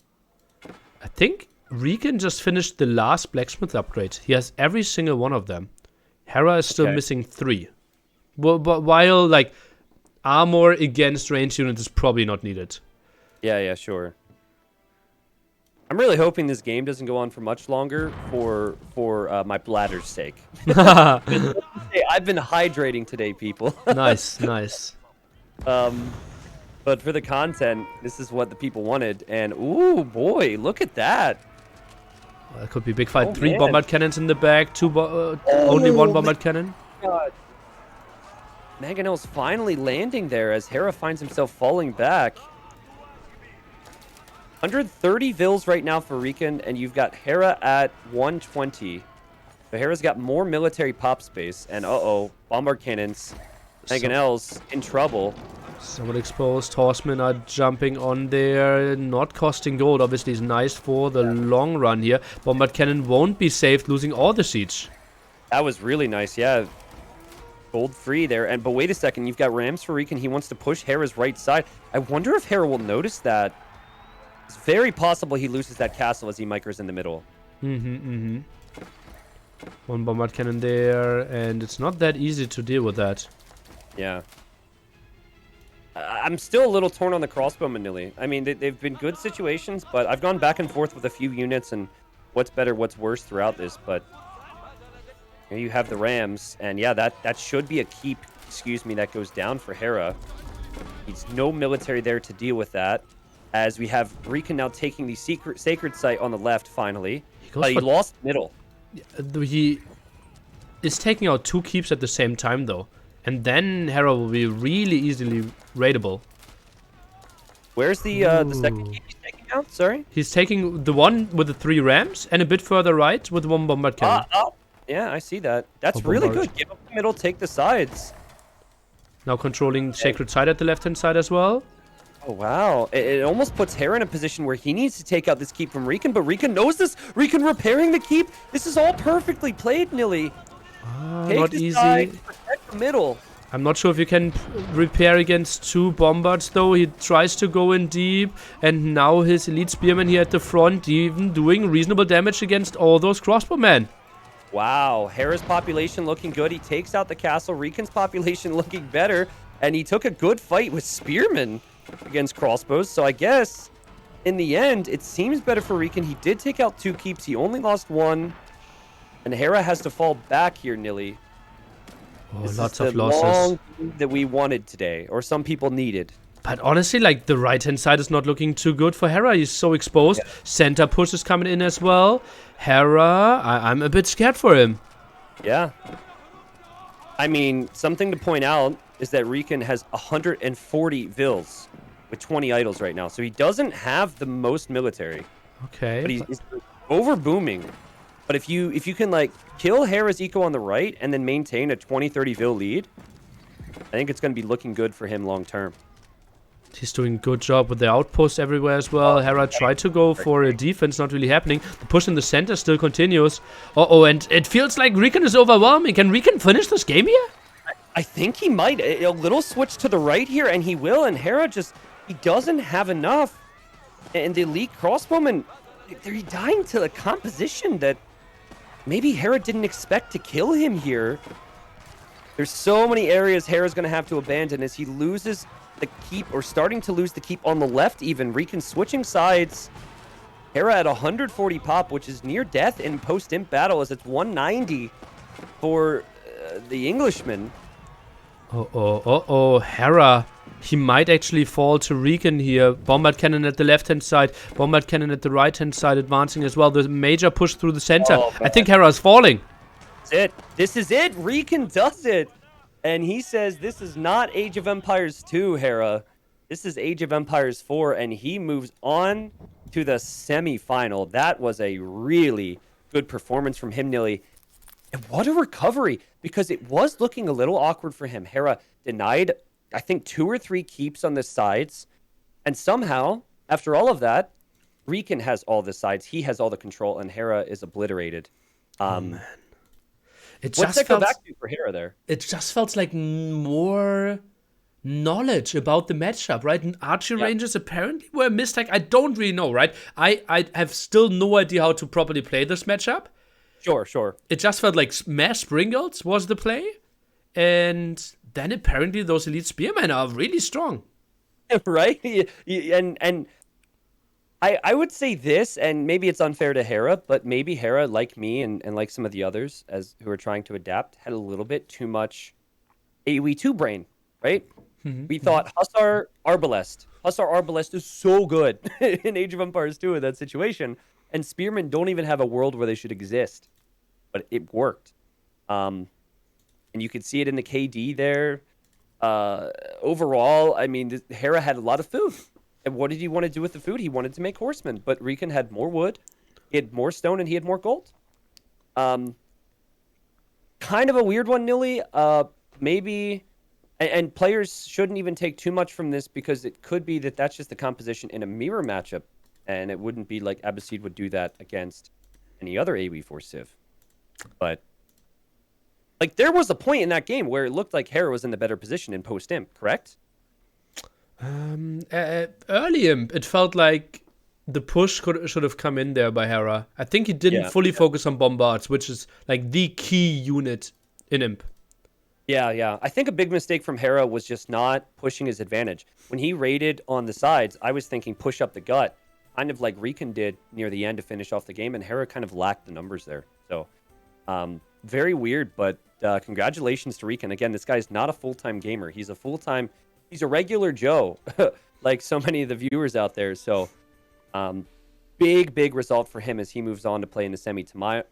I think RecoN just finished the last blacksmith upgrade. He has every single one of them. Hera is still missing 3. But while like armor against range units is probably not needed. Yeah, sure. I'm really hoping this game doesn't go on for much longer for my bladder's sake. Hey, I've been hydrating today, people. Nice. But for the content, this is what the people wanted. And, ooh, boy, look at that. That could be a big fight. 3 bombard cannons in the back, only 1 bombard cannon. God. Mangonel's finally landing there as Hera finds himself falling back. 130 vills right now for RecoN, and you've got Hera at 120. So Hera's got more military pop space, and bombard cannons. Mangonel's in trouble. Someone exposed. Horsemen are jumping on there, not costing gold. Obviously, is nice for the long run here. Bombard cannon won't be saved, losing all the siege. That was really nice, yeah. Gold free there, but wait a second. You've got rams for RecoN. He wants to push Hera's right side. I wonder if Hera will notice that. It's very possible he loses that castle as he micros in the middle. 1 bombard cannon there, and it's not that easy to deal with that. Yeah. I'm still a little torn on the crossbowman, Nilly. I mean, they've been good situations, but I've gone back and forth with a few units and what's better, what's worse throughout this, but here you have the rams, and yeah, that should be a keep excuse me, that goes down for Hera. He's no military there to deal with that. As we have RecoN now taking the sacred site on the left, finally. But he lost middle. He is taking out 2 keeps at the same time, though. And then Hera will be really easily raidable. Where's the second keep he's taking out? Sorry? He's taking the one with the 3 rams, and a bit further right with 1 bombard cannon. Yeah, I see that. That's really good. Give up the middle, take the sides. Now controlling sacred side at the left-hand side as well. Oh, wow. It almost puts Hera in a position where he needs to take out this keep from RecoN, but RecoN knows this. RecoN repairing the keep. This is all perfectly played, Nilly. Take Not the easy. side, protect the middle. I'm not sure if you can repair against 2 bombards, though. He tries to go in deep, and now his elite spearman here at the front, even doing reasonable damage against all those crossbowmen. Wow, Hera's population looking good. He takes out the castle. RecoN's population looking better, and he took a good fight with spearmen against crossbows. So I guess in the end, it seems better for RecoN. He did take out 2 keeps. He only lost 1, and Hera has to fall back here, Nilly. Oh, This lots is of the losses. long game that we wanted today, or some people needed. But honestly, like, the right-hand side is not looking too good for Hera. He's so exposed. Yeah. Center push is coming in as well. Hera, I'm a bit scared for him. Yeah. I mean, something to point out is that RecoN has 140 vills with 20 idols right now. So he doesn't have the most military, Okay. but he's over booming. But if you can like kill Hera's eco on the right and then maintain a 20-30 vil lead, I think it's going to be looking good for him long term. He's doing a good job with the outpost everywhere as well. Hera tried to go for a defense, not really happening. The push in the center still continues. Uh-oh, and it feels like RecoN is overwhelming. Can RecoN finish this game here? I think he might. A little switch to the right here, and he will. And Hera just, he doesn't have enough. And the elite crossbowmen, they're dying to a composition that maybe Hera didn't expect to kill him here. There's so many areas Hera's going to have to abandon as he loses the keep, or starting to lose the keep on the left even. RecoN switching sides. Hera at 140 pop, which is near death in post-imp battle, as it's 190 for the Englishman. Uh-oh. Hera. He might actually fall to RecoN here. Bombard cannon at the left-hand side. Bombard cannon at the right-hand side advancing as well. The major push through the center. Oh, I think Hera is falling. That's it. This is it. RecoN does it. And he says, this is not Age of Empires 2, Hera. This is Age of Empires 4, and he moves on to the semi-final. That was a really good performance from him, Nilly. And what a recovery, because it was looking a little awkward for him. Hera denied, I think, 2 or 3 keeps on the sides. And somehow, after all of that, RecoN has all the sides. He has all the control, and Hera is obliterated. Man. What's that go back to for Hera there? It just felt like more knowledge about the matchup, right? And archery ranges apparently were a mistake. I don't really know, right? I have still no idea how to properly play this matchup. Sure. It just felt like mass Springles was the play. And then apparently those elite spearmen are really strong. Right? And I would say this, and maybe it's unfair to Hera, but maybe Hera, like me and like some of the others who are trying to adapt, had a little bit too much AoE2 brain, right? We thought Hussar Arbalest. Hussar Arbalest is so good in Age of Empires 2 in that situation, and Spearmen don't even have a world where they should exist. But it worked. And you could see it in the KD there. Overall, I mean, Hera had a lot of food. And what did he want to do with the food? He wanted to make horsemen, but RecoN had more wood, he had more stone, and he had more gold. Kind of a weird one, Nilly. Maybe, and players shouldn't even take too much from this, because it could be that that's just the composition in a mirror matchup, and it wouldn't be like Abbasid would do that against any other AoE4 Civ. But like, there was a point in that game where it looked like Hera was in the better position in post-imp, correct? Early imp, it felt like the push should have come in there by Hera. I think he didn't fully focus on bombards, which is like the key unit in imp. Yeah. I think a big mistake from Hera was just not pushing his advantage. When he raided on the sides, I was thinking push up the gut, kind of like RecoN did near the end to finish off the game, and Hera kind of lacked the numbers there. So Very weird, but congratulations to RecoN. Again, this guy's not a full-time gamer. He's a regular Joe, like so many of the viewers out there. So big result for him as he moves on to play in the semi tomorrow.